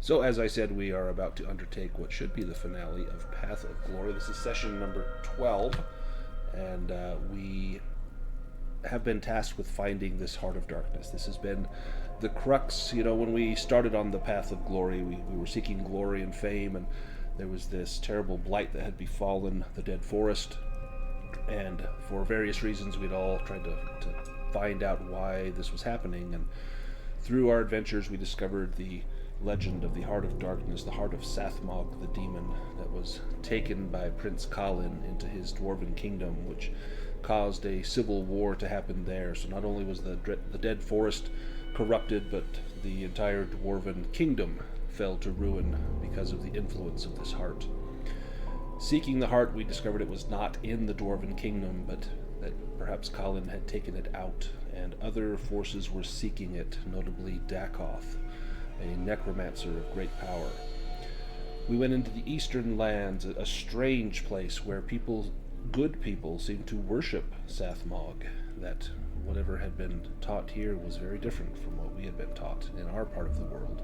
So, as I said, we are about to undertake what should be the finale of Path of Glory. This is session number 12, and we have been tasked with finding this Heart of Darkness. This has been the crux. When we started on the Path of Glory, we were seeking glory and fame, and there was this terrible blight that had befallen the Dead Forest, and for various reasons we'd all tried to find out why this was happening, and through our adventures we discovered the legend of the Heart of Darkness, the heart of Sathmog, the demon that was taken by Prince Colin into his dwarven kingdom, which caused a civil war to happen there. So not only was the Dead Forest corrupted, but the entire dwarven kingdom fell to ruin because of the influence of this heart. Seeking the heart, we discovered it was not in the dwarven kingdom, but that perhaps Colin had taken it out, and other forces were seeking it, notably Dakoth, a necromancer of great power. We went into the eastern lands, a strange place where good people, seemed to worship Sathmog, that whatever had been taught here was very different from what we had been taught in our part of the world.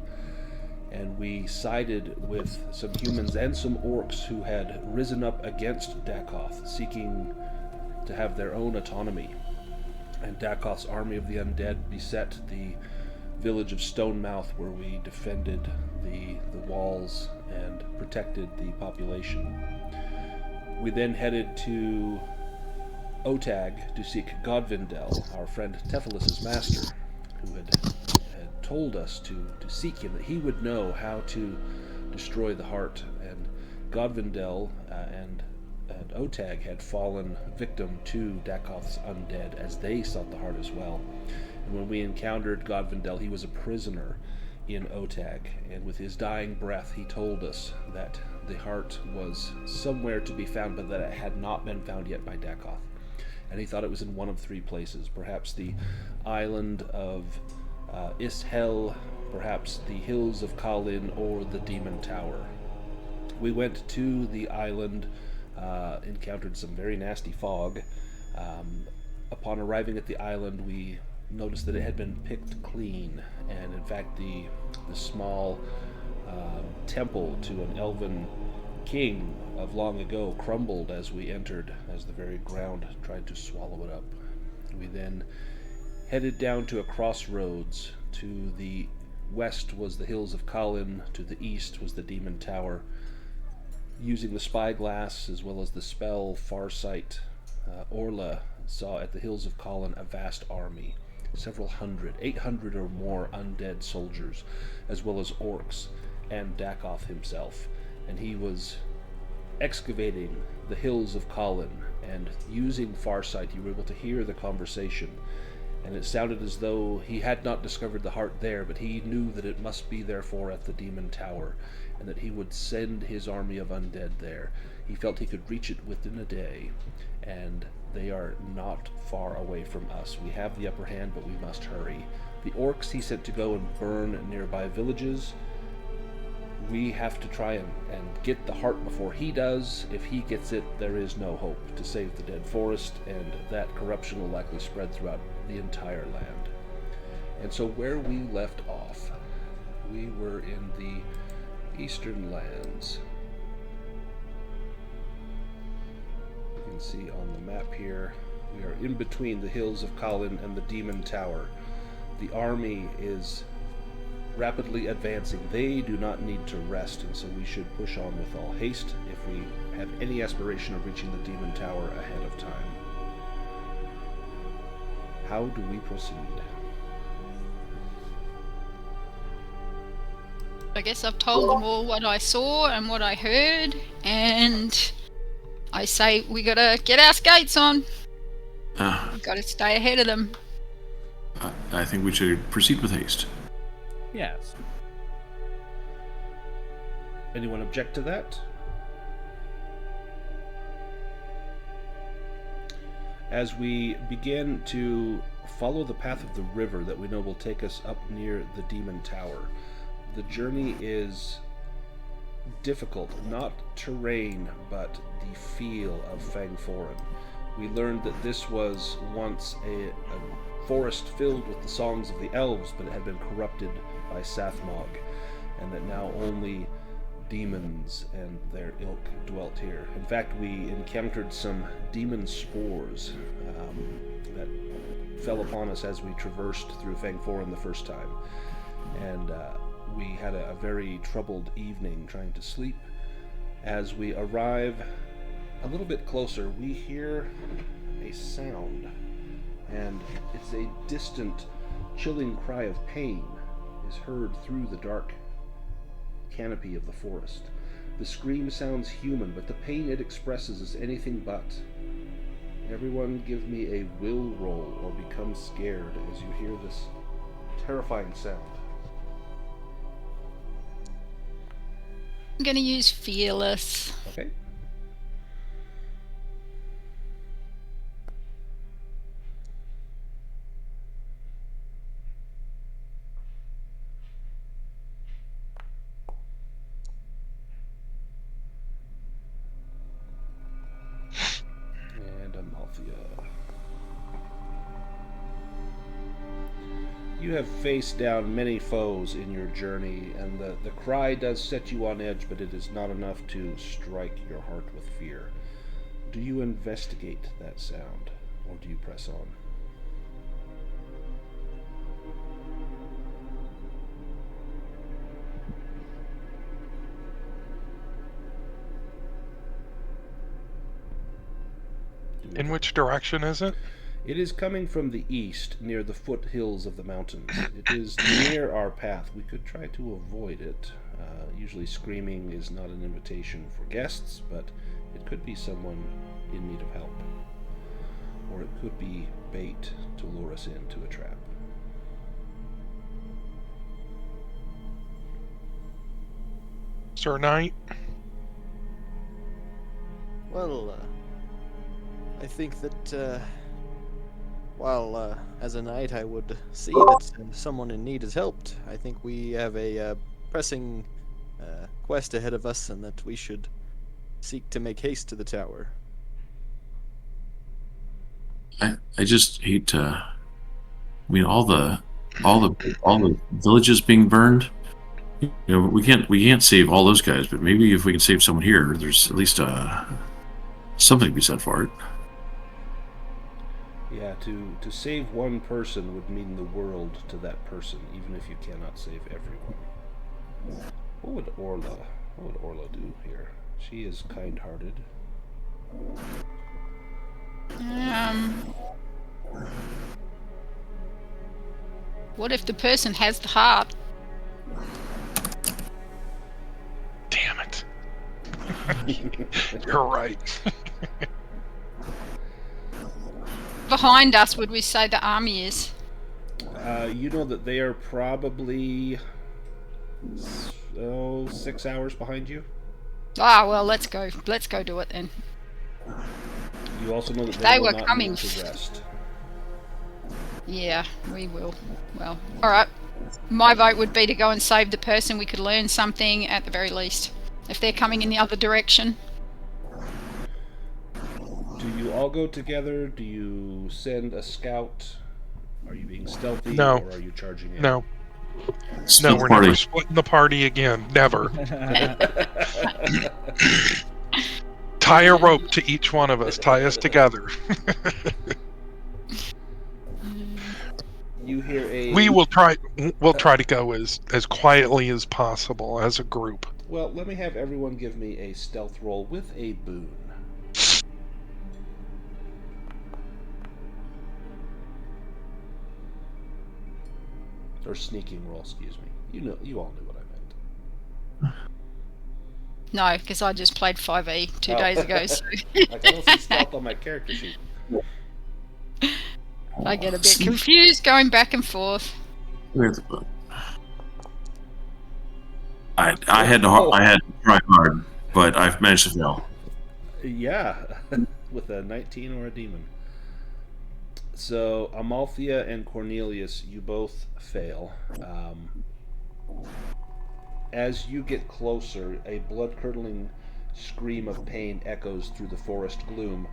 And we sided with some humans and some orcs who had risen up against Dakoth, seeking to have their own autonomy. And Dakoth's army of the undead beset the village of Stonemouth, where we defended the walls and protected the population. We then headed to Otag to seek Godvindel, our friend Tephilus's master, who had told us to seek him, that he would know how to destroy the heart. And Godvindel and Otag had fallen victim to Dakoth's undead as they sought the heart as well. And when we encountered Godvindel, he was a prisoner in Otag, and with his dying breath he told us that the heart was somewhere to be found, but that it had not been found yet by Dakoth. And he thought it was in one of three places, perhaps the island of Ishel, perhaps the hills of Kalin, or the Demon Tower. We went to the island, encountered some very nasty fog. Upon arriving at the island, we noticed that it had been picked clean, and in fact the small temple to an elven king of long ago crumbled as we entered, as the very ground tried to swallow it up. We then headed down to a crossroads. To the west was the hills of Colin, to the east was the Demon Tower. Using the spyglass as well as the spell Farsight, Orla saw at the hills of Colin a vast army, several hundred, 800 or more undead soldiers, as well as orcs and Dakoth himself. And he was excavating the hills of Colin, and using Farsight you were able to hear the conversation. And it sounded as though he had not discovered the heart there, but he knew that it must be therefore at the Demon Tower, and that he would send his army of undead there. He felt he could reach it within a day, and they are not far away from us. We have the upper hand, but we must hurry. The orcs he sent to go and burn nearby villages. We have to try and get the heart before he does. If he gets it, there is no hope to save the Dead Forest, and that corruption will likely spread throughout the entire land. And so where we left off, we were in the eastern lands. You can see on the map here, we are in between the hills of Colin and the Demon Tower. The army is rapidly advancing. They do not need to rest, and so we should push on with all haste if we have any aspiration of reaching the Demon Tower ahead of time. How do we proceed? I guess I've told them all what I saw and what I heard, and I say we gotta get our skates on. We gotta stay ahead of them. I think we should proceed with haste. Yes. Anyone object to that? As we begin to follow the path of the river that we know will take us up near the Demon Tower, the journey is difficult, not terrain, but the feel of Fangforan. We learned that this was once a forest filled with the songs of the elves, but it had been corrupted by Sathmog. and that now only demons and their ilk dwelt here. In fact, we encountered some demon spores that fell upon us as we traversed through Fangforan the first time. And we had a very troubled evening trying to sleep. As we arrive a little bit closer, we hear a sound, and it's a distant, chilling cry of pain is heard through the dark canopy of the forest. The scream sounds human, but the pain it expresses is anything but. Everyone give me a will roll or become scared as you hear this terrifying sound. I'm gonna use Fearless. Okay. And Amalthea. You have faced down many foes in your journey, and the cry does set you on edge, but it is not enough to strike your heart with fear. Do you investigate that sound, or do you press on? In which direction is it? It is coming from the east, near the foothills of the mountains. It is near our path. We could try to avoid it. Usually screaming is not an invitation for guests, but it could be someone in need of help. Or it could be bait to lure us into a trap. Sir Knight? Well, I think that, while as a knight I would see that someone in need is helped, I think we have a pressing quest ahead of us, and that we should seek to make haste to the tower. I just hate to. I mean, all the villages being burned. You know, we can't save all those guys, but maybe if we can save someone here, there's at least something to be said for it. Yeah, to save one person would mean the world to that person, even if you cannot save everyone. What would Orla do here? She is kind-hearted. What if the person has the heart? Damn it. You're right. Behind us, would we say the army is? You know that they are probably 6 hours behind you. Ah, well, let's go. Let's go do it then. You also know that They will were not coming. need to rest. Yeah, we will. Well, alright. My vote would be to go and save the person. We could learn something at the very least. If they're coming in the other direction. Do you all go together? Do you send a scout? Are you being stealthy? No. Or are you charging in? No. Split No, we're party. never splitting the party again. Never. Tie a rope to each one of us. Tie us together. You hear a... We'll try to go as quietly as possible as a group. Well, let me have everyone give me a stealth roll with a boon. Or sneaking roll, excuse me. You all knew what I meant. No, because I just played 5e 2 days ago, so I don't see stealth on my character sheet. I get a bit confused going back and forth. Where's the book? I had to try hard, but I've managed to fail. Yeah, with a 19 or a demon. So, Amalthea and Cornelius, you both fail. As you get closer, a blood-curdling scream of pain echoes through the forest gloom.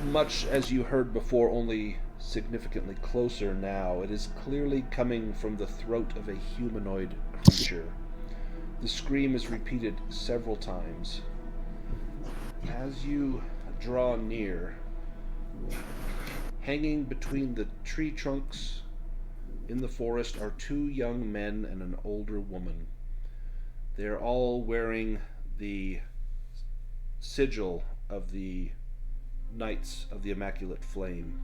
Much as you heard before, only significantly closer now. It is clearly coming from the throat of a humanoid creature. The scream is repeated several times. As you draw near, hanging between the tree trunks in the forest are two young men and an older woman. They're all wearing the sigil of the Knights of the Immaculate Flame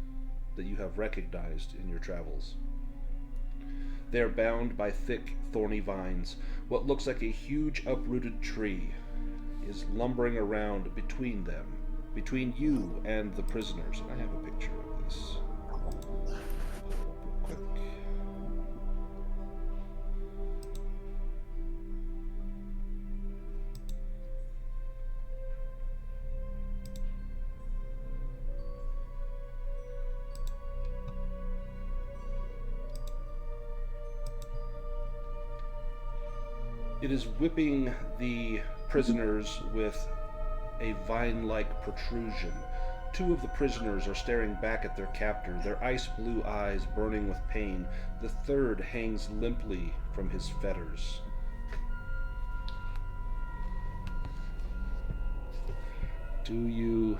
that you have recognized in your travels. They are bound by thick, thorny vines. What looks like a huge uprooted tree is lumbering around between them, between you and the prisoners. And I have a picture of this. Real quick. It is whipping the prisoners with a vine-like protrusion. Two of the prisoners are staring back at their captor, their ice-blue eyes burning with pain. The third hangs limply from his fetters. Do you...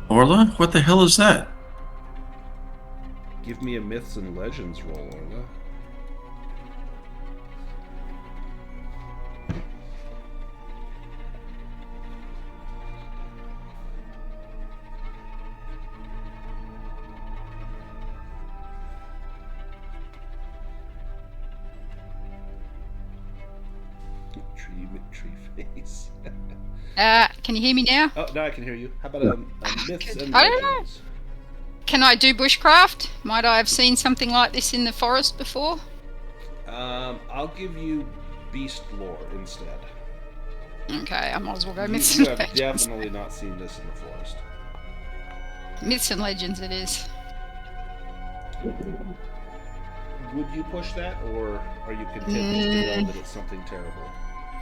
Orla? What the hell is that? Give me a Myths and Legends roll, Orla. Tree face. Can you hear me now? Oh, now I can hear you. How about a Myths and I don't know. Legends? Can I do bushcraft? Might I have seen something like this in the forest before? I'll give you Beast Lore instead. Okay, I might as well go You Myths and have Legends. definitely not seen this in the forest. Myths and Legends it is. Would you push that, or are you content to know that it's something terrible?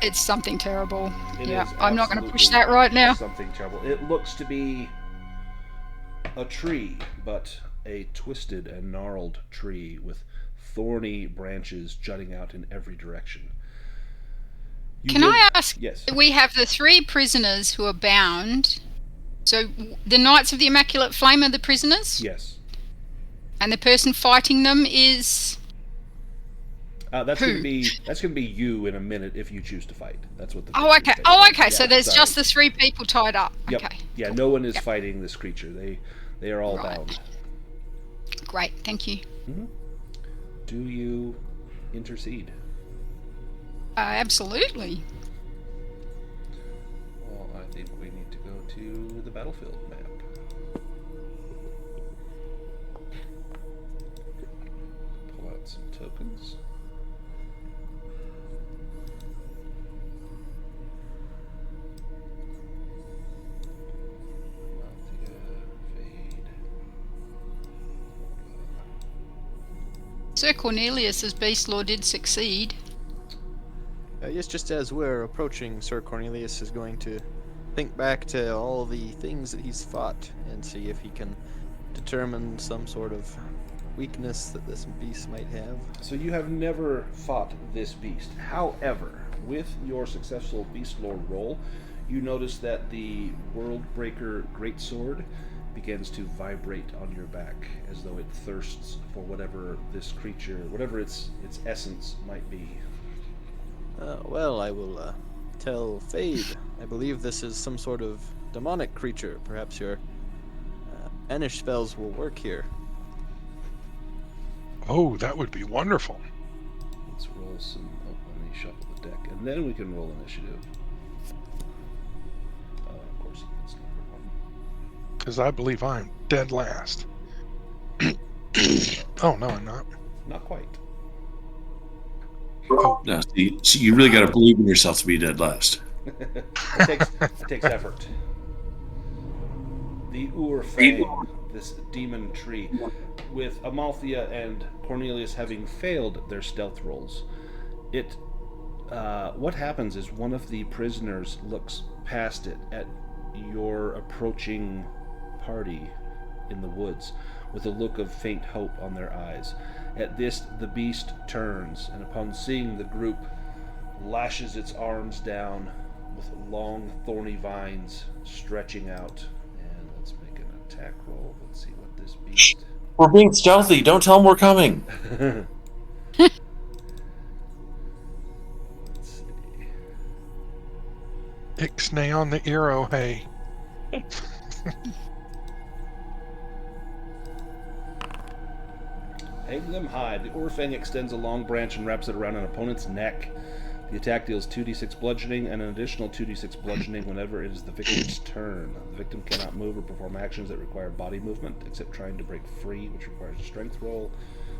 It's something terrible. It Yeah, is I'm not going to push absolutely that right now. Something terrible. It looks to be a tree, but a twisted and gnarled tree with thorny branches jutting out in every direction. Can I ask? Yes. We have the three prisoners who are bound. So the Knights of the Immaculate Flame are the prisoners? Yes. And the person fighting them is... That's Who? gonna be you in a minute if you choose to fight. That's what the. Oh, picture's okay. saying. Oh, okay. Yeah, So there's sorry. just the three people tied up. Yep. Okay. Yeah. No one is Yep. fighting this creature. They are all Right. bound. Great. Thank you. Do you intercede? Absolutely. Well, I think we need to go to the battlefield map. Pull out some tokens. Amalthea, Fade. Sir Cornelius as Beast Lord did succeed. Yes, just as we're approaching, Sir Cornelius is going to think back to all the things that he's fought and see if he can determine some sort of weakness that this beast might have. So you have never fought this beast. However, with your successful Beast Lord roll, you notice that the Worldbreaker Greatsword begins to vibrate on your back as though it thirsts for whatever this creature, whatever its essence might be. Well, I will tell Fade. I believe this is some sort of demonic creature. Perhaps your banish spells will work here. Oh, that would be wonderful. Let's roll some. Oh, let me shuffle the deck, and then we can roll initiative. Of course, it's number one. Because I believe I'm dead last. Oh, no, I'm not. Not quite. Oh, No, see, you really got to believe in yourself to be dead last. It takes effort. The Fang, this demon tree, with Amalthea and Cornelius having failed their stealth rolls, what happens is one of the prisoners looks past it at your approaching party in the woods. with a look of faint hope on their eyes. At this, the beast turns, and upon seeing the group, lashes its arms down with long, thorny vines stretching out. And let's make an attack roll. Let's see what this beast... We're being stealthy. Don't tell them we're coming. Let's see. Ixnay on the arrow, hey. Hang them high. The Orfang extends a long branch and wraps it around an opponent's neck. The attack deals 2d6 bludgeoning and an additional 2d6 bludgeoning whenever it is the victim's turn. The victim cannot move or perform actions that require body movement, except trying to break free, which requires a strength roll.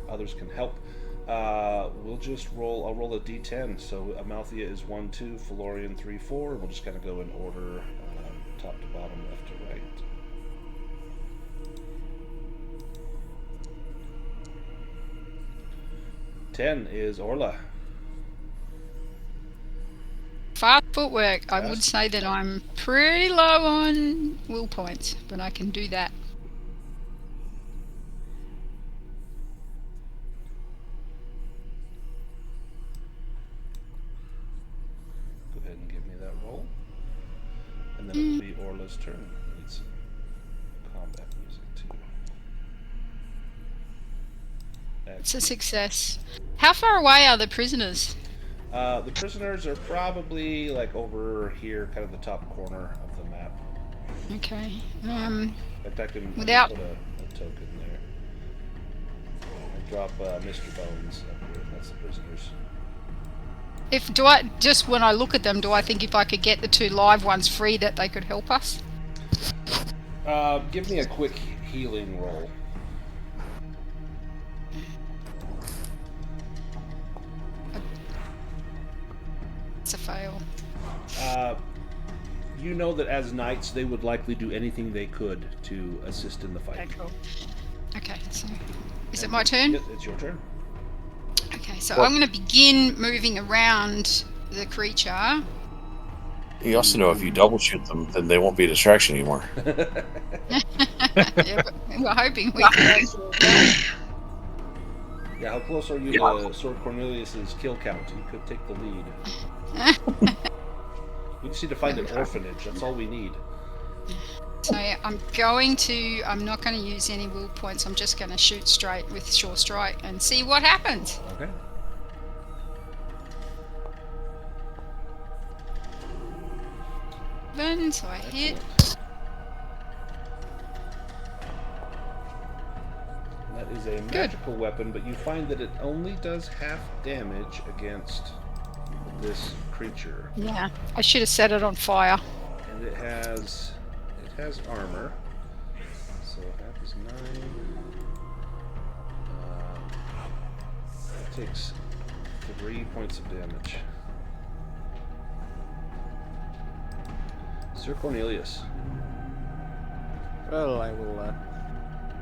Others can help. We'll just roll. I'll roll a d10. So Amalthea is 1, 2, Phelorian 3, 4. We'll just kind of go in order, top to bottom, left to right. Ten is Orla. Fast footwork. I would Fast. say that I'm pretty low on will points, but I can do that. Go ahead and give me that roll. And then it will be Orla's turn. I need some combat music too. It's a success. How far away are the prisoners? The prisoners are probably like over here, kind of the top corner of the map. Okay. In fact, I can Without- put a token there. I drop Mr. Bones up here. That's the prisoners. Just when I look at them, do I think if I could get the 2 live ones free that they could help us? Give me a quick healing roll. It's a fail. You know that as knights, they would likely do anything they could to assist in the fight. Okay, cool. Okay, so is it my turn? Yes, it's your turn. Okay, so I'm going to begin moving around the creature. You also know if you double shoot them, then they won't be a distraction anymore. Yeah, but we're hoping we can. Yeah, how close are you to Sword Cornelius's kill count? You could take the lead. We just need to find an orphanage. That's all we need. So I'm not going to use any will points. I'm just going to shoot straight with Sure Strike and see what happens. Okay. So I hit. That is a magical weapon, but you find that it only does half damage against this creature. Yeah, I should have set it on fire. And it has armor. So half is 9. It takes 3 points of damage. Sir Cornelius. Well, I will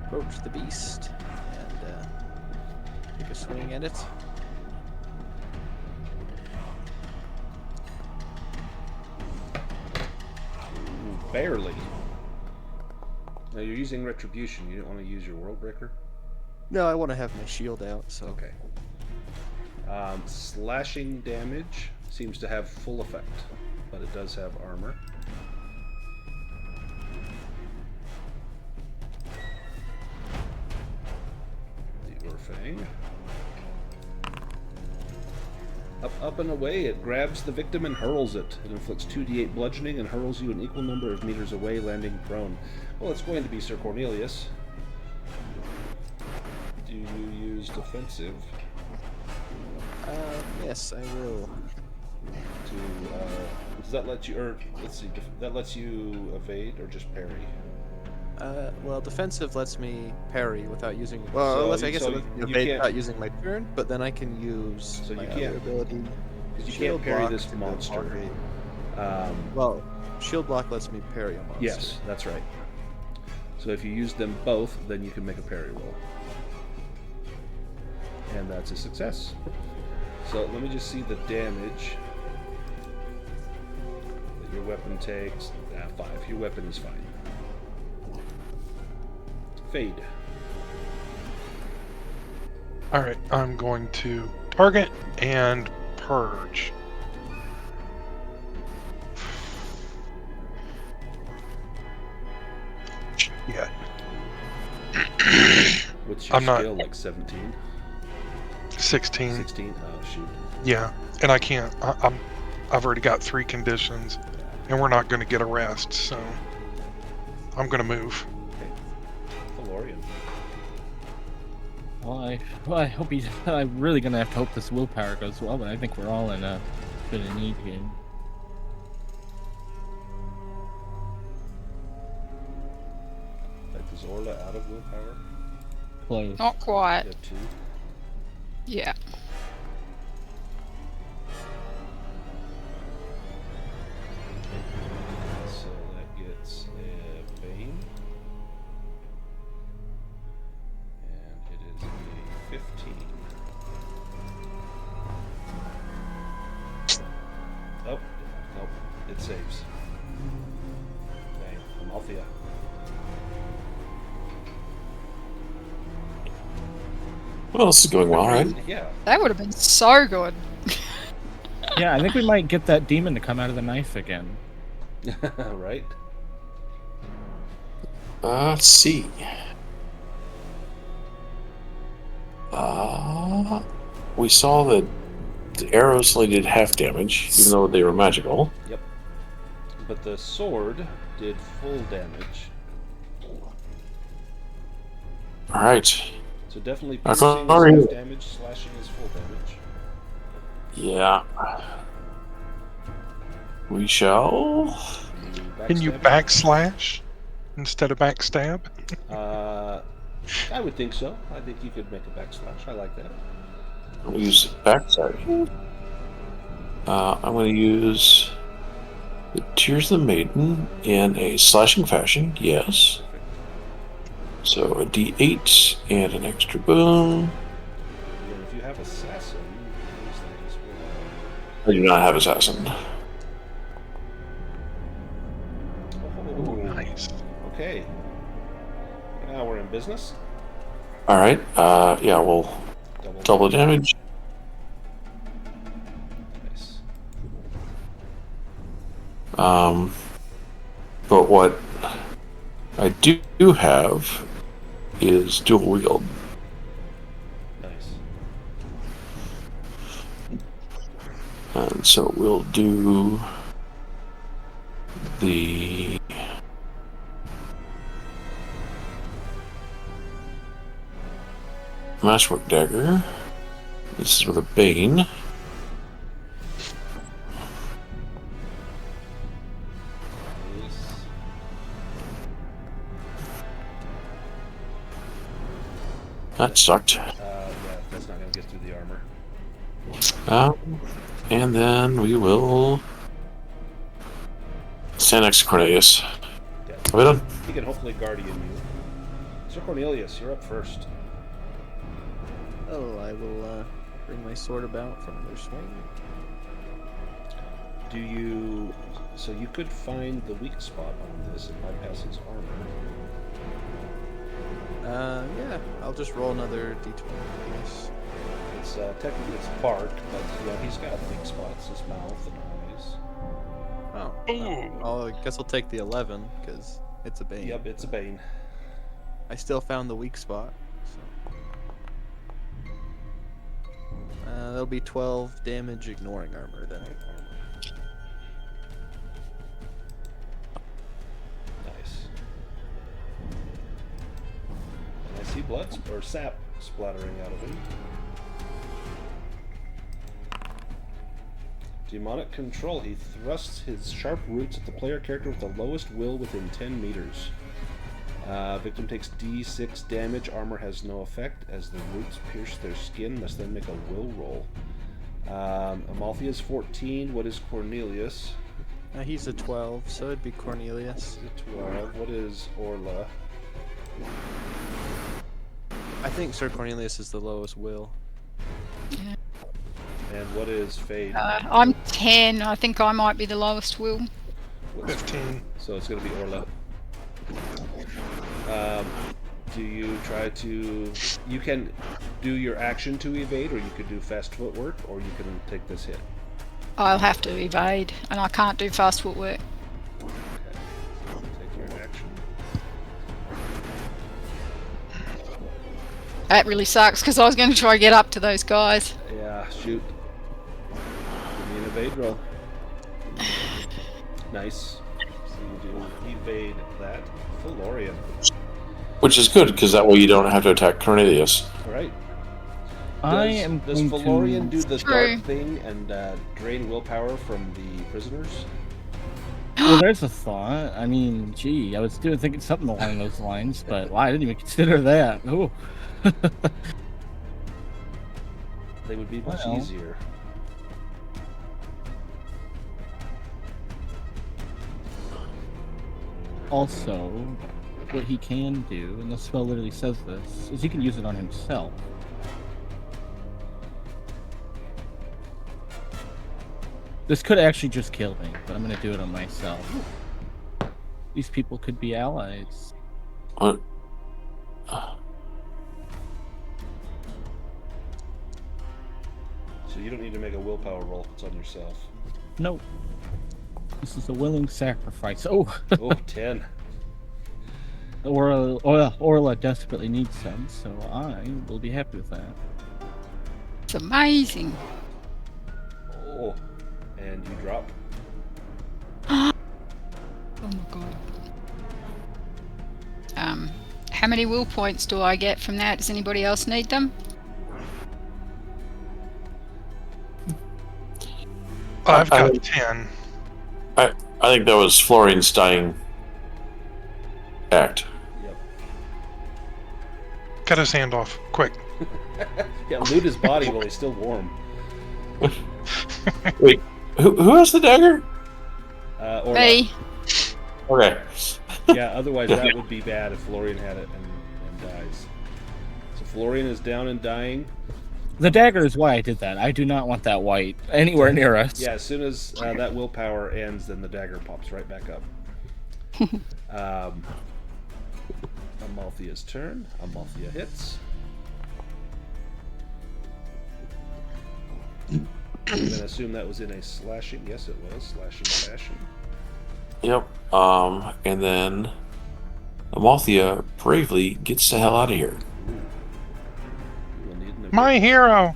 approach the beast and take a swing at it. Ooh, barely. Now you're using Retribution. You don't want to use your World Breaker? No, I want to have my shield out, so... Okay. Slashing damage seems to have full effect, but it does have armor. The Orfang. Up and away, it grabs the victim and hurls it. It inflicts 2d8 bludgeoning and hurls you an equal number of meters away, landing prone. Well, it's going to be Sir Cornelius. Do you use defensive? Yes, I will. Does that let you, or let's see, that lets you evade or just parry? Well, defensive lets me parry without using... Well, So unless I you- guess so it lets me you evade can't- without using my turn, but then I can use So my you other can't- ability. Because you Shield can't parry block this to monster. block well, shield block lets me parry a monster. Yes, that's right. So if you use them both, then you can make a parry roll. And that's a success. So let me just see the damage that your weapon takes. 5. Your weapon is fine. Fade. Alright, I'm going to target and purge. Yeah. What's your I'm not- skill, like 17? 16. 16? Oh, shoot. Yeah, and I can't. I've already got 3 conditions, and we're not going to get a rest, so I'm going to move. Phelorian. Well, I hope he's. I'm really gonna have to hope this willpower goes well, but I think we're all in a bit of need here. Like, is Orla out of willpower? Close. Not quite. You have 2. Yeah. So that gets a Bane. And it is a 15. Oh, nope. It saves. Okay, Amalthea. Well, this is going well, right? Yeah. That would have been so good. Yeah, I think we might get that demon to come out of the knife again. Right? Let's see. We saw that the arrows only did half damage, even though they were magical. Yep. But the sword did full damage. Alright. So definitely I piercing is thought- half damage, slashing is full damage. Yeah. We shall. Can you backslash instead of backstab? I would think so. I think you could make a backslash. I like that. We'll use backside. I'm going to use the Tears of the Maiden in a slashing fashion. Yes. So a D8 and an extra boon. And if you have assassin, you can use that as well. I do not have assassin. Oh, Nice. okay. Now we're in business. All right. Yeah, we'll double damage. Nice. But what I do have is dual wield. Nice. And so we'll do the Masterwork Dagger. This is with a Bane. Nice. That sucked. Yeah, that's not going to get through the armor. And then we will stand next to Cornelius. Yeah. Are we done? He can hopefully guardian you. Sir Cornelius, you're up first. Oh, I will bring my sword about for another swing. Do you... So you could find the weak spot on this and bypass his armor. Yeah, I'll just roll another d20, I guess. It's technically it's bark, but yeah, he's got weak spots, his mouth and eyes. Oh. I guess I'll take the 11, because it's a Bane. Yep, it's a Bane. I still found the weak spot, so... that'll be 12 damage ignoring armor, then. Nice. And I see blood or sap splattering out of him. Demonic control. He thrusts his sharp roots at the player character with the lowest will within 10 meters. Victim takes D6 damage. Armor has no effect as the roots pierce their skin. Must then make a will roll. Amalthea is 14. What is Cornelius? He's a 12, so it'd be Cornelius. He's a 12. What is Orla? I think Sir Cornelius is the lowest will. And what is Fade? I'm 10. I think I might be the lowest will. 15. So it's going to be Orla. Do you try to... You can do your action to evade, or you could do fast footwork, or you can take this hit. I'll have to evade, and I can't do fast footwork. Okay. Take your action. That really sucks, because I was going to try to get up to those guys. Yeah, shoot. Give me an evade roll. Nice. So you do evade that. Phelorian. Which is good, because that way you don't have to attack Cornelius. Alright. Does going Phelorian to... do the True. dark thing and drain willpower from the prisoners? Well, there's a thought. I mean, gee, I was thinking something along those lines, but wow, I didn't even consider that. Ooh. They would be much Well. easier. Also, what he can do, and the spell literally says this, is he can use it on himself. This could actually just kill me, but I'm gonna do it on myself. These people could be allies. What? So you don't need to make a willpower roll. It's on yourself. Nope. This is a willing sacrifice. Oh, Oh, 10. Orla desperately needs some, so I will be happy with that. It's amazing. Oh. And you drop. Oh my god. How many will points do I get from that? Does anybody else need them? I've got 10. I think that was Florian's dying act. Yep. Cut his hand off, quick. Yeah, loot his body while he's still warm. Wait, who has the dagger? Or Me. Okay. Yeah, otherwise that would be bad if Phelorian had it and dies. So Phelorian is down and dying. The dagger is why I did that. I do not want that white anywhere near us. Yeah, as soon as that willpower ends, then the dagger pops right back up. Amalthea's turn. Amalthea hits. I'm going to assume that was in a slashing. Yes, it was. Slashing fashion. Yep. And then Amalthea bravely gets the hell out of here. We'll need an My hero!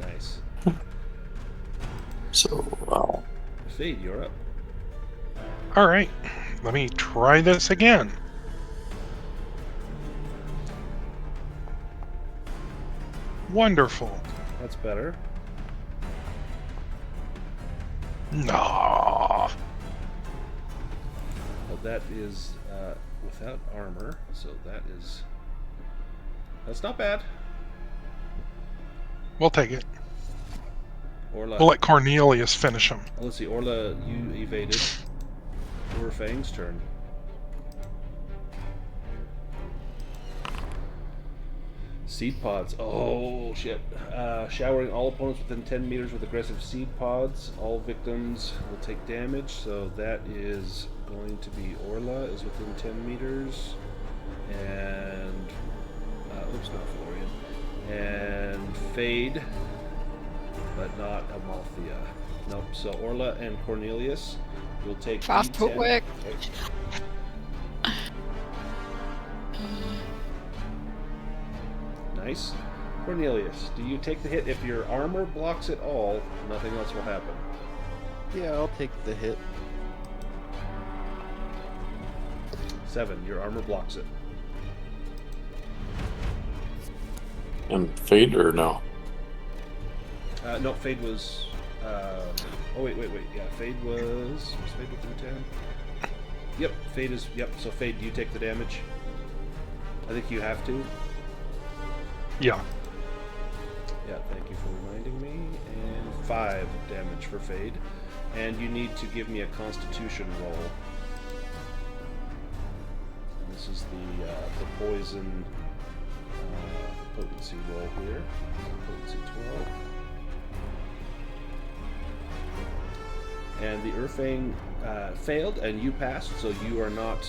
Nice. So, Fade, you're up. Alright, let me try this again. Wonderful. That's better. No. Well, that is without armor, so that's not bad. We'll take it. Orla, We'll let Cornelius finish him. let's see. Orla, you evaded. Fang's turn. Seed pods. Oh shit! Showering all opponents within 10 meters with aggressive seed pods. All victims will take damage. So that is going to be Orla is within 10 meters, and oops, not Phelorian, and Fade, but not Amalthea. Nope. So Orla and Cornelius will take Fast D10. footwork. Okay. Nice. Cornelius, do you take the hit? If your armor blocks it all, nothing else will happen. Yeah, I'll take the hit. 7. Your armor blocks it. and Fade or no? No, Fade was... oh, wait. Yeah, Fade was Fade within 10? Yep, Fade is... Yep, so Fade, do you take the damage? I think you have to. Yeah. Yeah, thank you for reminding me. And 5 damage for Fade. And you need to give me a Constitution roll. And this is the poison potency roll here. Potency 12. And the Urfang failed, and you passed, so you do not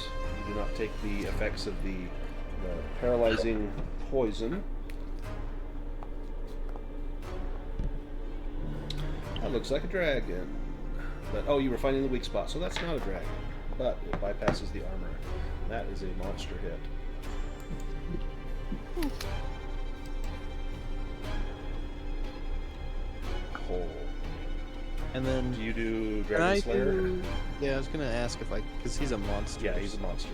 take the effects of the paralyzing poison. looks like a dragon. But, oh, you were finding the weak spot, so that's not a dragon. But it bypasses the armor. That is a monster hit. Hole. And then Do you do can Dragon I Slayer? do? Yeah, I was gonna ask if because he's a monster. Yeah, he's a monster.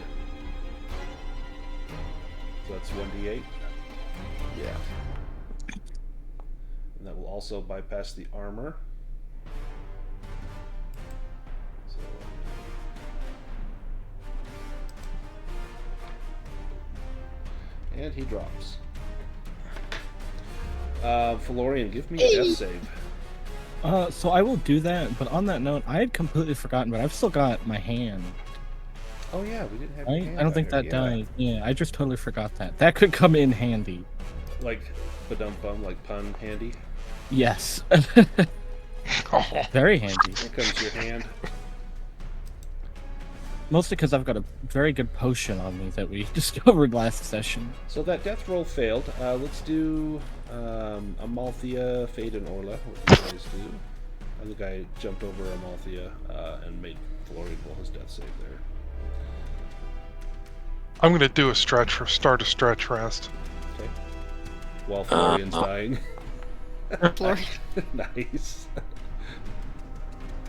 So that's 1d8. Yeah. And that will also bypass the armor. So, and he drops. Phelorian, give me a death save. So I will do that, but on that note, I had completely forgotten, but I've still got my hand. Oh yeah, we didn't have your hand I don't think out that here. died. Yeah, I just totally forgot that. That could come in handy. Like badum-bum, like pun handy. Yes. Very handy. Here comes your hand. Mostly because I've got a very good potion on me that we discovered last session. So that death roll failed. Let's do Amalthea, Fade, and Orla. What do you guys do? I think I jumped over Amalthea and made Phelorian roll his death save there. I'm gonna do a start a stretch rest. Okay. While Phelorian's dying. Florian. Nice.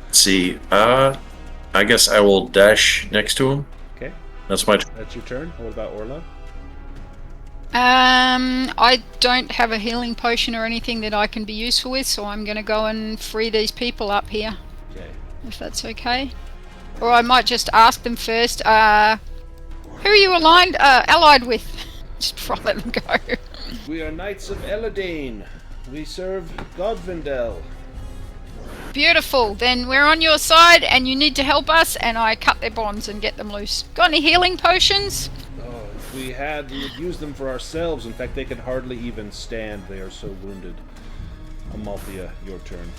Let's see. I guess I will dash next to him. Okay, That's my. that's your turn. What about Orla? I don't have a healing potion or anything that I can be useful with, so I'm going to go and free these people up here, Okay. if that's okay. Or I might just ask them first, who are you allied with? Just before I let them go. We are Knights of Eladane. We serve Godvindel. Beautiful, then we're on your side and you need to help us, and I cut their bonds and get them loose. Got any healing potions? Oh, if we had, we would use them for ourselves. In fact, they can hardly even stand. They are so wounded. Amalthea, your turn.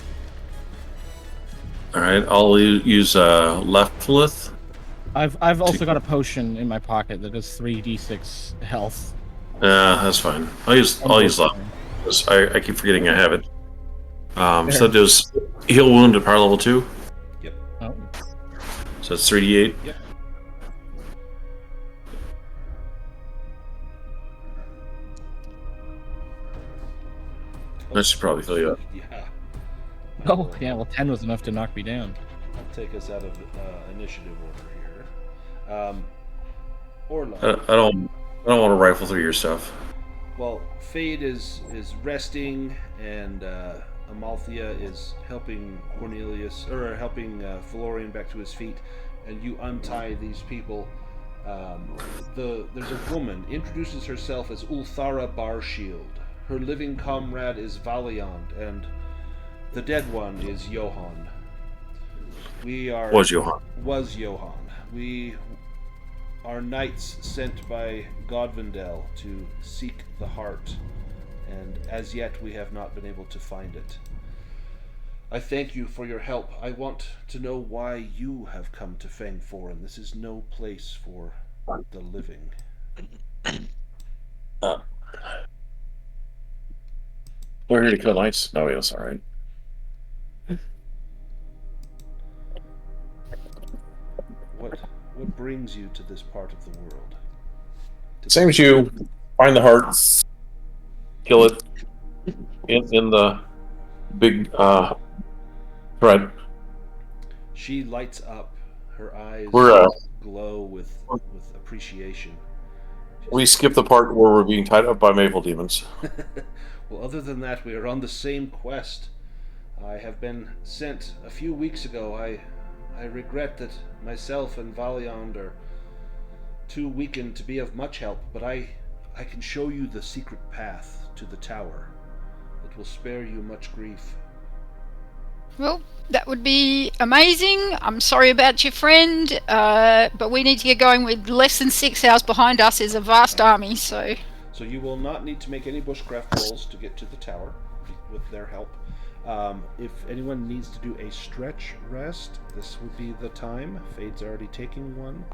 All right, I'll use Lefthlith. I've also got a potion in my pocket that does 3d6 health. That's fine. I'll use Lefthlith. I keep forgetting I have it. So that does heal wound at power level 2. Yep. Oh. So that's 3d8. Yep. That should probably fill you up. Yeah. Oh, yeah, well 10 was enough to knock me down. I'll take us out of initiative order here. Orla. I don't want to rifle through your stuff. Well, Fade is resting, and Amalthea is helping Cornelius, or helping Phelorian back to his feet, and you untie these people. There's a woman, introduces herself as Ulthara Barshield. Her living comrade is Valiant, and the dead one is Johann. Was Johann. Was Johann. We are knights sent by Godvindel to seek the heart, and as yet we have not been able to find it. I thank you for your help. I want to know why you have come to Fangforeign. This is no place for the living. We're here to kill knights. No, that's all right. What brings you to this part of the world? Same as you. Find the heart, kill it in the big thread. She lights up. Her eyes glow with appreciation. We skip the part where we're being tied up by maple demons. Well, other than that, we are on the same quest. I have been sent a few weeks ago. I regret that myself and Valiant are too weakened to be of much help, but I can show you the secret path to the tower. It will spare you much grief. Well, that would be amazing. I'm sorry about your friend, but we need to get going. With less than 6 hours behind us is a vast army, so... So you will not need to make any bushcraft rolls to get to the tower with their help. If anyone needs to do a stretch rest, this would be the time. Fade's already taking one.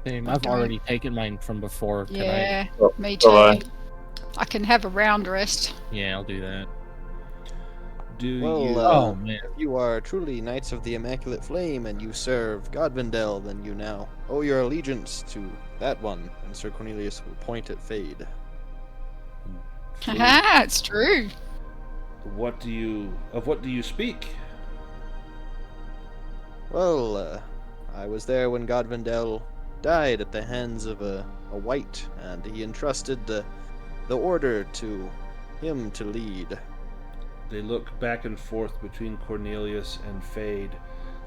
Same. I've already taken mine from before. Yeah, me too. I can have a round rest. Yeah, I'll do that. Do Well, you? Oh man. if you are truly Knights of the Immaculate Flame and you serve Godvindel, then you now owe your allegiance to that one. And Sir Cornelius will point at Fade. Haha, it's true. What do you speak? Well, I was there when Godvindel died at the hands of a white, and he entrusted the order to him to lead. They look back and forth between Cornelius and Fade,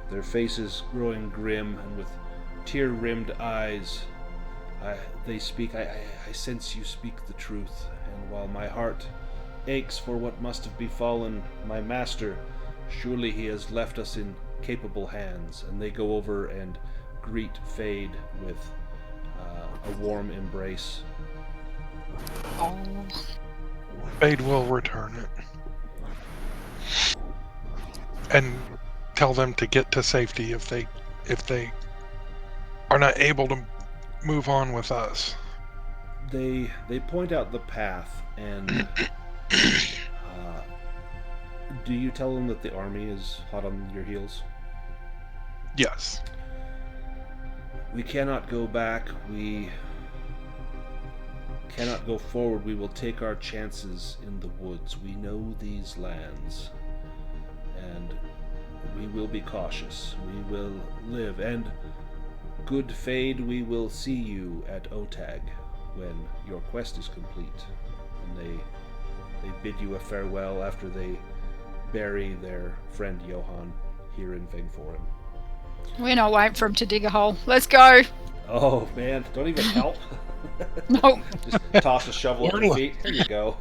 their faces growing grim and with tear-rimmed eyes. They speak. I sense you speak the truth, and while my heart aches for what must have befallen my master, surely he has left us in capable hands. And they go over and greet Fade with a warm embrace. Oh. Fade will return it. And tell them to get to safety if they are not able to move on with us. They point out the path, and do you tell them that the army is hot on your heels? Yes. We cannot go back. We cannot go forward. We will take our chances in the woods. We know these lands, and we will be cautious. We will live, and good Fade, we will see you at Otag when your quest is complete. And they bid you a farewell after they bury their friend Johann here in Vingforum. We're not waiting for him to dig a hole. Let's go. Oh man, don't even help. Nope. Just toss a shovel at your feet. Here you go.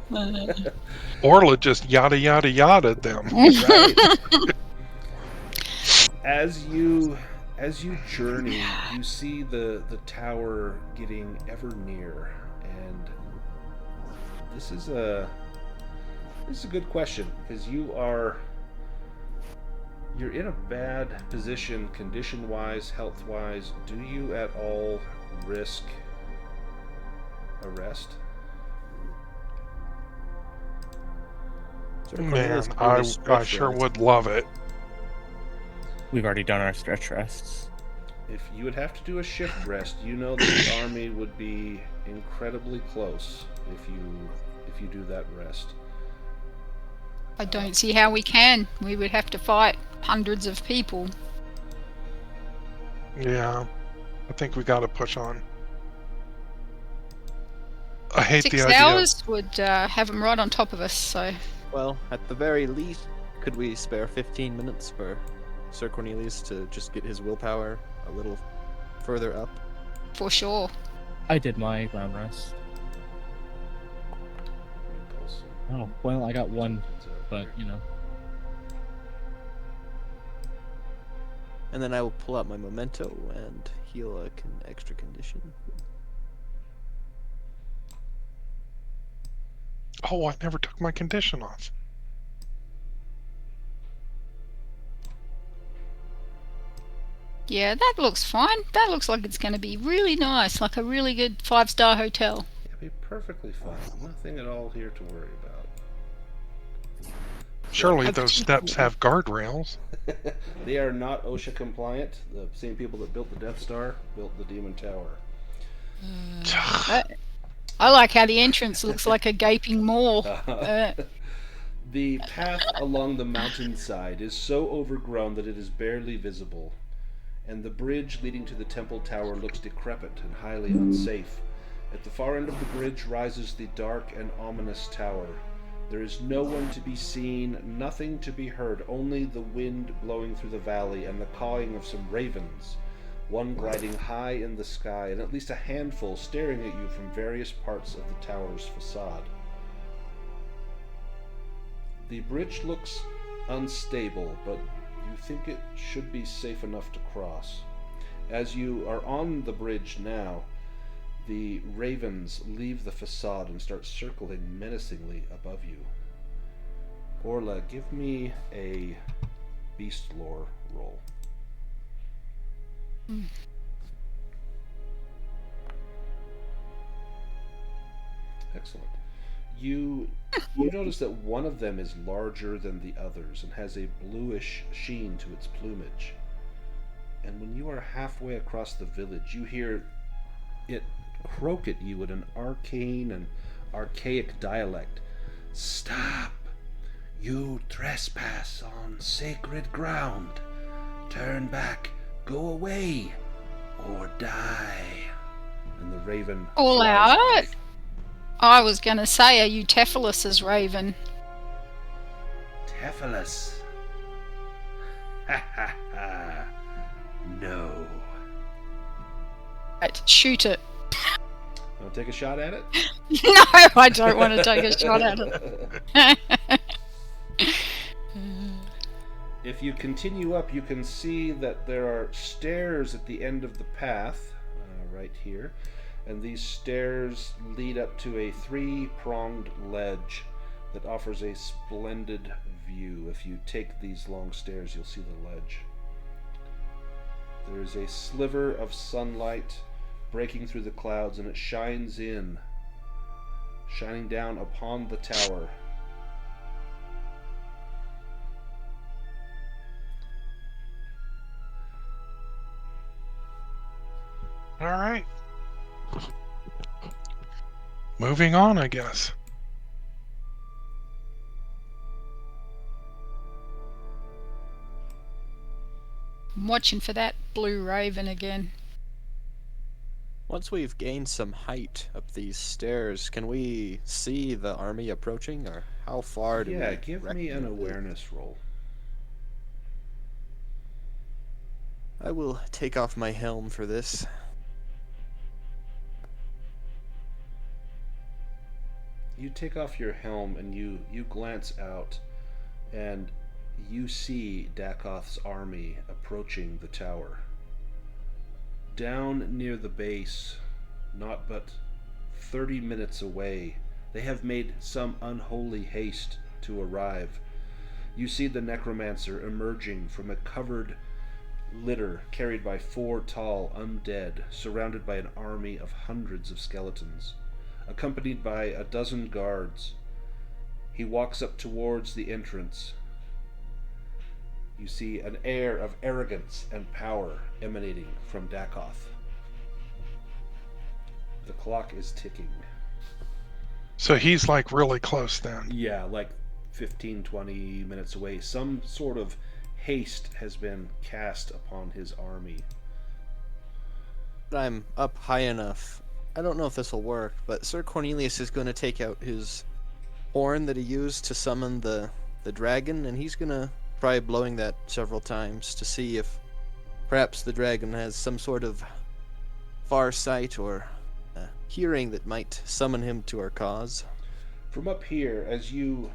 Orla just yada yada yada them. Right. As you journey, you see the tower getting ever near, and this is a good question, because you're in a bad position condition-wise, health-wise. Do you at all risk a rest? Sir Man, Cornelius I really stretched sure that. would love it. We've already done our stretch rests. If you would have to do a shift rest, you know that the army would be incredibly close if you do that rest. I don't see how we can. We would have to fight hundreds of people. Yeah. I think we gotta push on. I hate 6 the idea. hours would have them right on top of us, so... Well, at the very least, could we spare 15 minutes for Sir Cornelius to just get his willpower a little further up? For sure. I did my round rest. Oh, well, I got one, but, you know. And then I will pull out my memento and heal a extra condition. Oh, I never took my condition off. Yeah, that looks fine. That looks like it's going to be really nice, like a really good 5-star hotel. It'll be perfectly fine. Nothing at all here to worry about. Surely those steps have guardrails. They are not OSHA compliant. The same people that built the Death Star built the Demon Tower. I like how the entrance looks like a gaping maw. The path along the mountainside is so overgrown that it is barely visible, and the bridge leading to the temple tower looks decrepit and highly unsafe. At the far end of the bridge rises the dark and ominous tower. There is no one to be seen, nothing to be heard, only the wind blowing through the valley and the cawing of some ravens, one gliding high in the sky, and at least a handful staring at you from various parts of the tower's facade. The bridge looks unstable, but you think it should be safe enough to cross. As you are on the bridge now, the ravens leave the facade and start circling menacingly above you. Orla, give me a beast lore roll. Excellent. You notice that one of them is larger than the others and has a bluish sheen to its plumage. And when you are halfway across the village, you hear it croak at you in an arcane and archaic dialect. Stop! You trespass on sacred ground. Turn back, go away, or die. And the raven All flies out. off. I was going to say, are you Tephalus's raven? Tephalus. Ha ha ha. No. Right, shoot it. Want to take a shot at it? No, I don't want to take a shot at it. If you continue up, you can see that there are stairs at the end of the path, right here, and these stairs lead up to a three-pronged ledge that offers a splendid view. If you take these long stairs, you'll see the ledge. There is a sliver of sunlight breaking through the clouds, and it shines in, shining down upon the tower. All right. Moving on, I guess. I'm watching for that blue raven again. Once we've gained some height up these stairs, can we see the army approaching, or how far do we... Yeah, give me an reckon it is? awareness roll. I will take off my helm for this. You take off your helm and you glance out, and you see Dakoth's army approaching the tower. Down near the base, not but 30 minutes away, they have made some unholy haste to arrive. You see the necromancer emerging from a covered litter carried by 4 tall undead, surrounded by an army of hundreds of skeletons. Accompanied by a dozen guards, he walks up towards the entrance. You see an air of arrogance and power emanating from Dakoth. The clock is ticking. So he's like really close then. Yeah, like 15, 20 minutes away. Some sort of haste has been cast upon his army. I'm up high enough. I don't know if this will work, but Sir Cornelius is going to take out his horn that he used to summon the dragon, and he's going to try blowing that several times to see if perhaps the dragon has some sort of far sight or hearing that might summon him to our cause. From up here, as you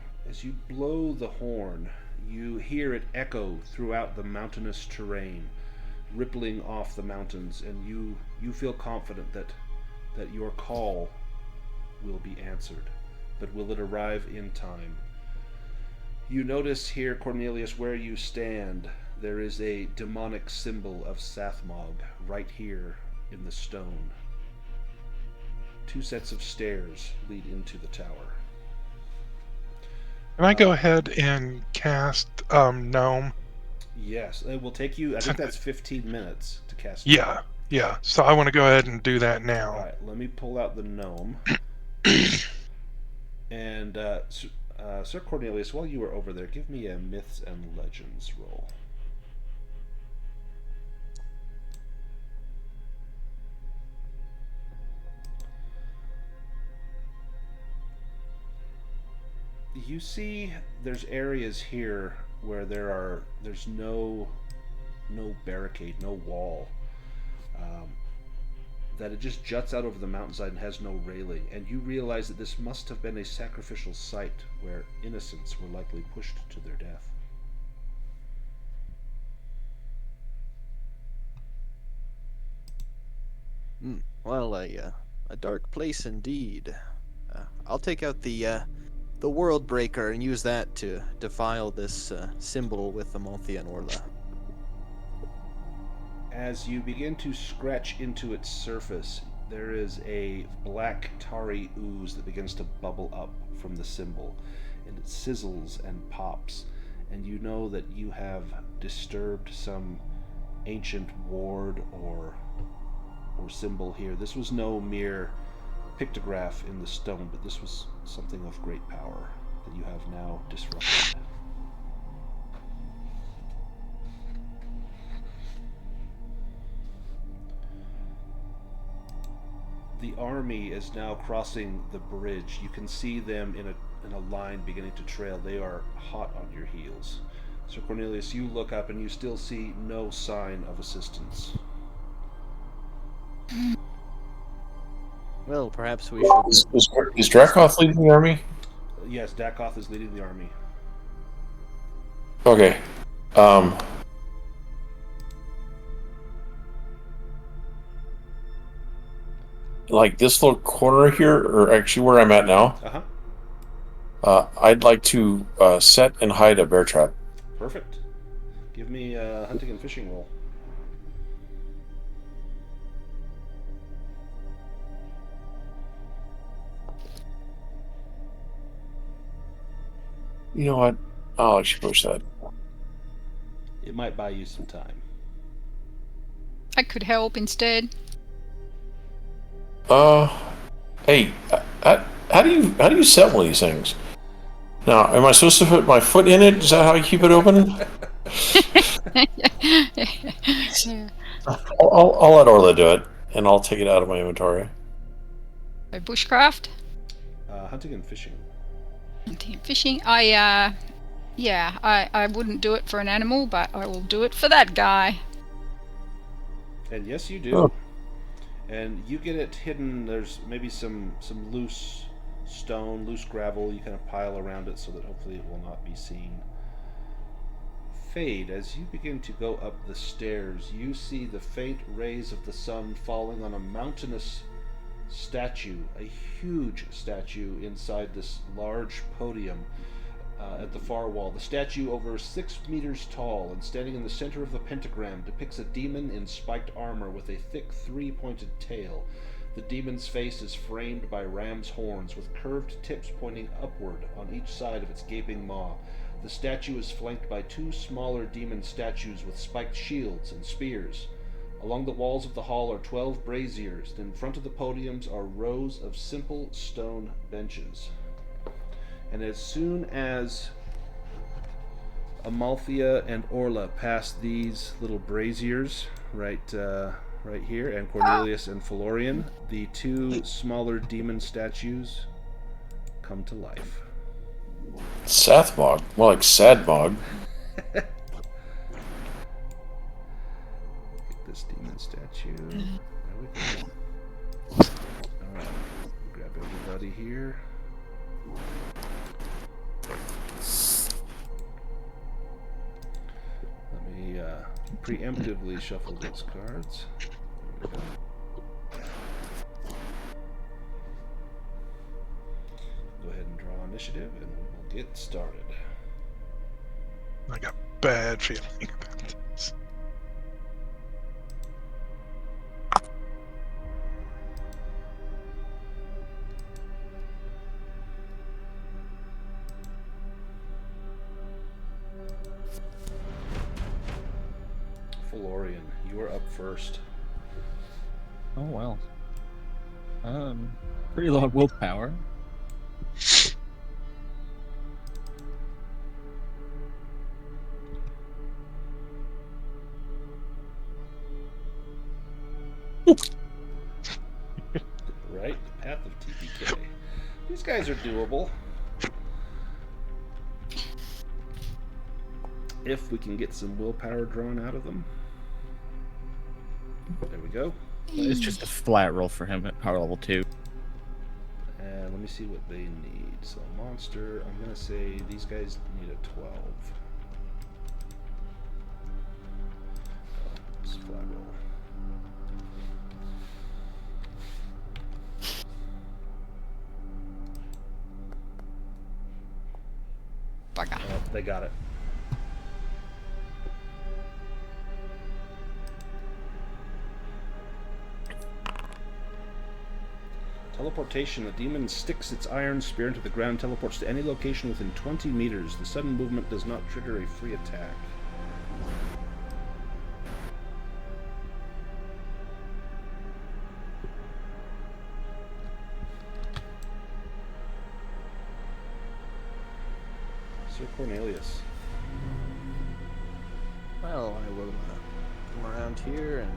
blow the horn, you hear it echo throughout the mountainous terrain, rippling off the mountains, and you feel confident that your call will be answered. But will it arrive in time? You notice here, Cornelius, where you stand, there is a demonic symbol of Sathmog right here in the stone. 2 sets of stairs lead into the tower. Can I go ahead and cast Gnome? Yes, it will take you, I think that's 15 minutes to cast. Yeah. Yeah, so I want to go ahead and do that now. Alright, let me pull out the gnome. And, Sir Cornelius, while you were over there, give me a Myths and Legends roll. You see there's areas here where there's no barricade, no wall. That it just juts out over the mountainside and has no railing, and you realize that this must have been a sacrificial site where innocents were likely pushed to their death. Well, a dark place indeed. I'll take out the World Breaker and use that to defile this symbol with Amalthea and Orla. As you begin to scratch into its surface, there is a black tarry ooze that begins to bubble up from the symbol, and it sizzles and pops, and you know that you have disturbed some ancient ward or symbol here. This was no mere pictograph in the stone, but this was something of great power that you have now disrupted. The army is now crossing the bridge. You can see them in a line beginning to trail. They are hot on your heels. So Cornelius, you look up and you still see no sign of assistance. Well, perhaps we should... Is Dracoth leading the army? Yes, Dakoth is leading the army. Okay. Like this little corner here, or actually where I'm at now, I'd like to set and hide a bear trap. Perfect. Give me a hunting and fishing roll. You know what? Oh, I should push that. It might buy you some time. I could help instead. Hey, how do you set one of these things? Now, am I supposed to put my foot in it? Is that how you keep it open? I'll let Orla do it, and I'll take it out of my inventory. Bushcraft? Hunting and fishing. Hunting and fishing. I wouldn't do it for an animal, but I will do it for that guy. And yes, you do. Oh. And you get it hidden. There's maybe some loose stone, loose gravel. You kind of pile around it so that hopefully it will not be seen. Fade, as you begin to go up the stairs, you see the faint rays of the sun falling on a mountainous statue, a huge statue inside this large podium at the far wall. The statue, over 6 meters tall and standing in the center of the pentagram, depicts a demon in spiked armor with a thick 3-pointed tail. The demon's face is framed by ram's horns with curved tips pointing upward on each side of its gaping maw. The statue is flanked by 2 smaller demon statues with spiked shields and spears. Along the walls of the hall are 12 braziers, and in front of the podiums are rows of simple stone benches. And as soon as Amalthea and Orla pass these little braziers right here, and Cornelius and Phelorian, the 2 smaller demon statues come to life. Sathmog, more like Sadmog. Get this demon statue. There we go. Alright, grab everybody here. Let me preemptively shuffle those cards. There we go. Go ahead and draw initiative and we'll get started. I got a bad feeling about this. Phelorian, you are up first. Oh well. Pretty low willpower. Right? The path of TPK. These guys are doable. If we can get some willpower drawn out of them. There we go. It's just a flat roll for him at power level 2. And let me see what they need. So monster, I'm going to say these guys need a 12. It's flat roll. Bugger. Oh, they got it. Teleportation. The demon sticks its iron spear into the ground, teleports to any location within 20 meters. The sudden movement does not trigger a free attack. Sir Cornelius. Well, I will come around here and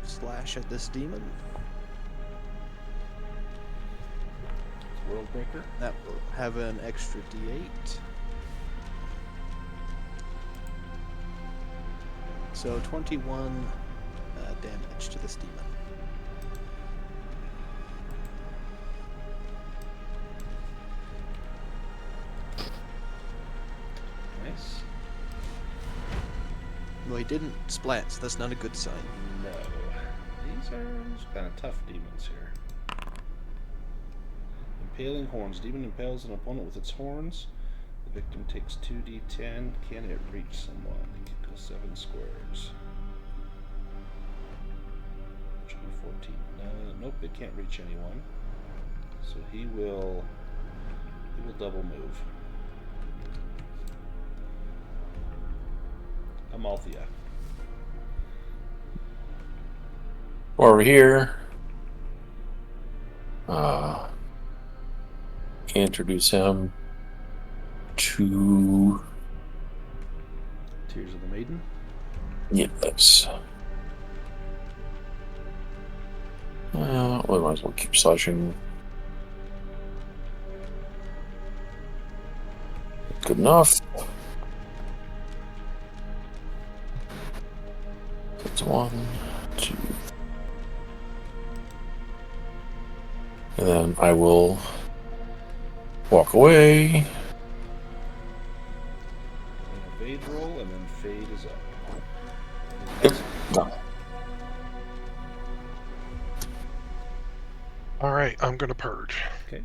slash at this demon. Worldbreaker. That will have an extra d8. So 21 damage to this demon. Nice. Well, he didn't splat, so that's not a good sign. No. These are kind of tough demons here. Impaling horns. Demon impales an opponent with its horns. The victim takes 2d10. Can it reach someone? It can go 7 squares. Should be 14. Nope, it can't reach anyone. So he will double move. Amalthea. Over here. Introduce him to Tears of the Maiden. yes. We might as well keep slashing. Good enough. That's 1, 2. And then I will walk away. An evade roll, and then fade is up. Yep. Done. All right, I'm gonna purge. Okay.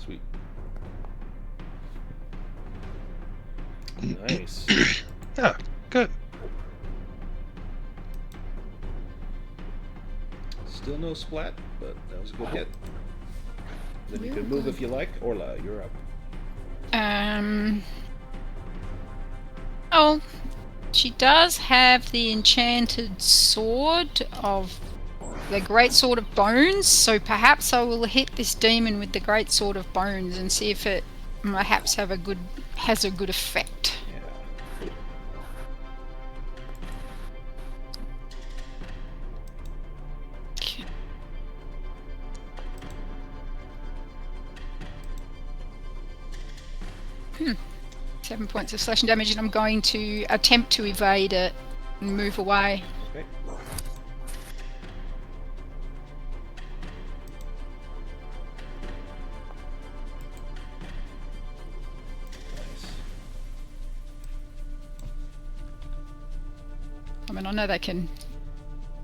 Sweet. Nice. Yeah, good. Still no splat, but that was a good hit. Then you can move if you like. Orla, you're up. Oh, she does have the enchanted sword of the Great Sword of Bones, so perhaps I will hit this demon with the Great Sword of Bones and see if it perhaps has a good effect. Yeah. Okay. 7 points of slashing damage, and I'm going to attempt to evade it and move away. Okay. Nice. I mean, I know they can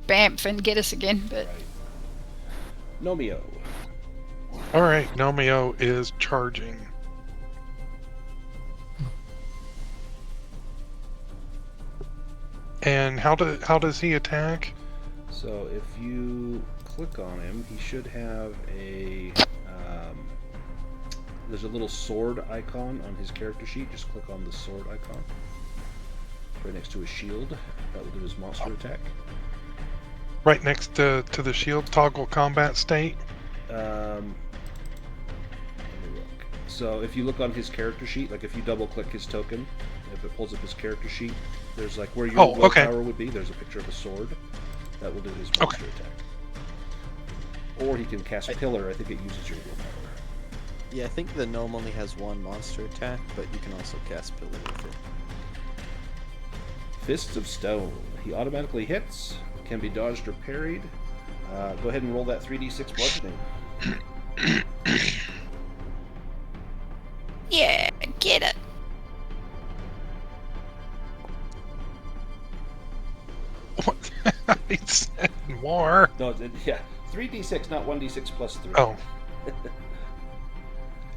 bamf and get us again, but Right. Nomeo. All right, Nomeo is charging. And how does he attack? So if you click on him, he should have a. There's a little sword icon on his character sheet. Just click on the sword icon. It's right next to his shield. That will do his monster attack. Right next to the shield, toggle combat state. Let me look. So if you look on his character sheet, like if you double click his token, if it pulls up his character sheet, there's like where your willpower would be, there's a picture of a sword. That will do his monster attack. Or he can cast Pillar. I think it uses your willpower. Yeah, I think the gnome only has one monster attack, but you can also cast Pillar with it. Fists of Stone. He automatically hits, can be dodged or parried. Go ahead and roll that 3d6 bludgeoning. yeah, get it. What? He said more. No, yeah, 3d6, not 1d6 plus 3. Oh.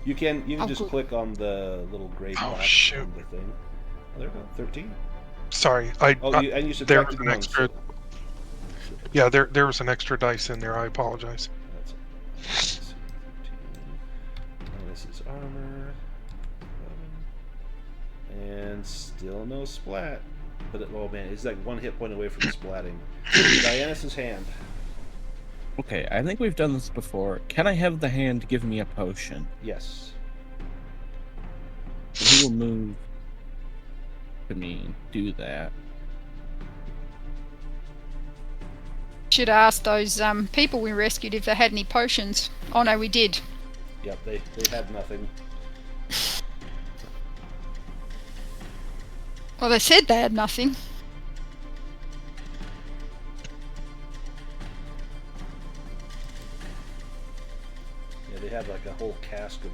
You can Oh, just good. click on the little gray Oh, dot shoot. on the thing. Oh, there we go. 13. Sorry, Oh, and you there was subtracted an one. extra. So Yeah, there was an extra dice in there. I apologize. that's it. Let's see, 13. And this is armor. 11. And still no splat. But oh man, it's like 1 hit point away from splatting. Dianys's hand. Okay, I think we've done this before. Can I have the hand give me a potion? Yes. And he will move to me, do that. Should ask those people we rescued if they had any potions. Oh no, we did. Yep, they had nothing. Well, they said they had nothing. Yeah, they had like a whole cask of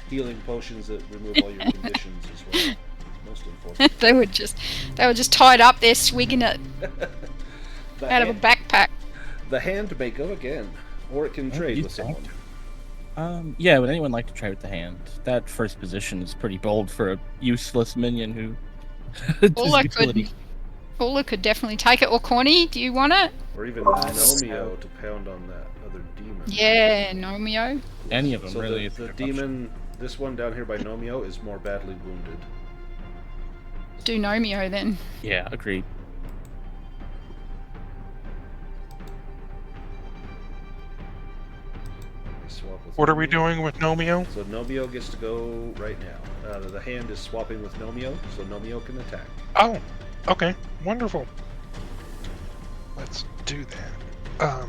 healing potions that remove all your conditions as well. Most unfortunate. they were just tied up there, swigging it The out of a hand- backpack. The hand may go again, or it can trade you with think? someone. Yeah, would anyone like to try with the hand? That first position is pretty bold for a useless minion who. Orla could definitely take it. Or Corny, do you want it? Or even Nomio to pound on that other demon. Yeah, Nomio. Any of them, So really. the demon, this one down here by Nomio, is more badly wounded. Do Nomio then. Yeah, agreed. Swap with What are we Nomio. doing with Nomio? So Nomio gets to go right now. The hand is swapping with Nomio, so Nomio can attack. Oh, okay, wonderful. Let's do that.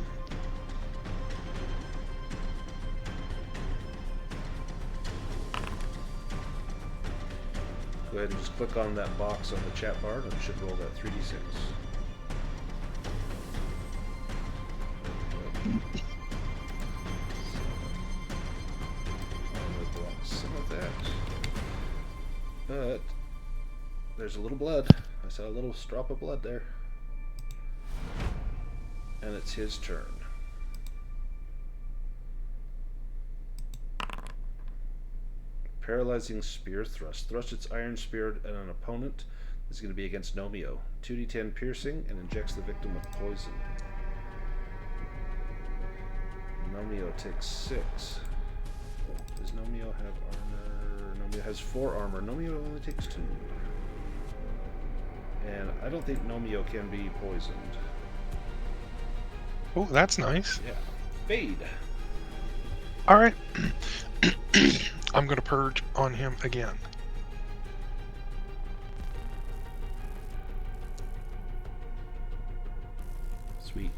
Go ahead and just click on that box on the chat bar, and it should roll that 3d6. Some of that. But there's a little blood. I saw a little drop of blood there. And it's his turn. Paralyzing Spear Thrust. Thrust its iron spear at an opponent. This is going to be against Nomio. 2d10 piercing and injects the victim with poison. Nomio takes 6. Does Nomio have armor? Nomio has 4 armor. Nomio only takes 2. And I don't think Nomio can be poisoned. Oh, that's nice. Yeah. Fade. All right. I'm going to purge on him again. Sweet.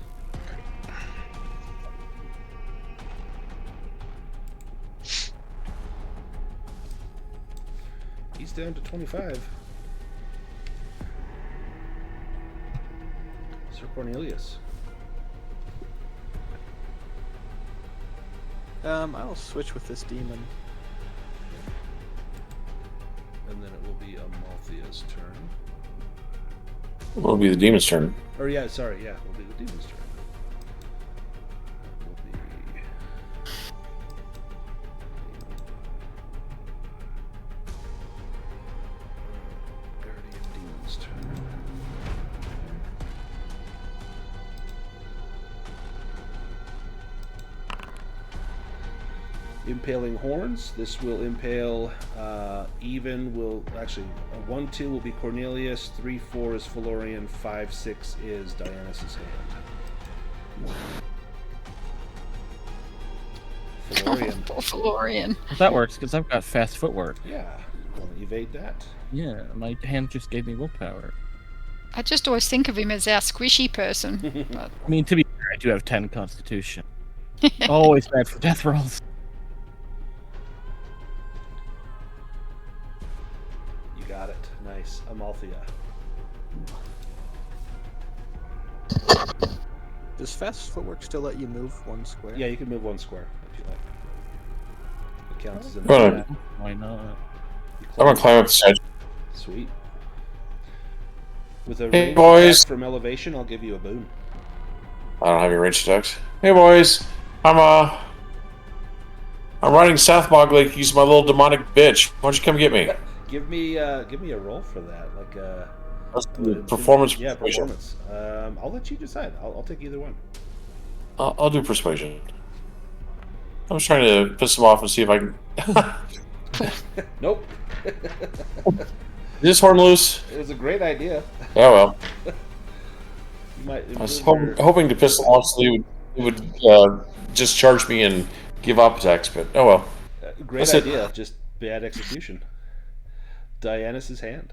He's down to 25. Sir Cornelius. I'll switch with this demon. And then it will be Amalthea's turn. It'll be the demon's turn. Or yeah, sorry, yeah, it will be the demon's turn. That will be Guardian Demon's turn. Impaling Horns. This will impale even will actually 1-2 will be Cornelius, 3-4 is Phelorian, 5-6 is Dianys's hand. Phelorian. Poor Phelorian. That works because I've got fast footwork. Yeah. Want to evade that? Yeah, my hand just gave me willpower. I just always think of him as our squishy person. But I mean, to be fair, I do have 10 constitution. Always bad for death rolls. You got it. Nice. Amalthea. Does fast footwork still let you move 1 square? Yeah, you can move 1 square if you like. It counts as an Well, attack. Why not? You I'm gonna climb up the side. Sweet. With a Hey, range boys. attack from elevation, I'll give you a boon. I don't have your range attacks. Hey boys, I'm I'm riding South Bog Lake using my little demonic bitch. Why don't you come get me? Give me a roll for that, like Performance. Yeah, Persuasion. performance. I'll let you decide. I'll take either one. I'll do persuasion. I was trying to piss him off and see if I can. Nope. Is this horn loose? It was a great idea. Oh well. You might I was improve your- hoping to piss him off so he would just charge me and give up attacks, but oh well. Great That's it. idea, just bad execution. Dianus' hand.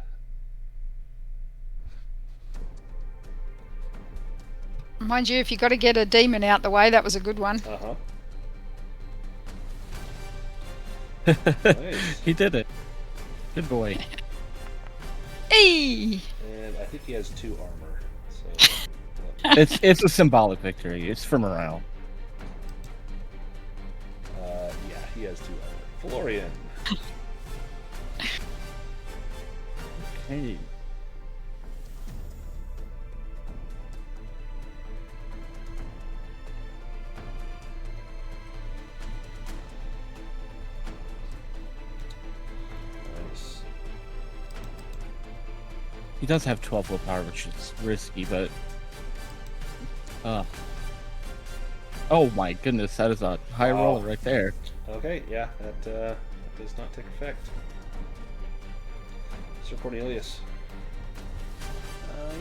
Mind you, if you got to get a demon out the way, that was a good one. Uh-huh. Nice. He did it. Good boy. Hey! And I think he has 2 armor. So It's a symbolic victory. It's for morale. yeah, he has 2 armor. Phelorian. Hey. Nice. He does have 12 willpower, which is risky, but... Oh my goodness, that is a high Wow. roll right there. Okay, yeah, that does not take effect. Sir Cornelius.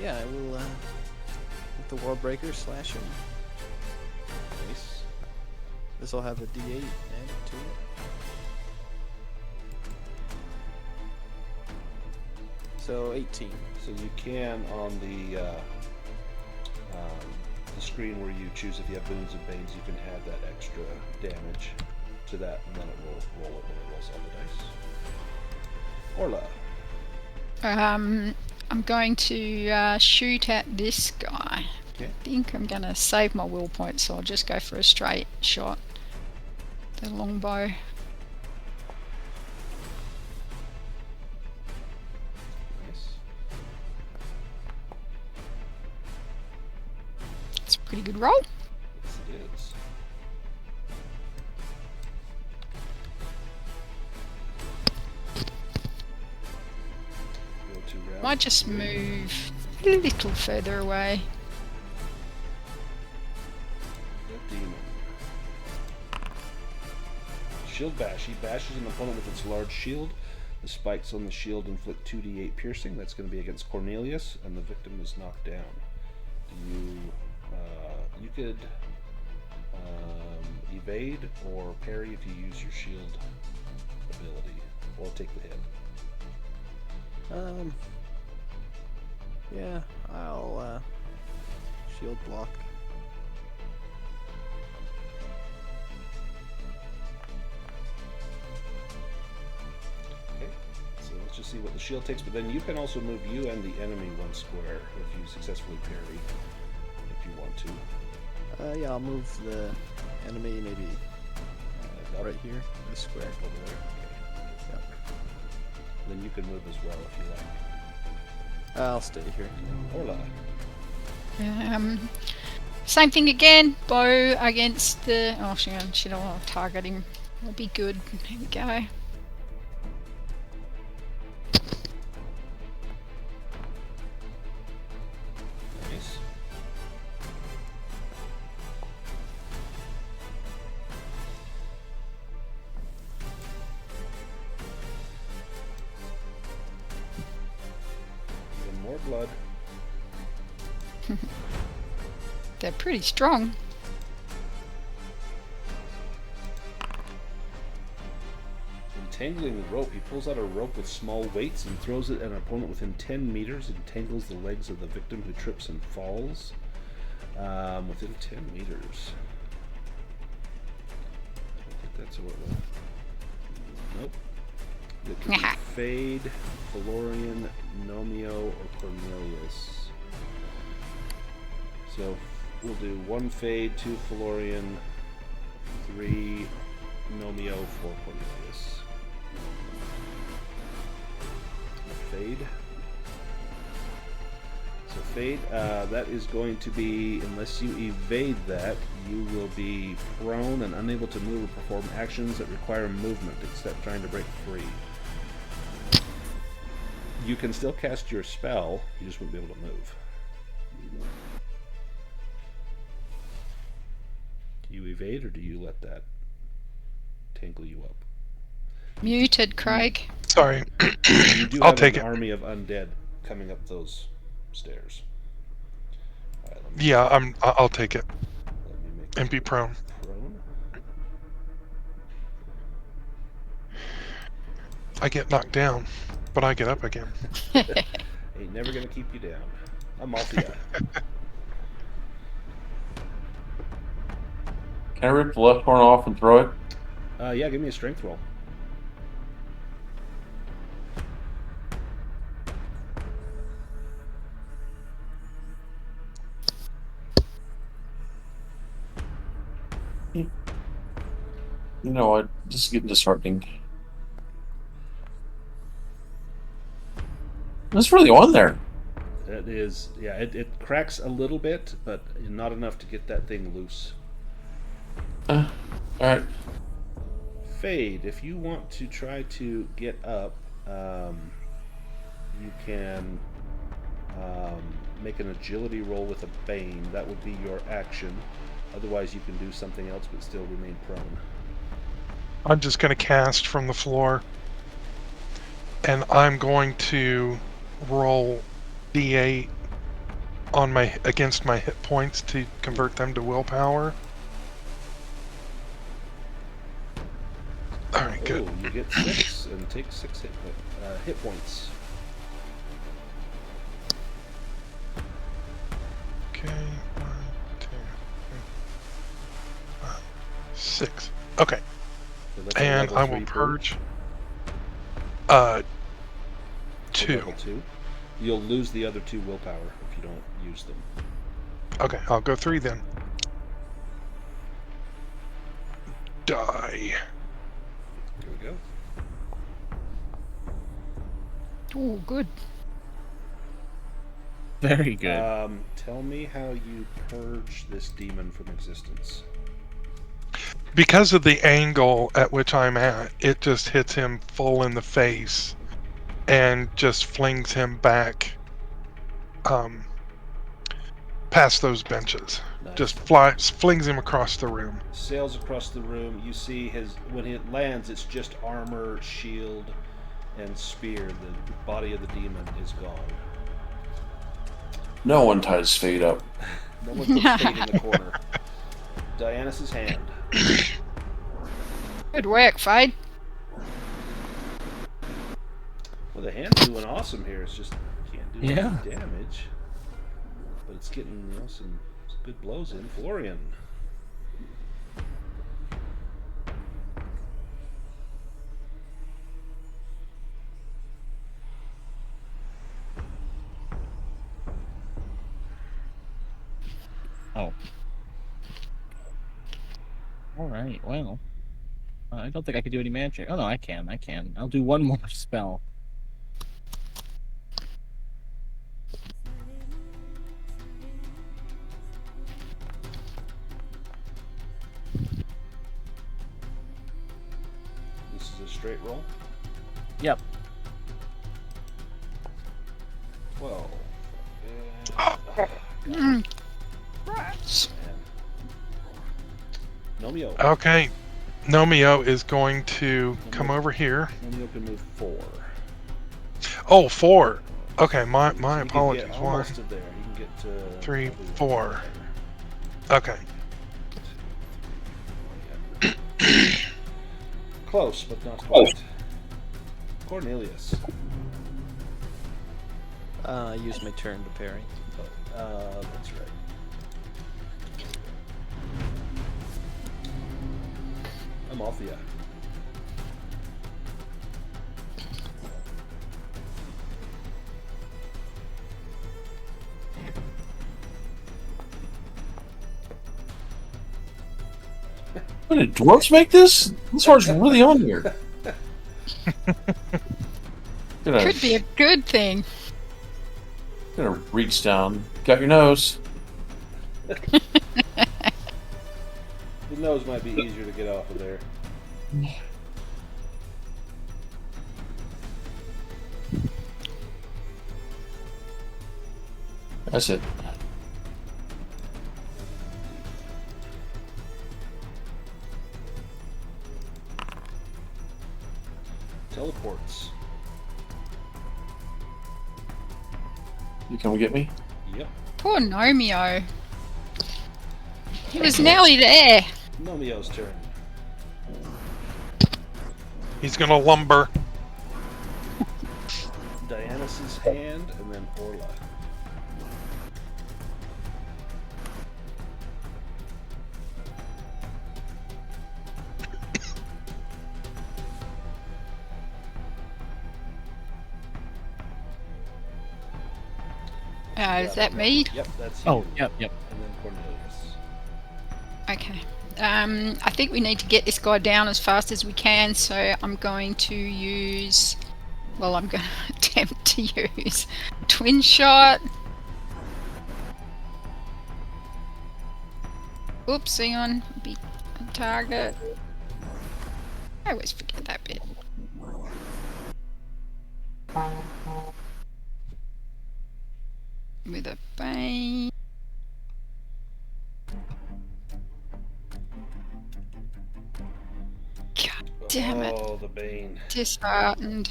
Yeah, I will, with the Warbreaker, slash him. Nice. This will have a D8 added to it. So 18. So you can on the screen where you choose if you have boons and banes, you can add that extra damage to that, and then it will roll it when it rolls all the dice. Orla. I'm going to shoot at this guy. Okay. I think I'm going to save my will point, so I'll just go for a straight shot. The longbow. Nice. It's a pretty good roll. Yes, it is. Go to round Might just 3. move a little further away. The demon. Shield bash. He bashes an opponent with its large shield. The spikes on the shield inflict 2d8 piercing. That's going to be against Cornelius, and the victim is knocked down. Do you? You could evade or parry if you use your shield ability, or take the hit. Yeah, I'll, shield block. Okay, so let's just see what the shield takes, but then you can also move you and the enemy 1 square if you successfully parry, if you want to. Yeah, I'll move the enemy maybe right here, this square. Over there. Okay. Yep. Then you can move as well if you like. I'll stay here. Orla. Same thing again. Bow against the... Oh, should I target him? That'll be good. Here we go. Nice. Even more blood. They're pretty strong. Entangling the rope, he pulls out a rope with small weights and throws it at an opponent within 10 meters. It entangles the legs of the victim who trips and falls. Within 10 meters. I don't think that's what it will. Nope. It could be Fade, Phelorian, Nomio, or Cornelius. So we'll do 1 Fade, 2 Phelorian, 3 Nomio, 4 Cornelius. Fade. So Fade. That is going to be, unless you evade that, you will be prone and unable to move or perform actions that require movement, except trying to break free. You can still cast your spell, you just won't be able to move. Do you evade, or do you let that tangle you up? Muted, Craig. Sorry. You do I'll have take an it. army of undead coming up those stairs. All right, let me, Yeah, I'll take it let me make and be you prone. prone. I get knocked down, but I get up again. Ain't never gonna keep you down. Amalthea. Can I rip the left horn off and throw it? Yeah, give me a strength roll. You know what? This is getting disheartening. What's really on there? It is, yeah, it cracks a little bit, but not enough to get that thing loose. Alright. Fade, if you want to try to get up, you can make an agility roll with a Bane. That would be your action. Otherwise, you can do something else but still remain prone. I'm just going to cast from the floor, and I'm going to roll D8 on against my hit points to convert them to willpower. All right, good. Oh, you get 6 and take 6 hit points. Okay, 1, 2, 3, 4, 5, 6. Okay, So that's a and level I 3 will purge. purge. So 2. level 2. You'll lose the other 2 willpower if you don't use them. Okay, I'll go 3 then. Die. Here we go. Oh, good. Very good. Tell me how you purge this demon from existence. Because of the angle at which I'm at, it just hits him full in the face and just flings him back past those benches. Nice. Just flings him across the room. Sails across the room. You see when it lands, it's just armor, shield, and spear. The body of the demon is gone. No one ties Fade up. No one puts Fate in the corner. Dianus' hand. Good work, Fade. Well, the hand's doing awesome here. It's just can't do Yeah. any damage. But it's getting some good blows in. Phelorian. Oh. Alright, well. I don't think I can do any magic. Oh no, I can. I'll do one more spell. This is a straight roll. Yep. 12. Mm. Rats. Nomio. Okay, Nomio is going to come over here. Nomio can move 4. Oh, 4. Okay, my So he can apologies. get 1, almost to there. He can get to 3, probably 4. there. Okay. Close, but not quite. Cornelius. I used my turn to parry. That's right. Amalthea. What, did dwarves make this? This horse really on here. Could be a good thing. Gonna reach down. Got your nose. The nose might be easier to get off of there. That's it. Teleports. You come get me? Yep. Poor Nomeo. He was nearly there. Nomeo's turn. He's gonna lumber. Dianys's hand, and then Orla. Is that me? Yep, that's you. Oh, yep. And then Cornelius. Okay. I think we need to get this guy down as fast as we can, so I'm going to use... Well, I'm going to attempt to use Twin Shot. Oops, hang on. Be a target. I always forget that bit. With a bane. God damn it. Oh, the Bane. Disheartened.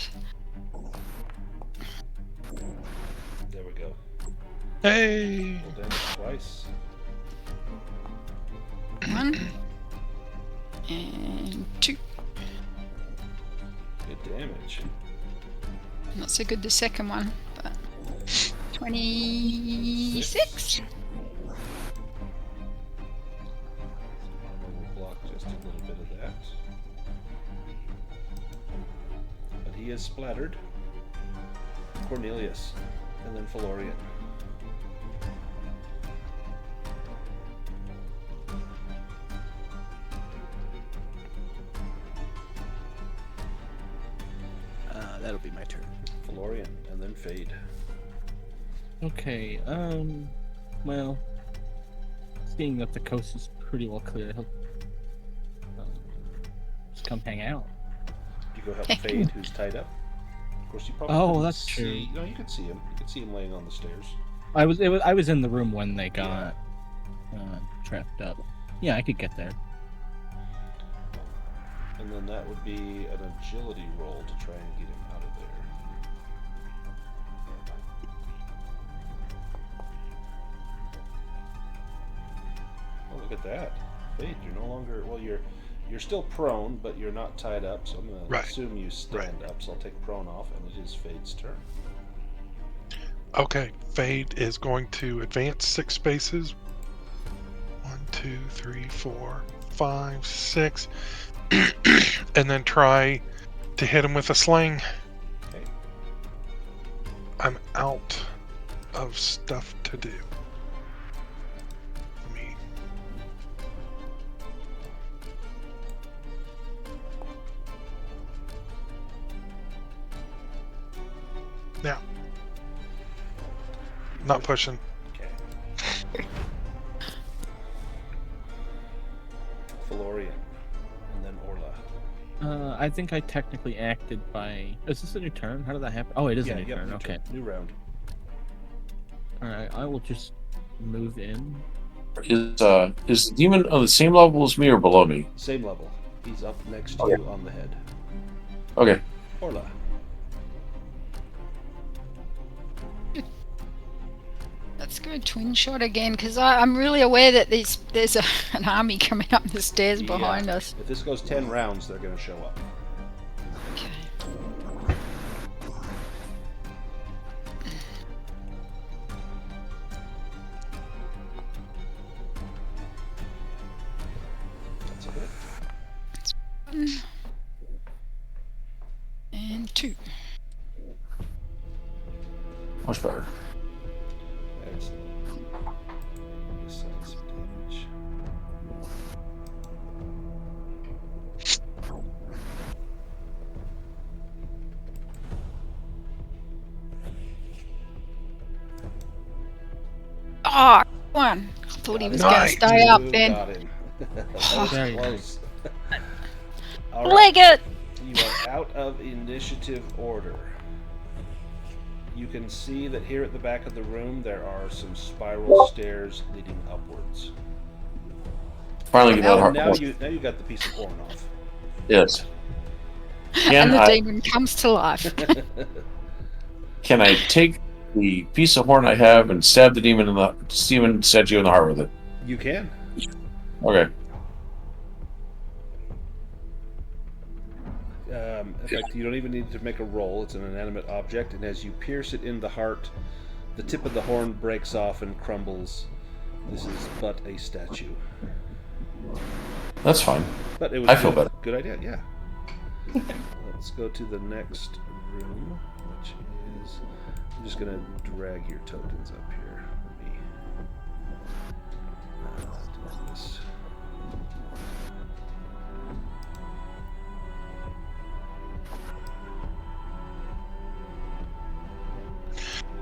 There we go. Hey! Full damage twice. 1 and 2. Good damage. Not so good the second one, but 26. Armor will block just a little bit of that. But he is splattered. Cornelius. And then Phelorian. That'll be my turn. Phelorian, and then Fade. Okay, well, seeing that the coast is pretty well clear, he'll just come hang out. You go help Fade, who's tied up. Of course, you probably Oh, couldn't that's see... true. No, you could see him. You could see him laying on the stairs. I was in the room when they got trapped up. Yeah, I could get there. And then that would be an agility roll to try and get him out of there. Oh, look at that. Fade, you're no longer... Well, you're still prone, but you're not tied up, so I'm going to assume you stand up, so I'll take prone off, and it is Fade's turn. Okay, Fade is going to advance 6 spaces. 1, 2, 3, 4, 5, 6. And then try to hit him with a sling. Okay. I'm out of stuff to do. Me. Now. Not pushing. Okay. Phelorian, and then Orla. I think I technically acted by... Is this a new turn? How did that happen? Oh, it is a new turn. New Okay. turn. New round. Alright, I will just move in. Is the demon on the same level as me or below me? Same level. He's up next to you on the head. Okay. Orla. Let's go Twin Shot again, because I'm really aware that there's an army coming up the stairs behind us. If this goes 10 rounds, they're going to show up. Okay. That's a hit. 1 and 2. Much better. Excellent. Assign some damage. Oh, one. I thought he was going to Nice. stay up You then. got him. That was Very close. All right. Leg it! You are out of initiative order. You can see that here at the back of the room there are some spiral stairs leading upwards. Finally get that And heart. now you got the piece of horn off. Yes. And the I, demon comes to life. can I take the piece of horn I have and stab the demon statue in the heart with it? You can. Okay. In fact, you don't even need to make a roll. It's an inanimate object, and as you pierce it in the heart, the tip of the horn breaks off and crumbles. This is but a statue. That's fine. But it was I feel better. Good idea, yeah. Let's go to the next room, which is... I'm just going to drag your tokens up here. Let me do this.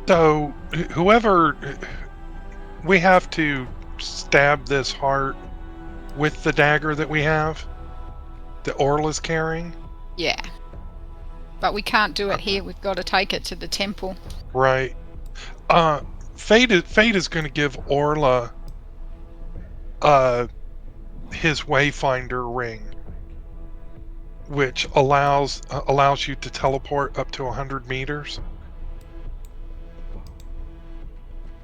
So, whoever... We have to stab this heart with the dagger that we have, that Orla's carrying. Yeah. But we can't do it here. We've got to take it to the temple. Right. Fate is going to give Orla his Wayfinder ring, which allows you to teleport up to 100 meters.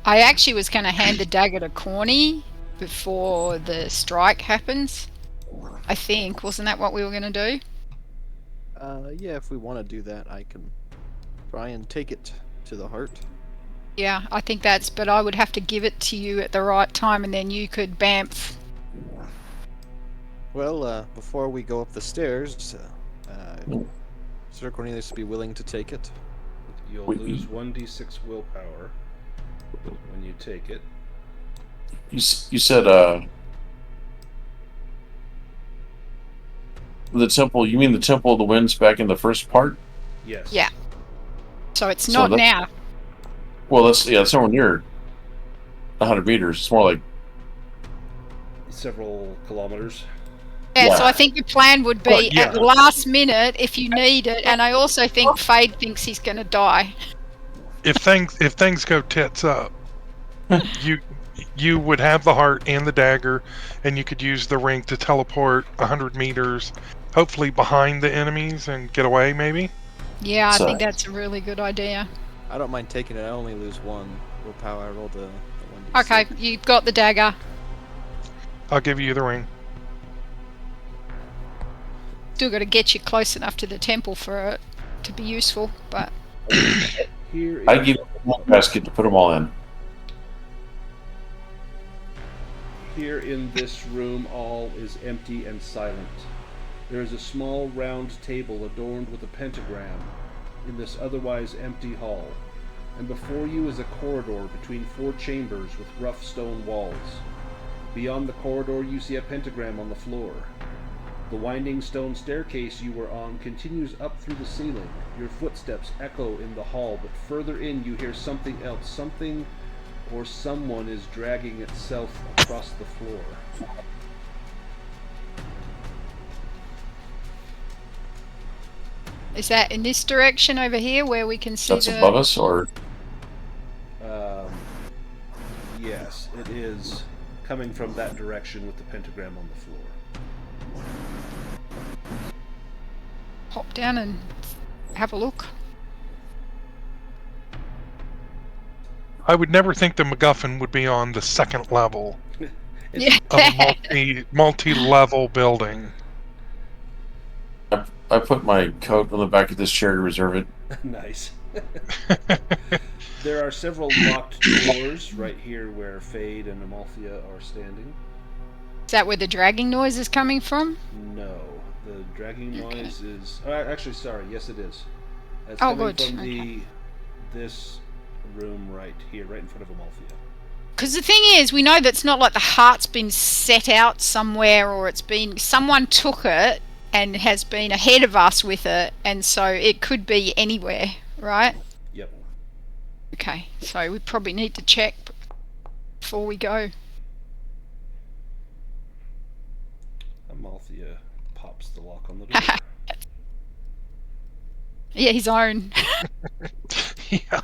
I actually was going to hand the dagger to Corny before the strike happens. I think. Wasn't that what we were going to do? Yeah, if we want to do that, I can try and take it to the heart. Yeah, I think that's... But I would have to give it to you at the right time, and then you could bamf. Well, before we go up the stairs, Sir Cornelius would be willing to take it. You'll lose 1d6 willpower when you take it. You said the temple. You mean the Temple of the Winds back in the first part? Yes. Yeah. So it's So not that- now. Well, that's somewhere near 100 meters. It's more like Several kilometers. Yeah, so Yeah. I think the plan would be Well, yeah. at the last minute if you need it, and I also think Fade thinks he's going to die. If things go tits up, you would have the heart and the dagger, and you could use the ring to teleport 100 meters, hopefully behind the enemies, and get away. Maybe. Yeah, I So- think that's a really good idea. I don't mind taking it. I only lose 1 willpower. I rolled the 1d6. Okay, you've got the dagger. I'll give you the ring. Still got to get you close enough to the temple for it to be useful, but Here I is, give you one basket to put them all in. here in this room, all is empty and silent. There is a small round table adorned with a pentagram in this otherwise empty hall, and before you is a corridor between 4 chambers with rough stone walls. Beyond the corridor you see a pentagram on the floor. The winding stone staircase you were on continues up through the ceiling. Your footsteps echo in the hall, but further in you hear something else. Something or someone is dragging itself across the floor. is that in this direction over here where we can see That's the... above us, or Yes, it is coming from that direction with the pentagram on the floor. Hop down and have a look. I would never think the MacGuffin would be on the second level Yeah. of a multi-level building. I put my coat on the back of this chair to reserve it. Nice. There are several locked doors right here where Fade and Amalthea are standing. Is that where the dragging noise is coming from? No, the dragging noise is... actually, sorry, yes it is. It's Oh, coming good. from this room right here, right in front of Amalthea. Because the thing is, we know that it's not like the heart's been set out somewhere, or it's been... Someone took it and has been ahead of us with it, and so it could be anywhere, right? Yep. Okay, so we probably need to check. before we go. Amalthea pops the lock on the door. Yeah, his own. Yeah.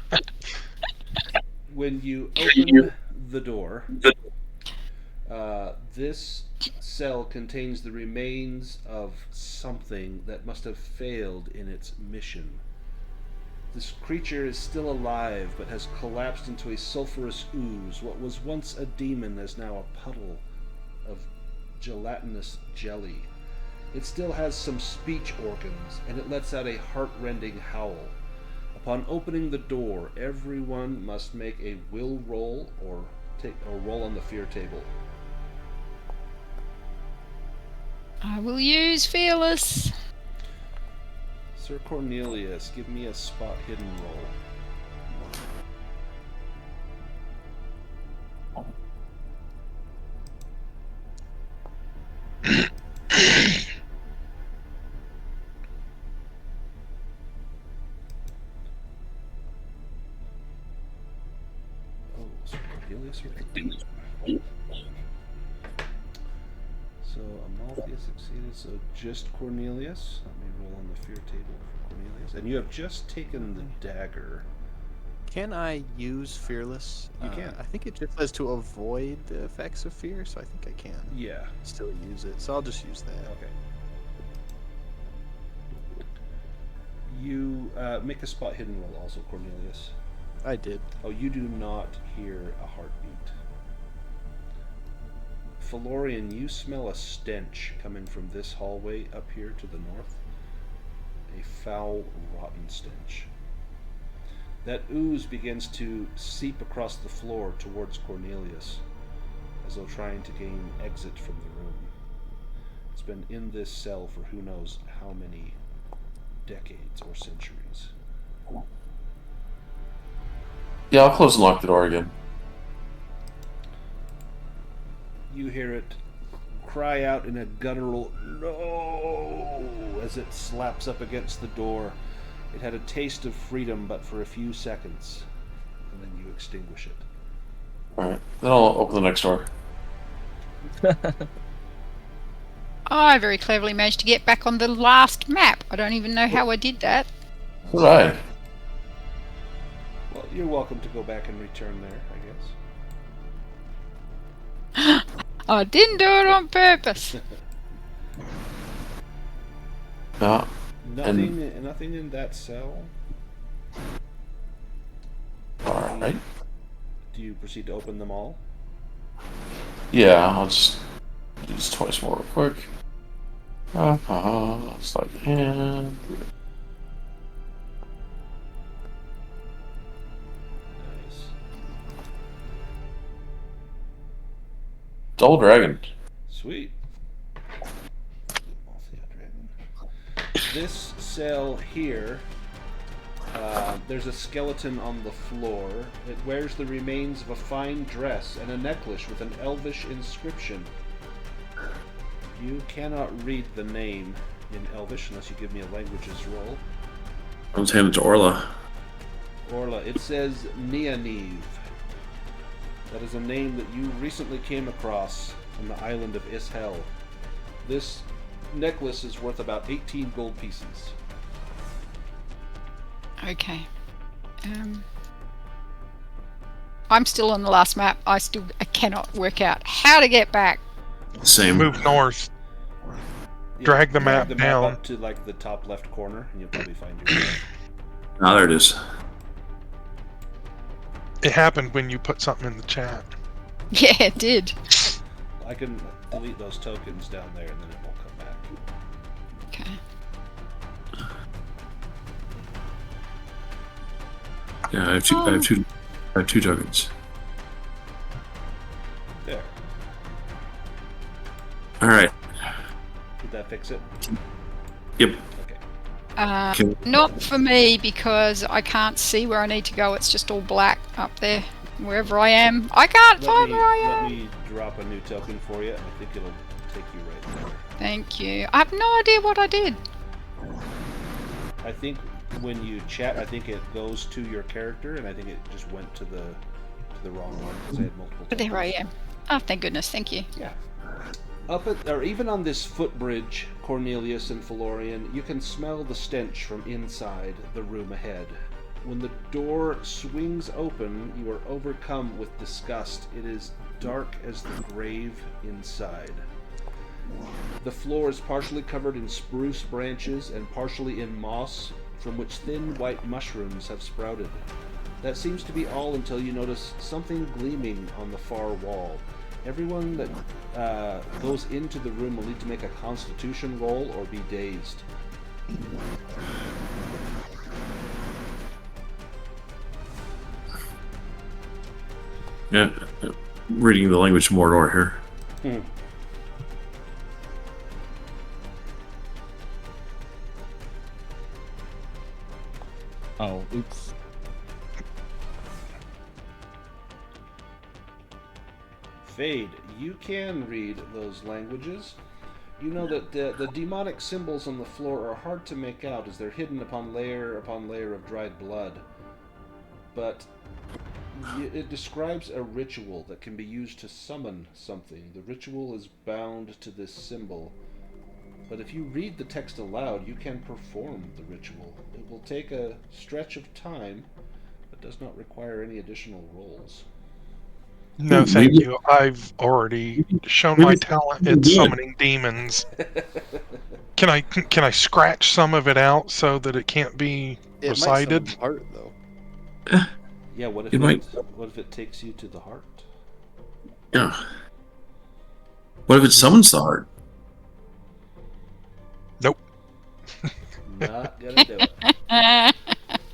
When you open the door, this cell contains the remains of something that must have failed in its mission. This creature is still alive, but has collapsed into a sulfurous ooze. What was once a demon is now a puddle of gelatinous jelly. It still has some speech organs, and it lets out a heart-rending howl. Upon opening the door, everyone must make a will roll or roll on the fear table. I will use Fearless. Sir Cornelius, give me a spot hidden roll. Sir Cornelius with the D. So Amalthea succeeded, so just Cornelius. Let me roll on the fear table for Cornelius. And you have just taken the dagger. Can I use Fearless? You can. I think it just says to avoid the effects of fear, so I think I can Yeah. still use it. So I'll just use that. Okay. You make a spot hidden roll also, Cornelius. I did. Oh, you do not hear a heartbeat. Phelorian, you smell a stench coming from this hallway up here to the north. A foul, rotten stench. That ooze begins to seep across the floor towards Cornelius, as though trying to gain exit from the room. It's been in this cell for who knows how many decades or centuries. Yeah, I'll close and lock the door again. You hear it cry out in a guttural "No!" as it slaps up against the door. It had a taste of freedom, but for a few seconds, and then you extinguish it. Alright, then I'll open the next door. I very cleverly managed to get back on the last map. I don't even know how I did that. So did I. Well, you're welcome to go back and return there, I guess. I didn't do it on purpose. Yeah. Nothing in that cell. Alright. Do you proceed to open them all? Yeah, I'll just do this twice more real quick. Slide the hand. Nice. Double dragon. Sweet. This cell here, there's a skeleton on the floor. It wears the remains of a fine dress and a necklace with an elvish inscription. You cannot read the name in Elvish unless you give me a languages roll. I'll just hand it to Orla. Orla, it says Nianiv. That is a name that you recently came across on the island of Ishel. This necklace is worth about 18 gold pieces. Okay. I'm still on the last map. I cannot work out how to get back. Same. Move north. Drag the map down. Up to like the top left corner, and you'll probably find yourself. Ah, there it is. It happened when you put something in the chat. Yeah, it did. I can delete those tokens down there, and then it won't come back. Okay. Yeah, I have two tokens. There. Alright. Did that fix it? Yep. Okay. Not for me, because I can't see where I need to go. It's just all black up there. Wherever I am. I can't find where I am. Let me drop a new token for you, and I think it'll take you right there. Thank you. I have no idea what I did. I think when you chat, I think it goes to your character, and I think it just went to the the wrong one because I had multiple. But there I temples. am. Oh, thank goodness. Thank you. Yeah. Or even on this footbridge, Cornelius and Phelorian, you can smell the stench from inside the room ahead. When the door swings open, you are overcome with disgust. It is dark as the grave inside. The floor is partially covered in spruce branches and partially in moss, from which thin white mushrooms have sprouted. That seems to be all until you notice something gleaming on the far wall. Everyone that goes into the room will need to make a constitution roll or be dazed. Yeah, reading the language of Mordor here. Oh, oops. Fade, you can read those languages. You know that the demonic symbols on the floor are hard to make out as they're hidden upon layer of dried blood. But it describes a ritual that can be used to summon something. The ritual is bound to this symbol. But if you read the text aloud, you can perform the ritual. It will take a stretch of time, but does not require any additional rolls. No, thank you. I've already shown my talent at summoning demons. Can I scratch some of it out so that it can't be It recited? might summon heart, though. Yeah, what if it takes you to the heart? Yeah. What if it summons the heart? Nope. Not gonna do it.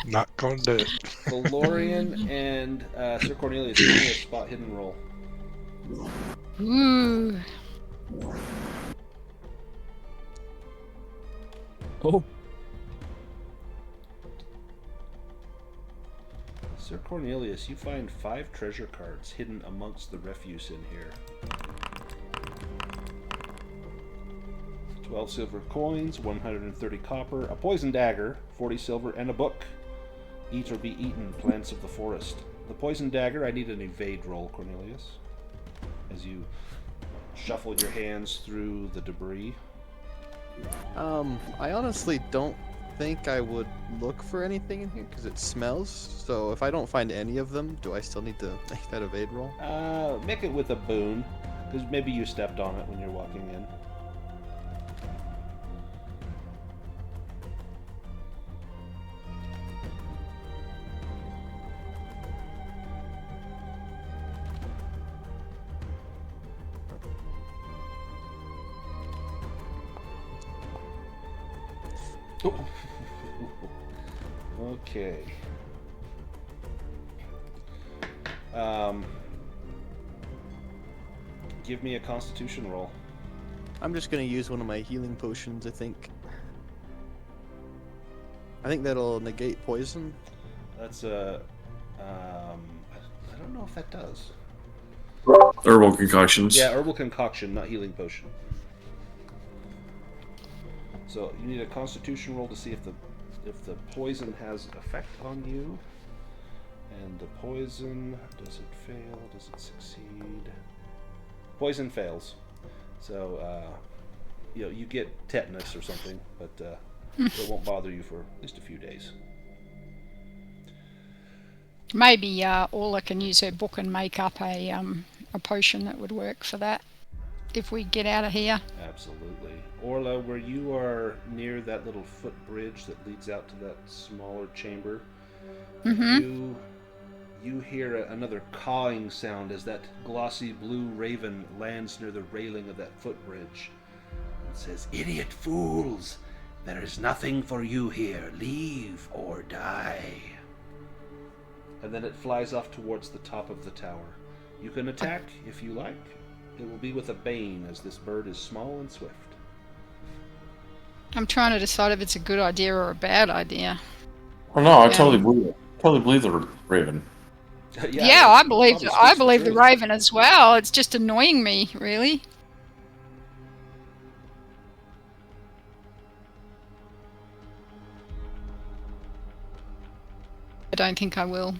Not gonna do it. Phelorian and Sir Cornelius, give me a spot hidden roll. Ooh. Oh, Sir Cornelius, you find 5 treasure cards hidden amongst the refuse in here. 12 silver coins, 130 copper, a poison dagger, 40 silver, and a book. Eat or be eaten, plants of the forest. The poison dagger, I need an evade roll, Cornelius, as you shuffle your hands through the debris. I honestly don't think I would look for anything in here because it smells. So if I don't find any of them, do I still need to make that evade roll? Make it with a boon, because maybe you stepped on it when you're walking in. Okay. Give me a constitution roll. I'm just gonna use one of my healing potions, I think. I think that'll negate poison. That's a... I don't know if that does. Herbal concoctions. Yeah, herbal concoction, not healing potion. So you need a constitution roll to see if the poison has effect on you. And the poison, does it fail? Does it succeed? Poison fails. So you get tetanus or something, but it won't bother you for at least a few days. Maybe Orla can use her book and make up a potion that would work for that if we get out of here. Absolutely. Orla, where you are near that little footbridge that leads out to that smaller chamber, you hear another cawing sound as that glossy blue raven lands near the railing of that footbridge. It says, "Idiot fools! There is nothing for you here. Leave or die." And then it flies off towards the top of the tower. You can attack if you like. It will be with a bane, as this bird is small and swift. I'm trying to decide if it's a good idea or a bad idea. Oh no, I totally believe the raven. Yeah, I believe probably the raven as well. It's just annoying me, really. I don't think I will.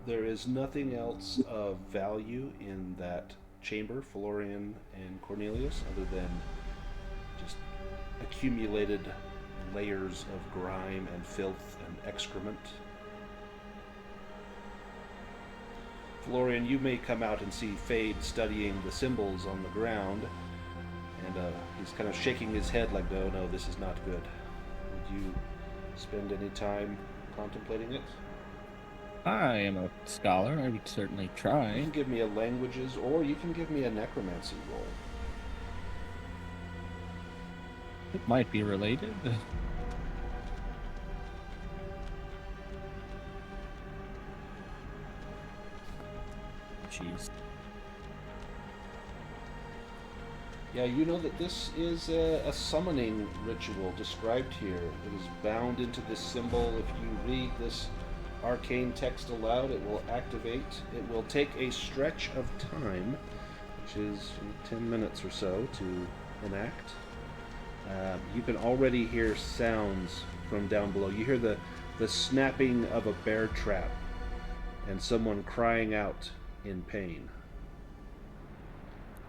There is nothing else of value in that chamber, Phelorian and Cornelius, other than just accumulated layers of grime and filth and excrement. Phelorian, you may come out and see Fade studying the symbols on the ground, and he's kind of shaking his head like, no, this is not good. Would you spend any time contemplating it? I am a scholar. I would certainly You try. can give me a languages, or you can give me a necromancy roll. It might be related. Jeez. Yeah, you know that this is a summoning ritual described here. It is bound into this symbol. If you read this arcane text aloud, it will activate. It will take a stretch of time, which is 10 minutes or so, to enact. You can already hear sounds from down below. You hear the snapping of a bear trap and someone crying out in pain.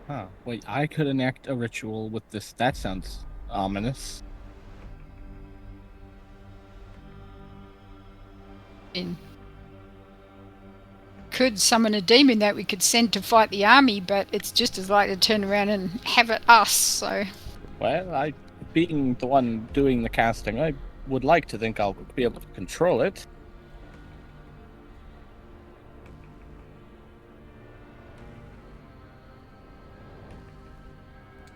Huh. Wait, I could enact a ritual with this. That sounds ominous. Could summon a demon that we could send to fight the army, but it's just as likely to turn around and have it us, so... Well, being the one doing the casting, I would like to think I'll be able to control it.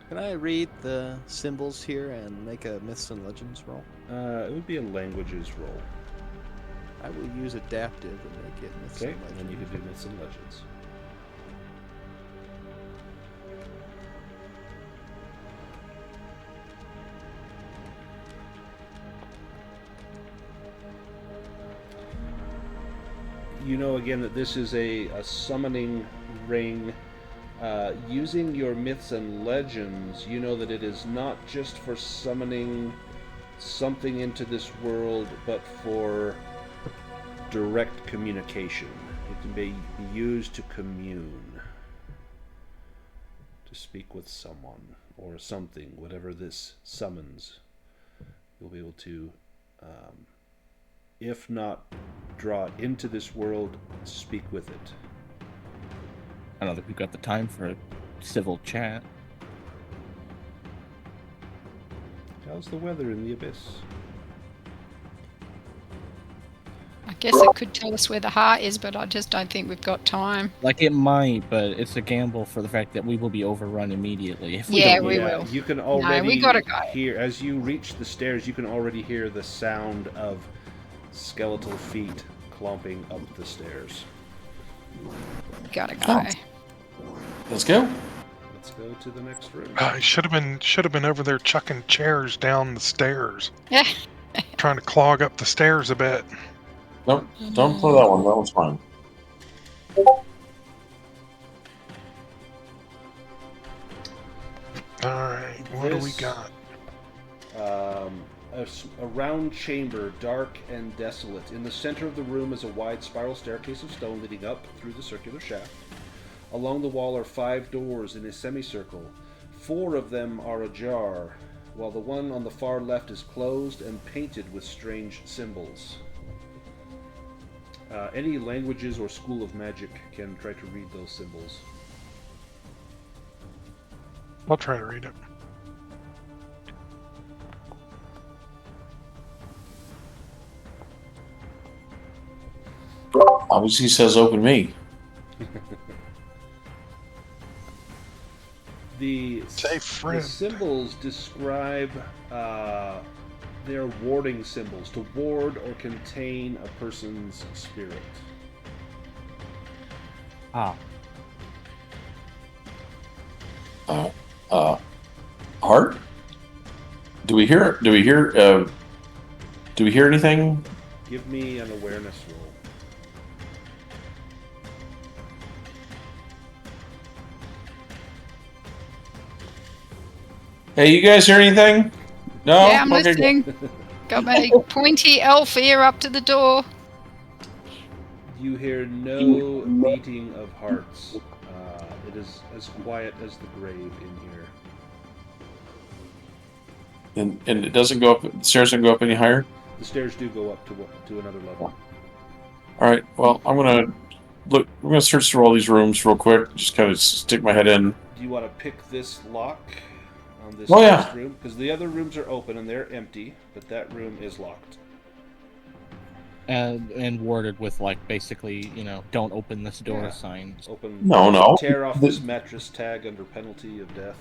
Can I read the symbols here and make a Myths and Legends roll? It would be a languages roll. I will use adaptive and make it Myths Okay, and Legends. and then you can do Myths and Legends. You know again that this is a summoning ring. Using your Myths and Legends, you know that it is not just for summoning something into this world, but for direct communication. It can be used to commune, to speak with someone or something, whatever this summons. You'll be able to, if not draw it into this world, speak with it. I don't think we've got the time for a civil chat. How's the weather in the Abyss? I guess it could tell us where the heart is, but I just don't think we've got time. Like, it might, but it's a gamble for the fact that we will be overrun immediately. If Yeah, don't we do it. will. You can already we gotta go. hear, as you reach the stairs, you can already hear the sound of skeletal feet clomping up the stairs. Gotta go. Oh. Let's go. Let's go to the next room. I should have been over there chucking chairs down the stairs, Yeah. trying to clog up the stairs a bit. Nope, don't play that one. That one's fine. All right, what do we This- got? A round chamber, dark and desolate. In the center of the room is a wide spiral staircase of stone leading up through the circular shaft. Along the wall are 5 doors in a semicircle. 4 of them are ajar, while the one on the far left is closed and painted with strange symbols. Any languages or school of magic can try to read those symbols. I'll try to read it. Obviously says open me. Say friend. The symbols describe they're warding symbols to ward or contain a person's spirit. Ah, Heart? Do we hear anything? Give me an awareness roll. Hey, you guys hear anything? No? Yeah, I'm Okay, listening. Got my pointy elf ear up to the door. You hear no beating of hearts. It is as quiet as the grave in here. And it doesn't go up. The stairs don't go up any higher. The stairs do go up to another level. All right. Well, I'm gonna look. I'm gonna search through all these rooms real quick. Just kind of stick my head in. Do you want to pick this lock on this Oh, yeah. first room? Because the other rooms are open and they're empty, but that room is locked. And worded with like basically, don't open this door Yeah. signs. Open. No. Tear off this mattress tag under penalty of death.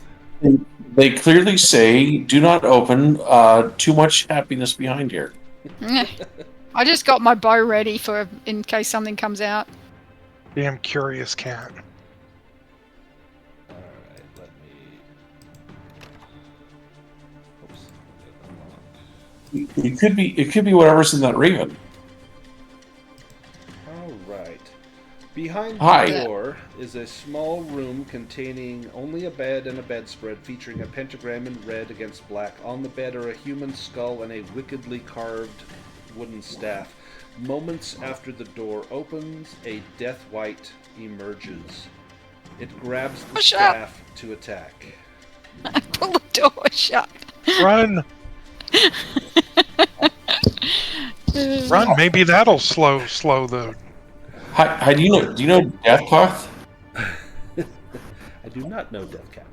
They clearly say, "Do not open. Too much happiness behind here." I just got my bow ready for in case something comes out. Damn curious cat. Alright, let me... Oops. Unlock. It could be whatever's in that raven. Alright. Behind Hi. the door is a small room containing only a bed and a bedspread featuring a pentagram in red against black. On the bed are a human skull and a wickedly carved wooden staff. Moments after the door opens, a death white emerges. It grabs the Push up. staff to attack. Pull the door shut. Run! Run! Maybe that'll slow the. Hi, do you know Deathcloth? I do not know Death Cat.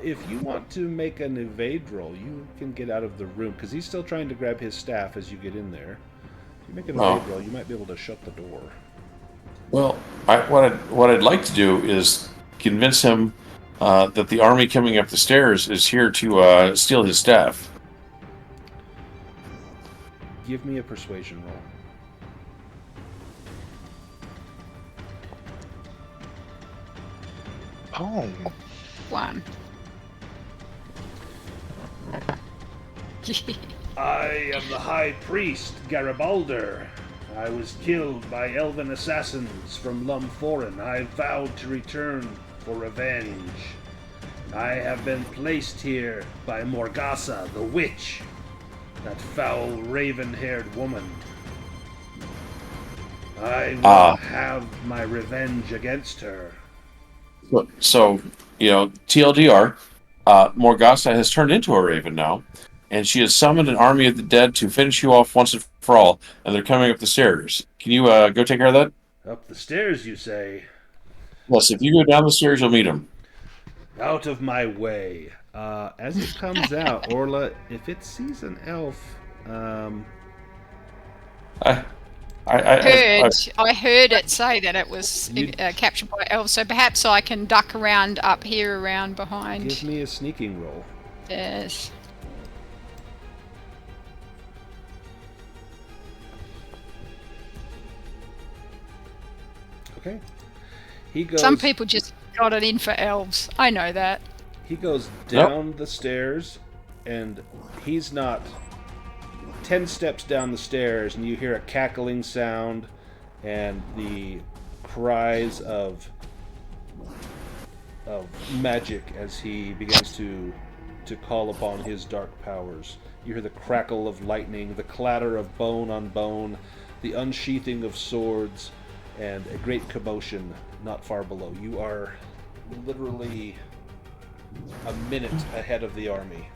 If you want to make an evade roll, you can get out of the room, because he's still trying to grab his staff as you get in there. If you make an evade roll, you might be able to shut the door. Well, what I'd like to do is convince him that the army coming up the stairs is here to steal his staff. Give me a persuasion roll. Oh. 1. I am the High Priest, Garibalder. I was killed by elven assassins from Lumforan. I vowed to return for revenge. I have been placed here by Morgasa, the witch, that foul raven-haired woman. I will have my revenge against her. So, TLDR, Morgasa has turned into a raven now, and she has summoned an army of the dead to finish you off once and for all, and they're coming up the stairs. Can you go take care of that? Up the stairs, you say? Yes, if you go down the stairs, you'll meet him. Out of my way. As it comes out, Orla, if it sees an elf, I heard it say that it was captured by elves, so perhaps I can duck around up here, around behind. give me a sneaking roll. Yes. Okay. He goes. Some people just got it in for elves. I know that. He goes down the stairs, and he's not 10 steps down the stairs, and you hear a cackling sound and the cries of magic as he begins to call upon his dark powers. You hear the crackle of lightning, the clatter of bone on bone, the unsheathing of swords, and a great commotion not far below. You are literally a minute ahead of the army.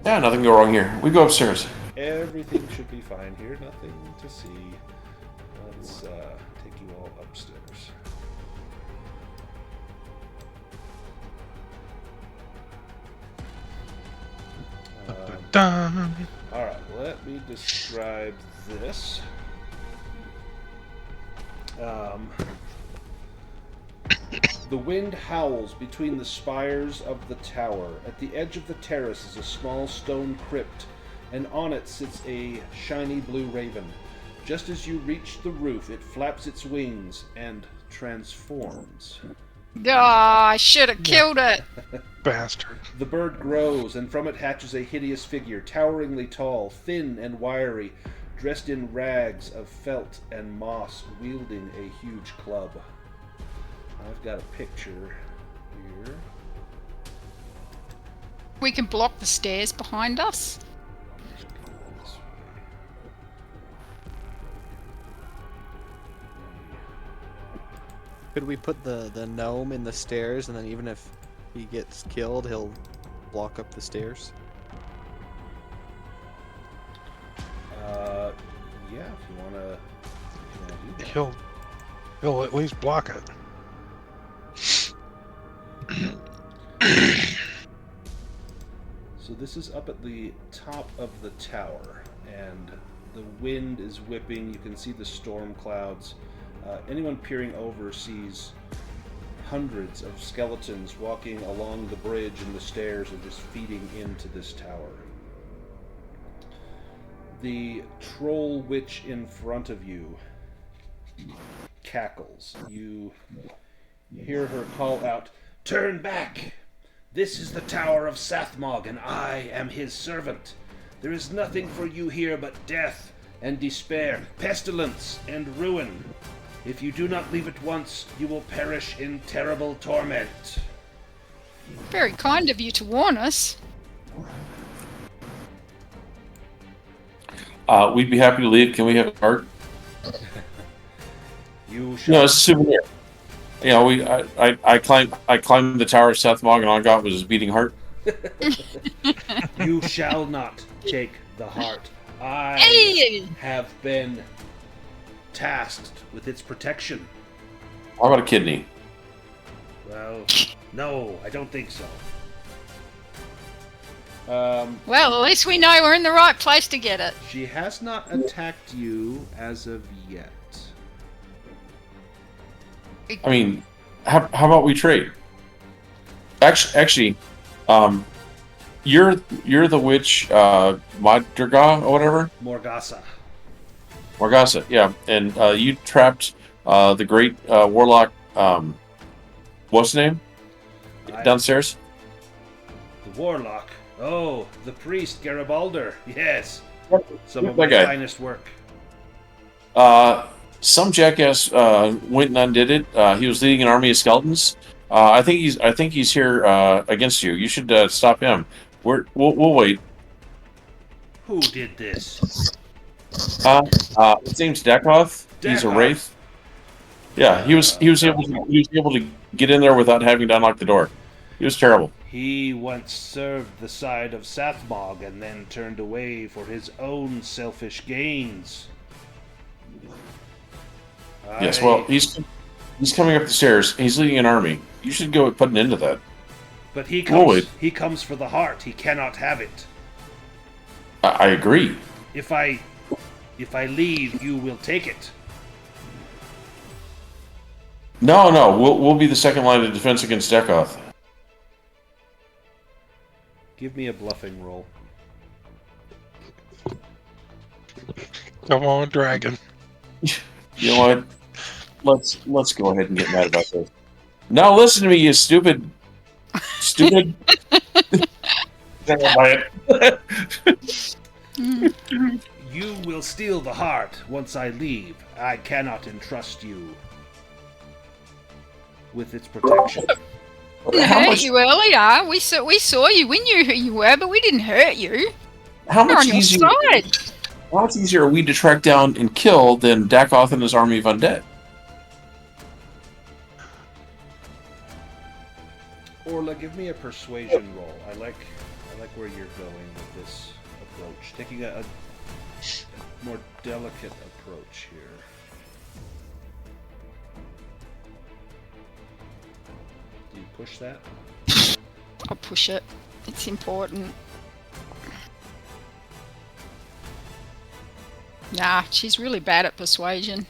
Yeah, nothing go wrong here. We go upstairs. Everything should be fine here. Nothing to see. Let's take you all upstairs. Alright, let me describe this. The wind howls between the spires of the tower. At the edge of the terrace is a small stone crypt, and on it sits a shiny blue raven. Just as you reach the roof, it flaps its wings and transforms. I should have killed it. Bastard. The bird grows, and from it hatches a hideous figure, toweringly tall, thin and wiry, dressed in rags of felt and moss, wielding a huge club. I've got a picture here. We can block the stairs behind us. Could we put the gnome in the stairs, and then even if he gets killed, he'll block up the stairs? Yeah, if you wanna do that. He'll at least block it. So this is up at the top of the tower, and the wind is whipping. You can see the storm clouds. Anyone peering over sees hundreds of skeletons walking along the bridge and the stairs and just feeding into this tower. The troll witch in front of you cackles. You hear her call out, "Turn back! This is the Tower of Sathmog, and I am his servant. There is nothing for you here but death and despair, pestilence and ruin. If you do not leave at once, you will perish in terrible torment." Very kind of you to warn us. We'd be happy to leave. Can we have a cart? You shall... No, it's a souvenir. You know, I climbed the Tower of Sathmog, and all I got was his beating heart. You shall not take the heart. I Hey! have been tasked with its protection. How about a kidney? Well, no, I don't think so. Well, at least we know we're in the right place to get it. She has not attacked you as of yet. I mean, how about we trade? Actually, you're the witch, Madriga or whatever. Morgasa. Morgasa, yeah, and you trapped the great warlock. What's his name? Downstairs. The warlock. Oh, the priest Garibalder. Yes, some of That my guy. finest work. Some jackass went and undid it. He was leading an army of skeletons. I think he's here against you. You should stop him. We'll wait. Who did this? His name's Dakoth. He's a Dakoth. wraith. Yeah, he was able to get in there without having to unlock the door. He was terrible. He once served the side of Sathmog and then turned away for his own selfish gains. Yes, well, he's coming up the stairs. He's leading an army. You should go put an end to that. But he We'll comes. wait. He comes for the heart. He cannot have it. I agree. If I leave, you will take it. No, we'll be the second line of defense against Dakoth. Give me a bluffing roll. Come on, dragon. You know what? Let's go ahead and get mad about this. Now listen to me, you stupid. Don't buy it. You will steal the heart once I leave. I cannot entrust you with its protection. We hurt you earlier. We saw you. We knew who you were, but we didn't hurt you. How We're much on your easier? side. How much easier are we to track down and kill than Dakoth and his army of undead? Orla, give me a persuasion roll. I like where you're going with this approach. Taking a more delicate approach here. Do you push that? I'll push it. It's important. Nah, she's really bad at persuasion.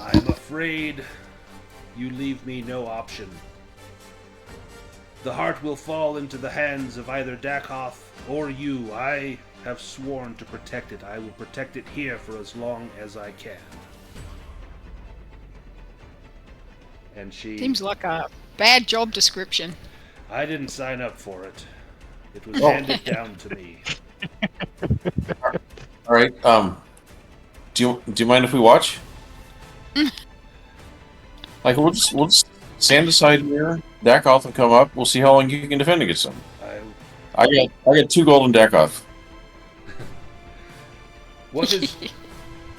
I'm afraid you leave me no option. The heart will fall into the hands of either Dakoth or you. I have sworn to protect it. I will protect it here for as long as I can. And she... Seems like a bad job description. I didn't sign up for it. It was handed down to me. All right. Do you mind if we watch? Like we'll just stand aside here. Dakoth will come up. We'll see how long you can defend against them. I got 2 golden Dakoth. What is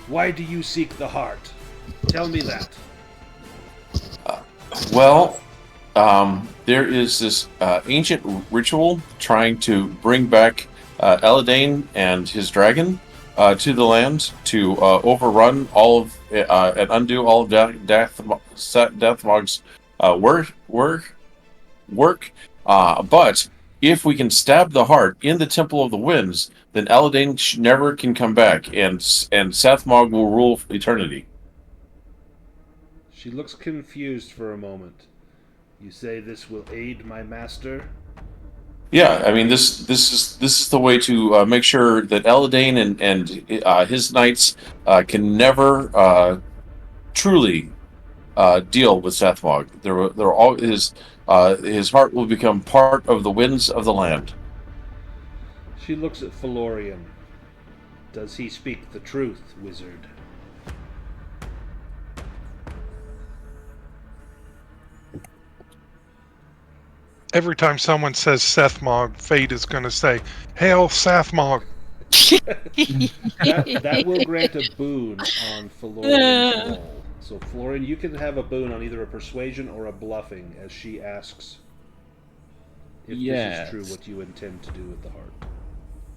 Why do you seek the heart? Tell me that. Well, there is this ancient ritual trying to bring back Eladane and his dragon to the land to overrun all of and undo all of Deathmog's work. But if we can stab the heart in the Temple of the Winds, then Eladane never can come back, and Sathmog will rule for eternity. She looks confused for a moment. You say this will aid my master? Yeah, I mean this is the way to make sure that Eladane and his knights can never truly deal with Sathmog. They're all his heart will become part of the winds of the land. She looks at Phelorian. Does he speak the truth, wizard? Every time someone says Sathmog, Fate is going to say, "Hail Sathmog!" That will grant a boon on Phelorian's roll. So, Phelorian, you can have a boon on either a persuasion or a bluffing, as she asks if this is true what you intend to do with the heart.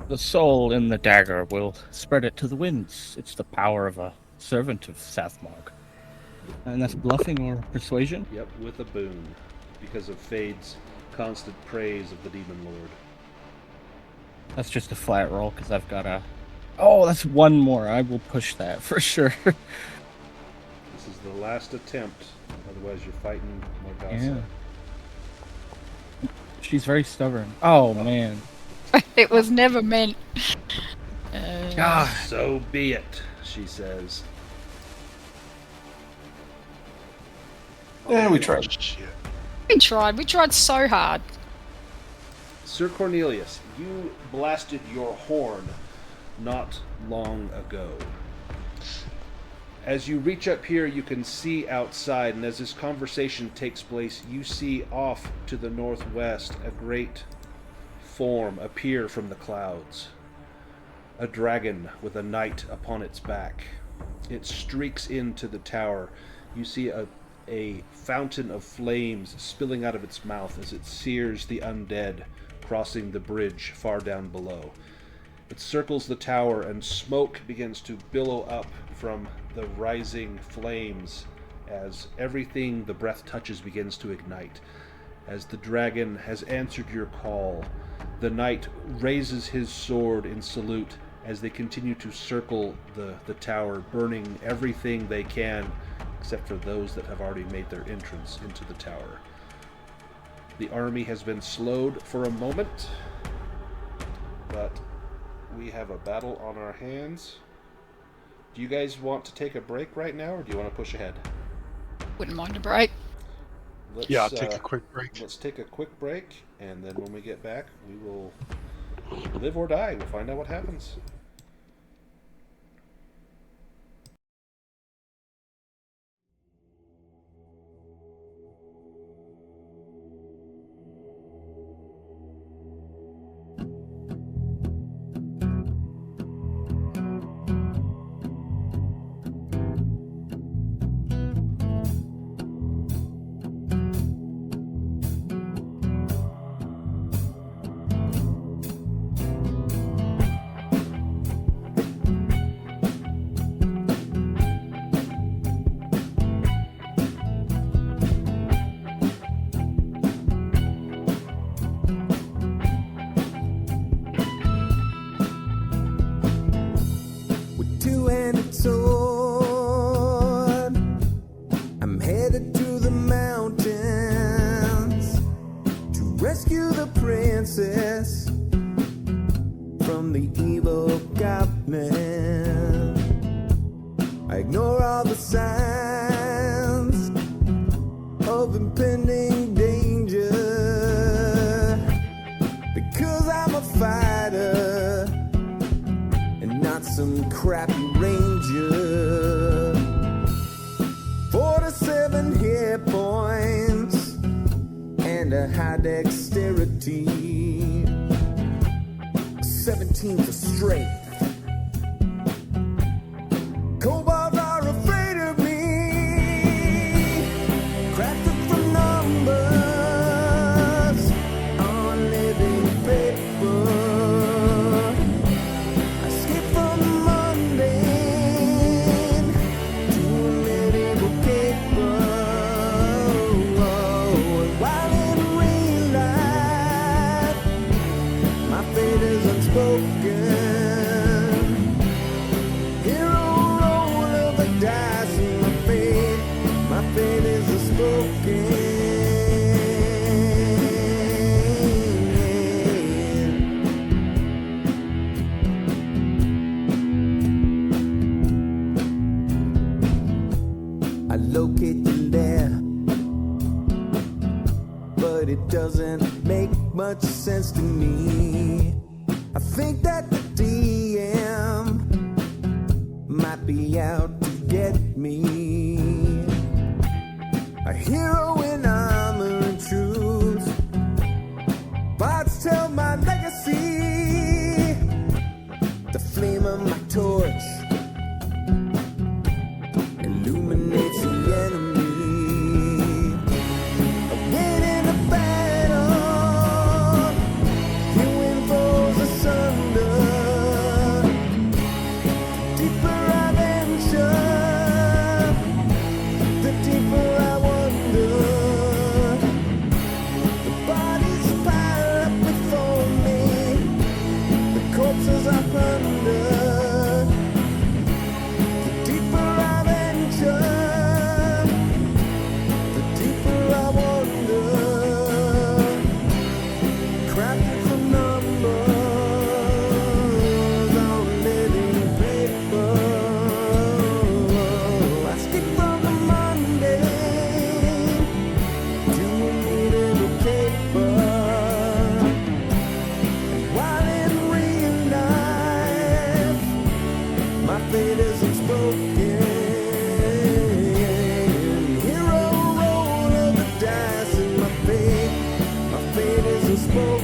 The soul in the dagger will spread it to the winds. It's the power of a servant of Sathmog. And that's bluffing or persuasion? Yep, with a boon, because of Fade's constant praise of the Demon Lord. That's just a flat roll, because I've got a... Oh, that's one more. I will push that, for sure. This is the last attempt, otherwise you're fighting Morgasa. Yeah. She's very stubborn. Oh, man. It was never meant. So be it, she says. Yeah, we tried. Shit. We tried so hard. Sir Cornelius, you blasted your horn not long ago. As you reach up here, you can see outside, and as this conversation takes place, you see off to the northwest a great form appear from the clouds. A dragon with a knight upon its back. It streaks into the tower. You see a fountain of flames spilling out of its mouth as it sears the undead crossing the bridge far down below. It circles the tower and smoke begins to billow up from the rising flames as everything the breath touches begins to ignite. As the dragon has answered your call, the knight raises his sword in salute as they continue to circle the tower, burning everything they can except for those that have already made their entrance into the tower. The army has been slowed for a moment, but we have a battle on our hands. Do you guys want to take a break right now, or do you want to push ahead? Wouldn't mind a break. Yeah, take a quick break. Let's take a quick break, and then when we get back, we will live or die. We'll find out what happens. sword. I'm headed to the mountains to rescue the princess from the evil goblin. I ignore all the signs of impending danger because I'm a fighter and not some crappy ranger. 47 hit points and a high dexterity, 17 for strength, doesn't make much sense to me. I think that the DM might be out to get me. A hero in armor and truth, bards tell my legacy. The flame of my torch illuminates the enemy. I win in a battle, hewing foes asunder. The deeper I venture, the deeper I wonder. The bodies pile up before me, the corpses I plunder. The deeper I venture, the deeper I wonder. Crafted from numbers on living paper. I skip from the mundane to a immutable caper. And while in real life, my fate is unspoken. Hero roll of the dice and my fate is unspoken.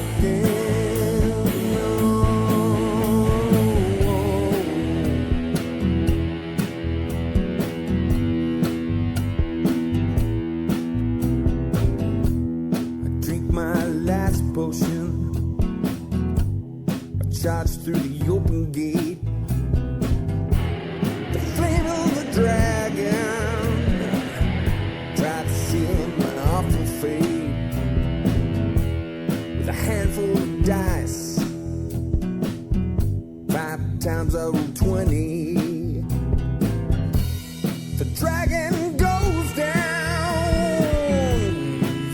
I drink my last potion. I charge through the open gate. The flame of the dragon tried to seal my awful fate. With a handful of dice, 5 times I roll 20. The dragon goes down,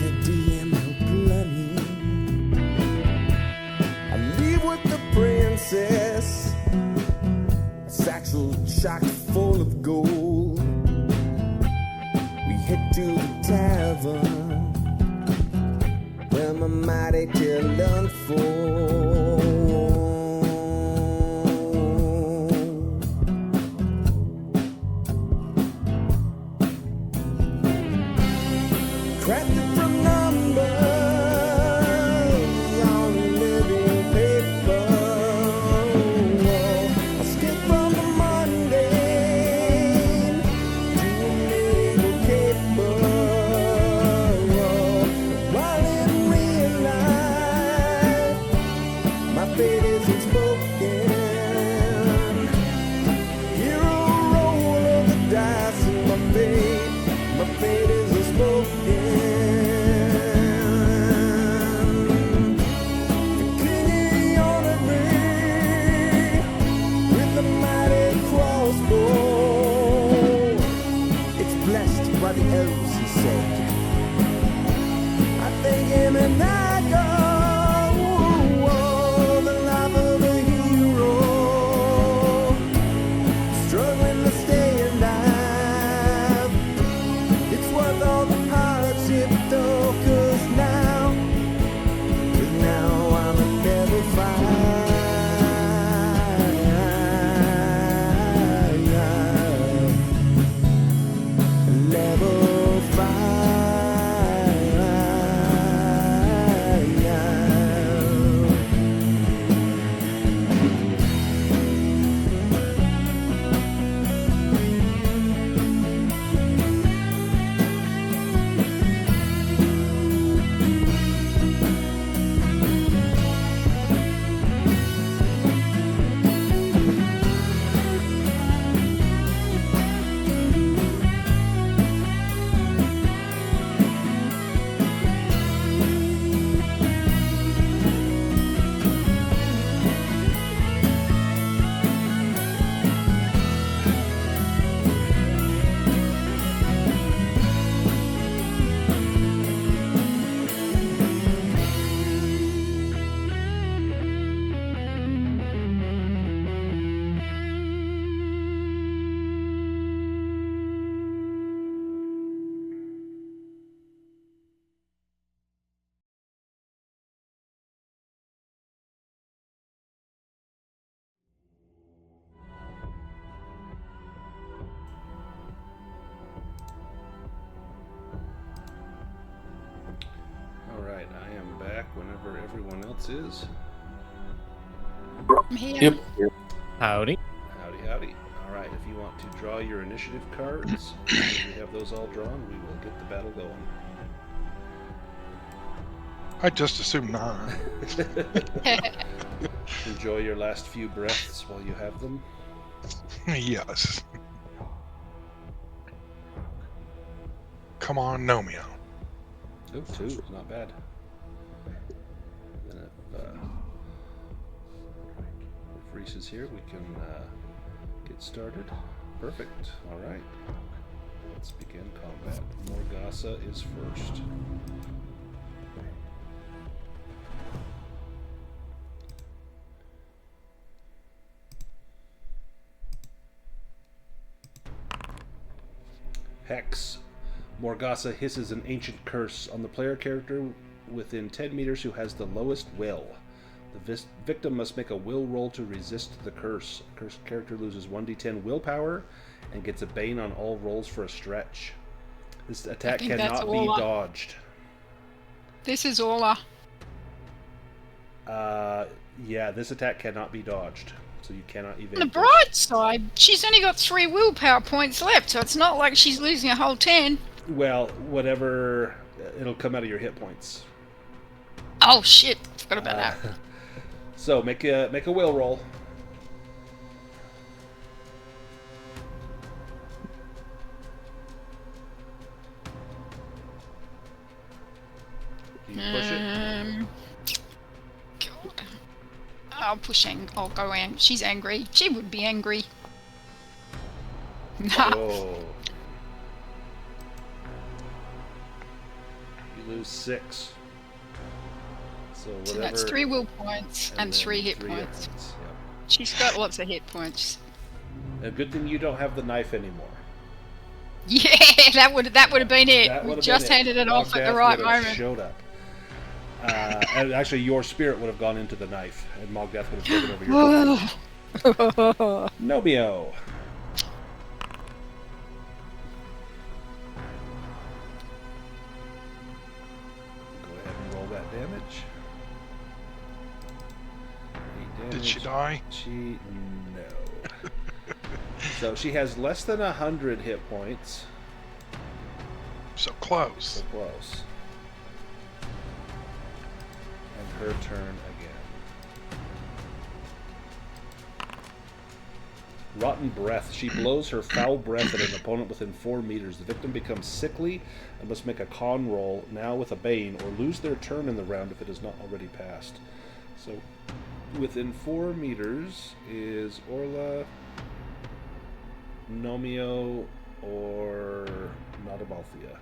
the DM will bloody. I leave with the princess, a satchel chock full of gold. We head to the tavern where my mighty tale unfolds. Crafted from numbers on living paper. I skip from the mundane to a middle caper. While in real life, Lance is. I'm here. Yep. Howdy. Howdy, howdy. All right, if you want to draw your initiative cards, as soon as we have those all drawn, we will get the battle going. I just assume not. Enjoy your last few breaths while you have them. Yes. Come on, Nomeo. Oh, 2, not bad. Then if Reese is here, we can get started. Perfect. All right. Let's begin combat. Morgasa is first. Hex. Morgasa hisses an ancient curse on the player character within 10 meters who has the lowest will. The victim must make a will roll to resist the curse. Cursed character loses 1d10 willpower and gets a bane on all rolls for a stretch. This attack think that's cannot be Orla. dodged. This is Orla. Yeah, this attack cannot be dodged, so you cannot evade. On the this. bright side, she's only got 3 willpower points left, so it's not like she's losing a whole 10. Well, whatever, it'll come out of your hit points. Oh shit, forgot about that. So make a will roll. Can you push it? God. I'll push I'll go she's angry. She would be angry. Nah. Oh. You lose 6. So whatever. So that's 3 will points and then 3 hit 3 points. Yep. She's got lots of hit points. A good thing you don't have the knife anymore. Yeah, that would have been it. That We would've just been handed it off at the Mogdath right would've moment. Showed up. And actually, your spirit would have gone into the knife, and Mogdath would have taken over your body. Nomeo. Go ahead and roll that damage. 8 Did she damage. die? No. So she has less than 100 hit points. So So close. close. And her turn again. Rotten breath. She blows her foul breath at an opponent within 4 meters. The victim becomes sickly and must make a con roll, now with a bane, or lose their turn in the round if it has not already passed. So, within 4 meters is Orla, Nomeo, or not Amalthea.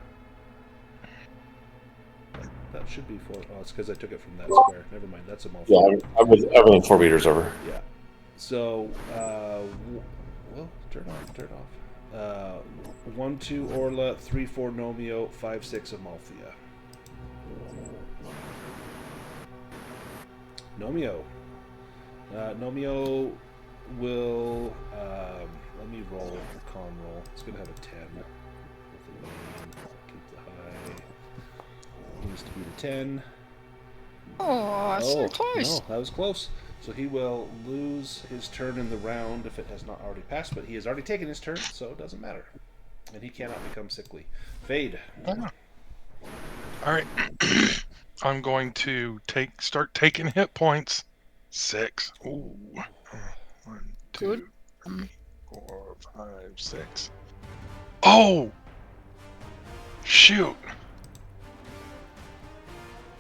That should be 4. Oh, it's because I took it from that square. Never mind, that's Amalthea. Yeah, I'm within 4 meters over. Yeah. So, well, turn off. 1, 2, Orla, 3, 4, Nomeo, 5, 6, Amalthea. Nomeo. Nomeo will, let me roll a con roll. It's going to have a 10. With a 9. Keep the high. Needs to be the 10. Oh, so close. No, that was close. So he will lose his turn in the round if it has not already passed, but he has already taken his turn, so it doesn't matter. And he cannot become sickly. Fade. All right. I'm going to start taking hit points. 6. Ooh. 1, 2, Good. 3, 4, 5, 6. Oh! Shoot.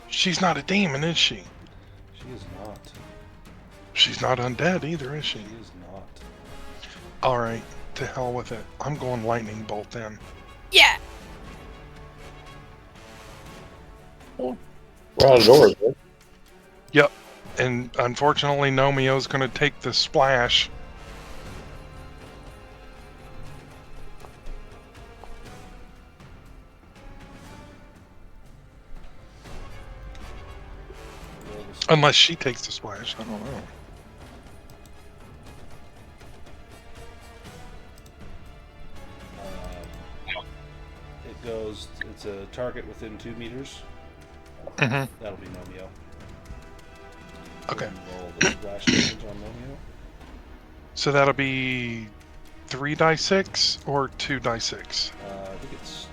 She's not a demon, is she? She is not. She's not undead either, is she? She is not. Alright, to hell with it. I'm going lightning bolt then. Yeah. We're out of doors, right? Yep. And unfortunately, Nomeo's going to take the splash. Unless she takes the splash, I don't know. It goes, it's a target within 2 meters. Mm-hmm. That'll be Nomeo. Okay. and roll the splash damage on Romeo. So that'll be 3d6 or 2d6? I think it's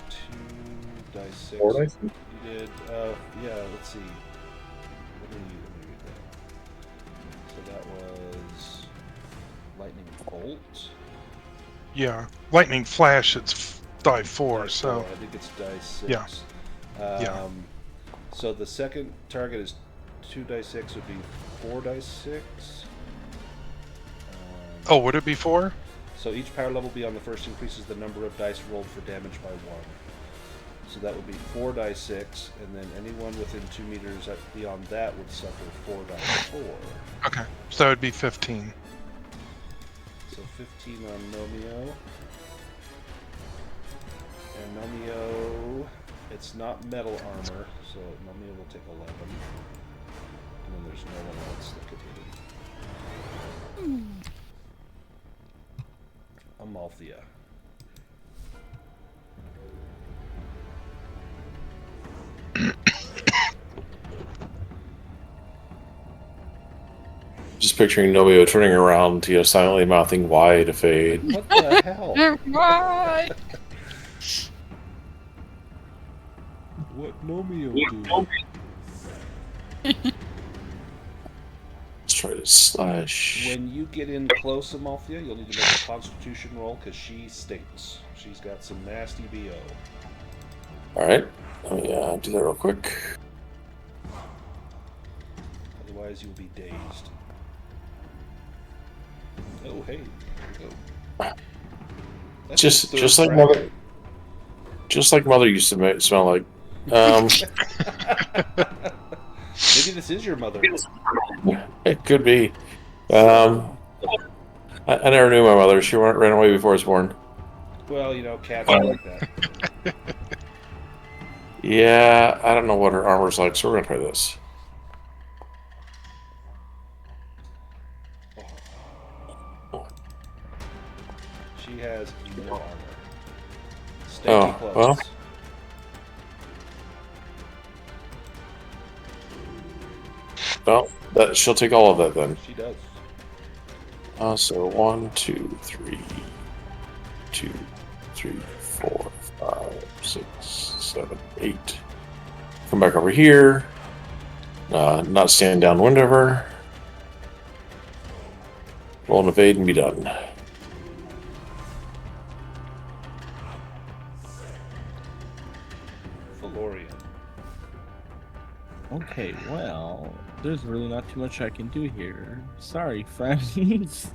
2d6. 4d6? You did, yeah, let's see. Let me read that. So that was Lightning Bolt. Yeah. Lightning Flash, it's die 4, Dice so. 4, I think it's dice 6. Yeah. Yeah. So the second target is 2d6 would be 4d6. Oh, would it be 4? So each power level beyond the first increases the number of dice rolled for damage by 1. So that would be 4d6, and then anyone within 2 meters beyond that would suffer 4d4. Okay. So that would be 15. So 15 on Nomeo. And Nomeo, it's not metal armor, so Nomeo will take 11. And then there's no one else that could hit him. Amalthea. Just picturing Nomeo turning around, silently mouthing "Why to fade." What the hell? What? What Nomeo do? Let's try to slash. When you get in close, Amalthea, you'll need to make a Constitution roll because she stinks. She's got some nasty BO. All right, let me do that real quick. Otherwise, you'll be dazed. Oh, hey, there we go. That's Just the like third mother, just like mother used to smell like. Maybe this is your mother. It could be. I never knew my mother. She ran away before I was born. Well, cats are like that. Yeah, I don't know what her armor's like, so we're gonna try this. She has no armor. Stay close. Well. Well, she'll take all of that then. She does. So 1, 2, 3, 2, 3, 4, 5, 6, 7, 8. Come back over here. Not stand downwind of her. Roll an evade and be done. Phelorian. Okay, well, there's really not too much I can do here. Sorry, friends.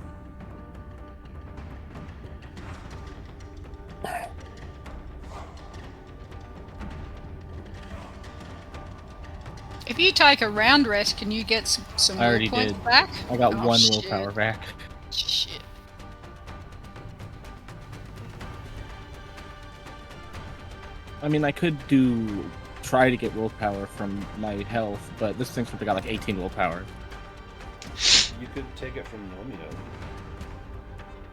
If you take a round rest, can you get some I already will points did. back? I got Oh, one shit. willpower back. Shit. I mean, I could try to get willpower from my health, but this thing's probably got like 18 willpower. You could take it from Nomeo.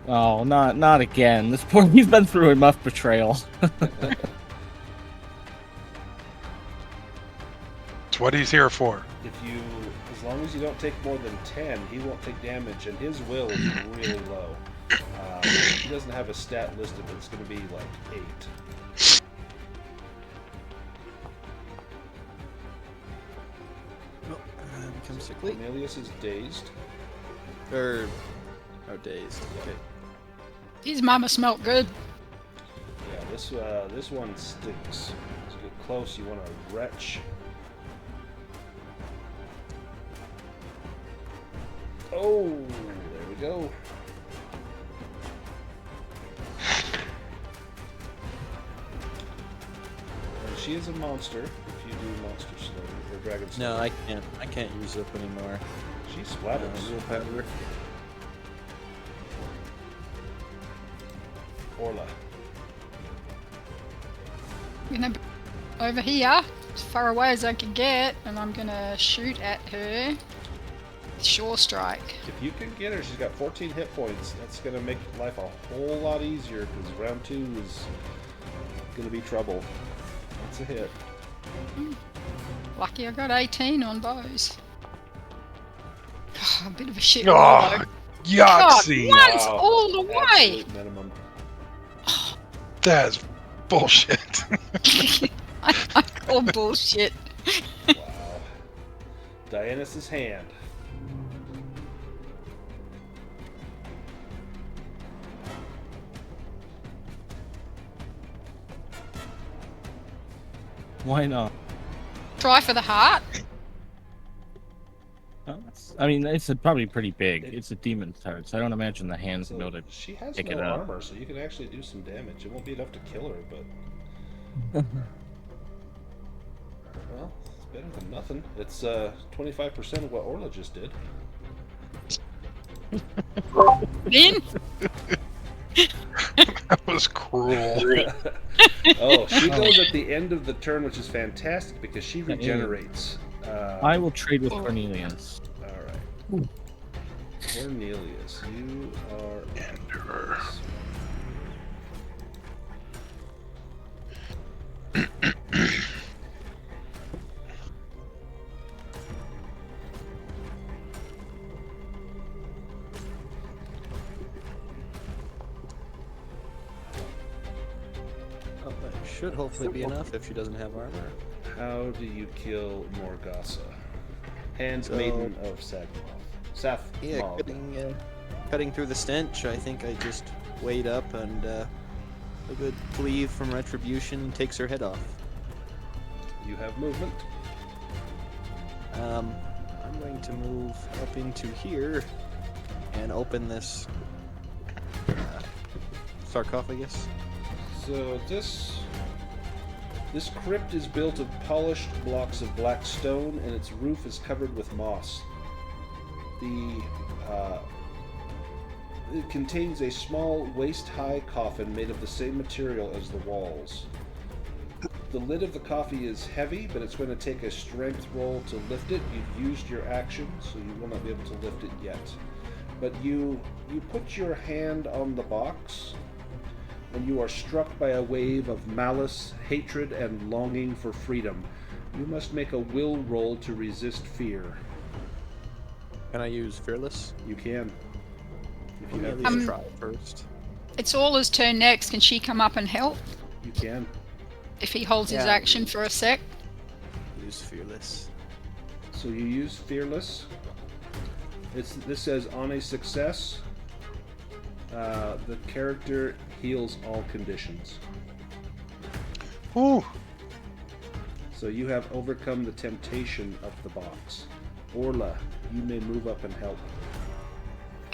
Oh, not again. This poor, he's been through enough betrayal. It's what he's here for. As long as you don't take more than 10, he won't take damage, and his will is really low. He doesn't have a stat listed, but it's going to be like 8. Become sickly. Cornelius is dazed. Dazed. Okay. His mama smelt good. Yeah, this one stinks. As you get close, you want to retch. Oh, there we go. And she is a monster. If you do Monster Slayer or Dragon Slayer. No, I can't use up anymore. She splatters. Willpower. Orla. I'm gonna be over here, as far away as I can get, and I'm gonna shoot at her. Sure strike. If you can get her, she's got 14 hit points. That's going to make life a whole lot easier because round 2 is going to be trouble. That's a hit. Lucky I got 18 on bows. a bit of a shit. Oh, God, Yahtzee! once all the way. Absolute minimum. That's bullshit. I call bullshit. Wow. Dianys's hand. Why not? Try for the heart. I mean, it's probably pretty big. It's a demon's heart, so I don't imagine the hands So will be able to she has pick no it up. armor, so you can actually do some damage. It won't be enough to kill her, but well, it's better than nothing. It's 25% of what Orla just did. Then That was cruel. Oh, she goes at the end of the turn, which is fantastic because she regenerates. I will trade with Cornelius. All right. Cornelius, you are. And her. Oh, that should hopefully be enough if she doesn't have armor. How do you kill Morgasa? Hand So- maiden of Sath. Yeah, cutting through the stench. I think I just wait up and a good cleave from Retribution takes her head off. You have movement. I'm going to move up into here and open this sarcophagus. So this crypt is built of polished blocks of black stone, and its roof is covered with moss. It contains a small waist-high coffin made of the same material as the walls. The lid of the coffin is heavy, but it's going to take a strength roll to lift it. You've used your action, so you will not be able to lift it yet. But you put your hand on the box, and you are struck by a wave of malice, hatred, and longing for freedom. You must make a will roll to resist fear. Can I use Fearless? You can. If you Let have, me at least try first. It's Orla's turn next. Can she come up and help you can. if he holds his Yeah. action for a sec? Use Fearless. So you use Fearless. This says on a success, the character heals all conditions. Ooh. So you have overcome the temptation of the box. Orla, you may move up and help.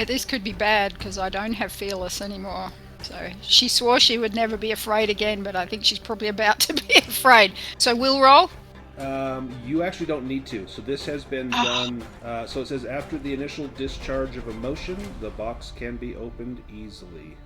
This could be bad because I don't have Fearless anymore. So she swore she would never be afraid again, but I think she's probably about to be afraid. So will roll. You actually don't need to. So this has been done. So it says after the initial discharge of emotion, the box can be opened easily.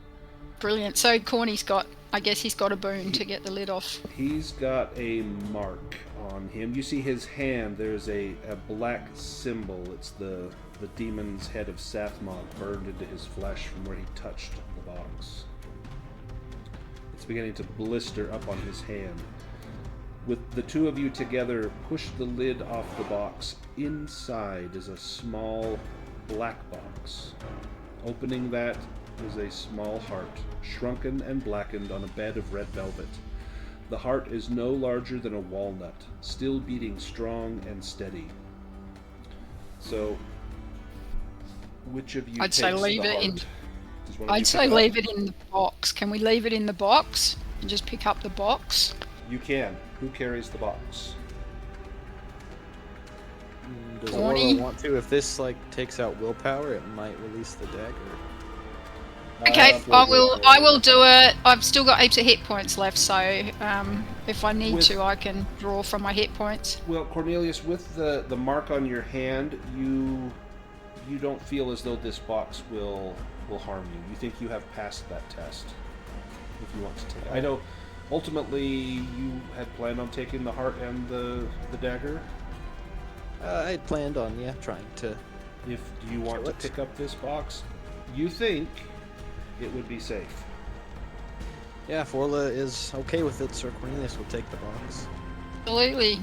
Brilliant. So Corny's got, I guess he's got a boon to get the lid off. He's got a mark on him. You see his hand. There's a black symbol. It's the demon's head of Sathmog burned into his flesh from where he touched the box. It's beginning to blister up on his hand. With the two of you together, push the lid off the box. Inside is a small black box. Opening that is a small heart, shrunken and blackened on a bed of red velvet. The heart is no larger than a walnut, still beating strong and steady. So, which of you I'd say takes leave the it in- heart? Does one of you I'd say pick it up? leave it in the box. Can we leave it in the box and just pick up the box? You can. Who carries the box? Does Corny. Orla want to? If this takes out willpower, it might release the dagger. Okay, I will do it. I've still got heaps of hit points left, so if I need With- to, I can draw from my hit points. Well, Cornelius, with the mark on your hand, you don't feel as though this box will harm you. You think you have passed that test. If you want to take it. I know ultimately you had planned on taking the heart and the dagger. I had planned on, trying to. Do you want to Kill it. pick up this box? You think it would be safe. Yeah, if Orla is okay with it, Sir Cornelius will take the box. Absolutely.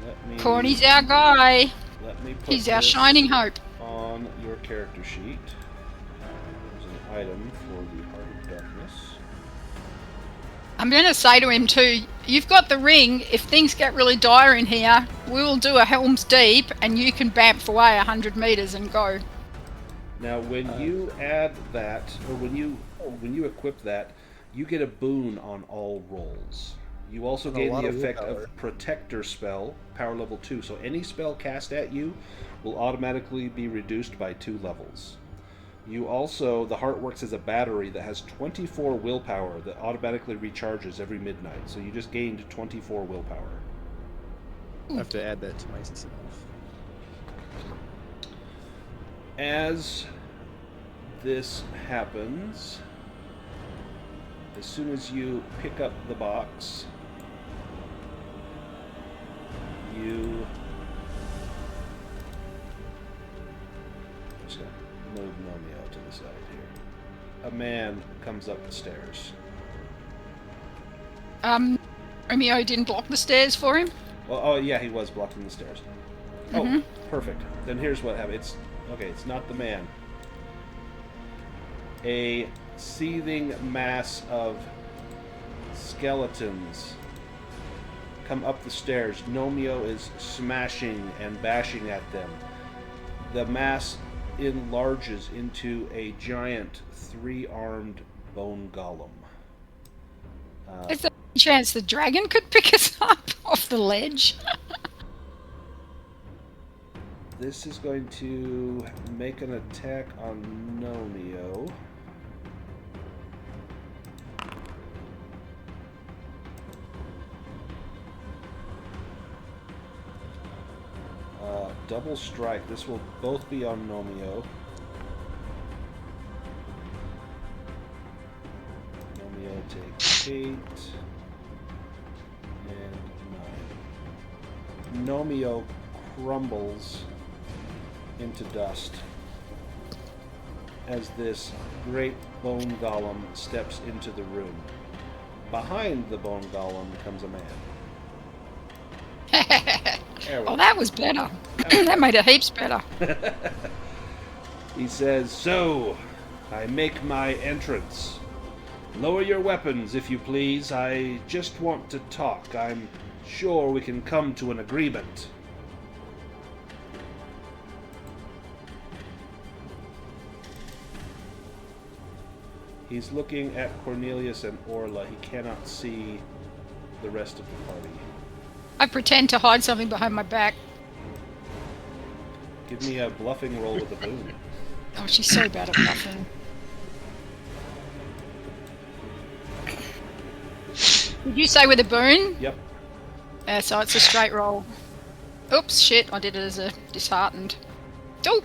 Let me Corny's our guy. let me put He's our this shining hope. on your character sheet. There's an item for the Heart of Darkness. I'm going to say to him too, you've got the ring. If things get really dire in here, we'll do a Helm's Deep and you can bamf away 100 meters and go. Now, when you add that, or when you equip that, you get a boon on all rolls. You also And a gain lot the of effect willpower. of Protector spell, power level 2. So any spell cast at you will automatically be reduced by 2 levels. You also, the heart works as a battery that has 24 willpower that automatically recharges every midnight. So you just gained 24 willpower. I have to add that to myself. As this happens, as soon as you pick up the box, you just gonna move Nomeo to the side here. A man comes up the stairs. Romeo didn't block the stairs for him. Well, oh yeah, he was blocking the stairs. Oh, perfect. Then here's what happened. It's not the man. A seething mass of skeletons come up the stairs. Nomeo is smashing and bashing at them. The mass enlarges into a giant 3-armed bone golem. Is there a chance the dragon could pick us up off the ledge? This is going to make an attack on Nomeo. Double strike. This will both be on Nomeo. Nomeo takes 8 and 9. Nomeo crumbles into dust as this great bone golem steps into the room. Behind the bone golem comes a man. Oh, that was better. That made it heaps better. He says, "So, I make my entrance. Lower your weapons, if you please. I just want to talk. I'm sure we can come to an agreement." He's looking at Cornelius and Orla. He cannot see the rest of the party. I pretend to hide something behind my back. Give me a bluffing roll with a boon. Oh, she's so bad at bluffing. Did you say with a boon? Yep. So it's a straight roll. Oops, shit, I did it as a disheartened. Oh!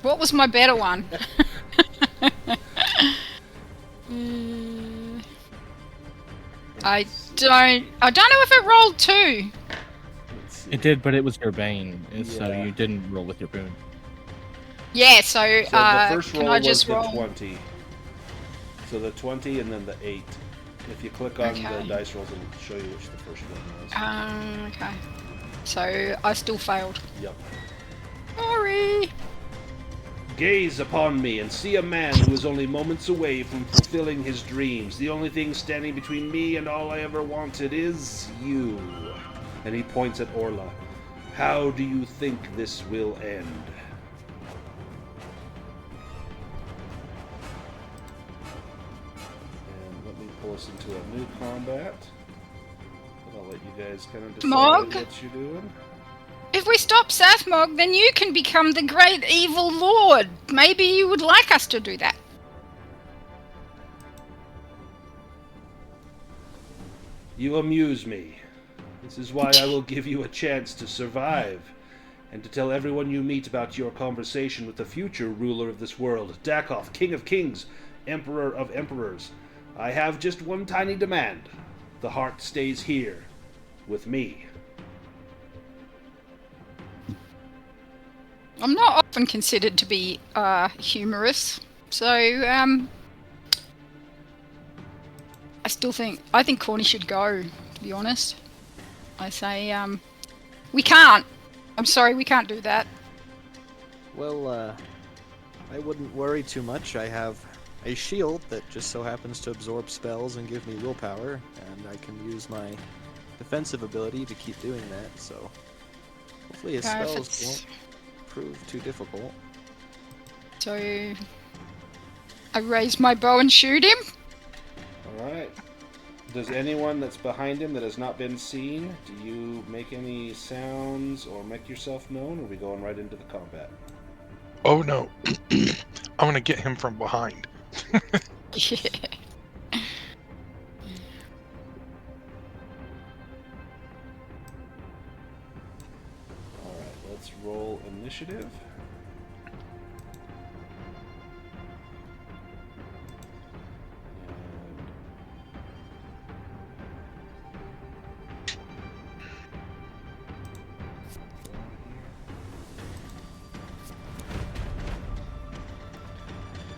What was my better one? I don't know if it rolled 2. Let's see. It did, but it was your bane, and so Yeah. you didn't roll with your boon. Yeah, So the first can roll I was just the roll? 20. So the 20 and then the 8. If you click on the Okay. dice rolls, it'll show you which the first one was. Okay. So I still failed. Yep. Sorry. Gaze upon me and see a man who is only moments away from fulfilling his dreams. The only thing standing between me and all I ever wanted is you. And he points at Orla. How do you think this will end? And let me pull us into a new combat. And I'll let you guys kind of decide Mog? what you're doing. If we stop Sathmog, then you can become the great evil lord. Maybe you would like us to do that. You amuse me. This is why I will give you a chance to survive, and to tell everyone you meet about your conversation with the future ruler of this world, Dakoth, King of Kings, Emperor of Emperors. I have just one tiny demand. The heart stays here, with me. I'm not often considered to be humorous, so I think Corny should go. To be honest, I say we can't. I'm sorry, we can't do that. Well, I wouldn't worry too much. I have a shield that just so happens to absorb spells and give me willpower, and I can use my defensive ability to keep doing that, so hopefully his If spells it's- won't prove too difficult. So I raise my bow and shoot him. Alright. Does anyone that's behind him that has not been seen, do you make any sounds or make yourself known, or are we going right into the combat? Oh no. I'm gonna get him from behind. Yeah. Alright, let's roll initiative.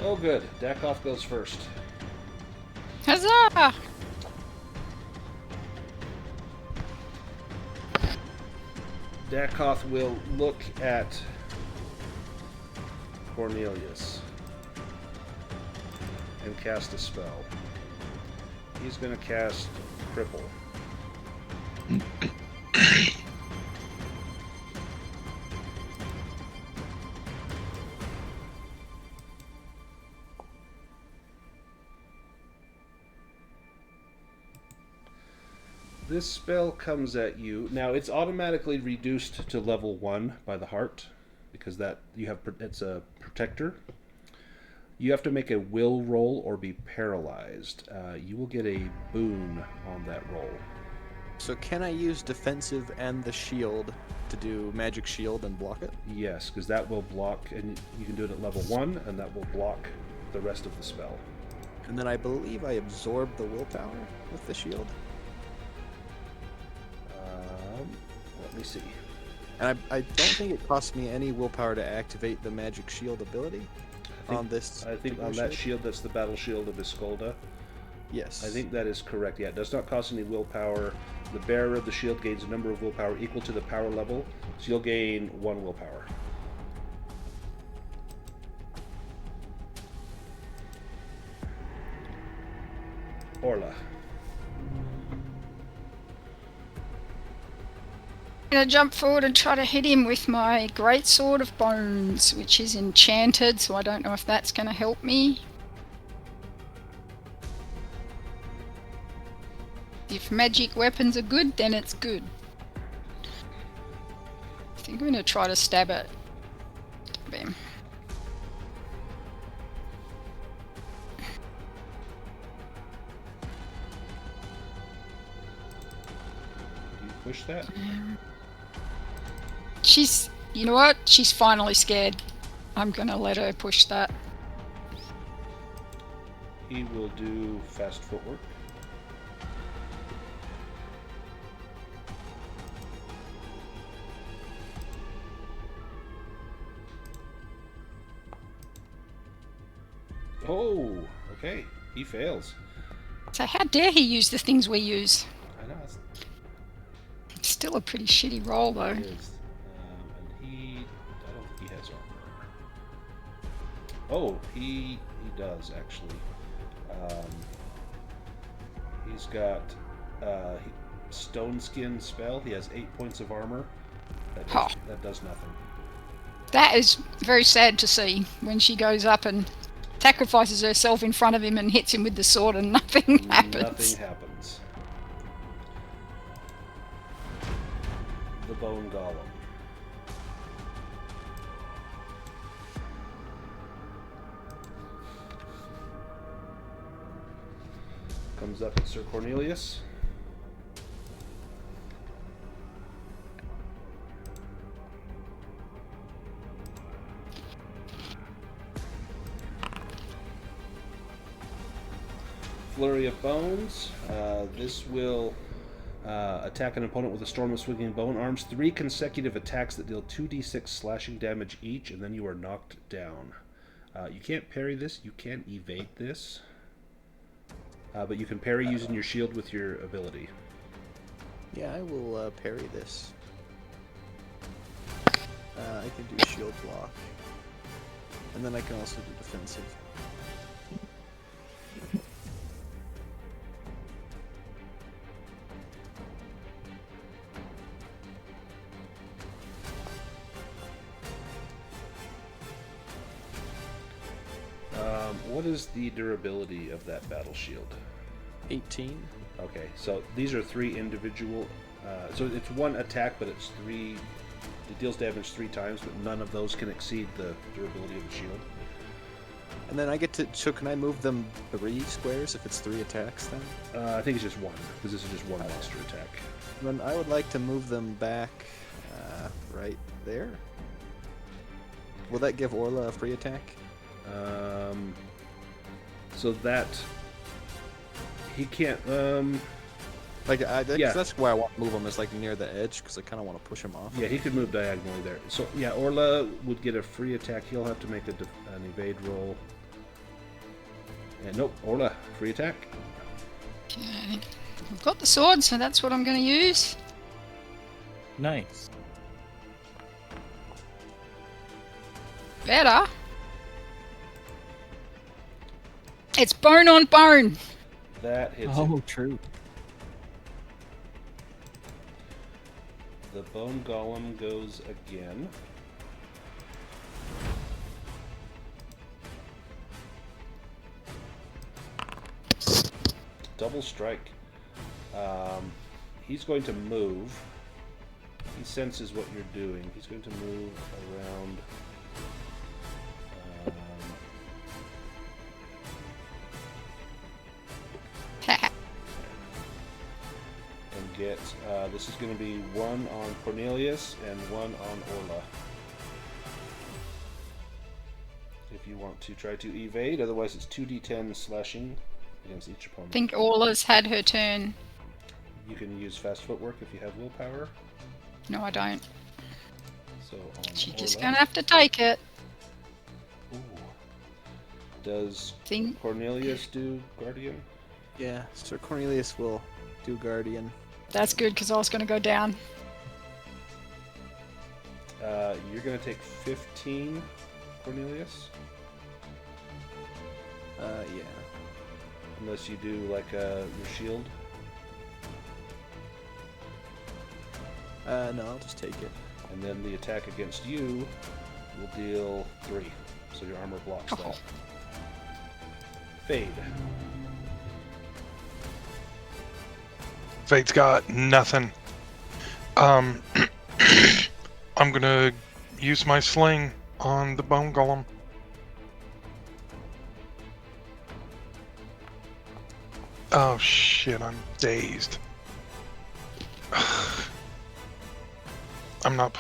Oh good, Dakoff goes first. Huzzah! Dakoff will look at Cornelius and cast a spell. He's going to cast Cripple. This spell comes at you. Now it's automatically reduced to level 1 by the heart because that you have it's a protector. You have to make a will roll or be paralyzed. You will get a boon on that roll. So can I use defensive and the shield to do magic shield and block it? Yes, because that will block, and you can do it at level 1, and that will block the rest of the spell. And then I believe I absorb the willpower with the shield. Let me see. And I don't think it costs me any willpower to activate the magic shield ability on this. I think on that shield, that's the battle shield of Iskolda. Yes. I think that is correct. Yeah, it does not cost any willpower. The bearer of the shield gains a number of willpower equal to the power level, so you'll gain 1 willpower. Orla. I'm gonna jump forward and try to hit him with my Great Sword of Bones, which is enchanted, so I don't know if that's gonna help me. If magic weapons are good, then it's good. I think I'm gonna try to stab it. Bam. Do you push that? She's, you know what? She's finally scared. I'm gonna let her push that. He will do fast footwork. Oh, okay. He fails. So how dare he use the things we use? I know. It's still a pretty shitty roll though. It is. And I don't think he has armor. Oh, he does actually. He's got stone skin spell. He has 8 points of armor. That does nothing. That is very sad to see when she goes up and sacrifices herself in front of him and hits him with the sword and nothing happens. Nothing happens. The Bone Golem. Comes up at Sir Cornelius. Flurry of Bones. This will attack an opponent with a storm of swinging bone arms. 3 consecutive attacks that deal 2d6 slashing damage each, and then you are knocked down. You can't parry this. You can evade this. But you can parry using your shield with your ability. Yeah, I will parry this. I can do shield block. And then I can also do defensive. What is the durability of that battle shield? 18. Okay, so these are 3 individual. So it's 1 attack, but it's 3. It deals damage 3 times, but none of those can exceed the durability of the shield. And then I get to. So can I move them 3 squares if it's 3 attacks then? I think it's just 1, because this is just 1 monster attack. Then I would like to move them back right there. Will that give Orla a free attack? So that he can't. Yeah. That's why I want to move him, is like near the edge, because I kind of want to push him off. Yeah, he could move diagonally there. So yeah, Orla would get a free attack. He'll have to make an evade roll. And nope, Orla, free attack. Okay. I've got the sword, so that's what I'm going to use. Nice. Better. It's bone on bone. That hits Oh, it. true. The bone golem goes again. Double strike. He's going to move. He senses what you're doing. He's going to move around. And get. This is going to be 1 on Cornelius and 1 on Orla. If you want to try to evade, otherwise it's 2d10 slashing against each opponent. I think Orla's had her turn. You can use fast footwork if you have willpower. No, I don't. So on She's just Orla. gonna have to take it. Ooh. Does Think. Cornelius do Guardian? Yeah, Sir Cornelius will do Guardian. That's good, because I was gonna go down. You're going to take 15, Cornelius? Yeah. Unless you do like your shield. No, I'll just take it. And then the attack against you will deal 3. So your armor blocks Oh. that. Fade. Fate's got nothing. I'm gonna use my sling on the bone golem. Oh shit, I'm dazed. I'm not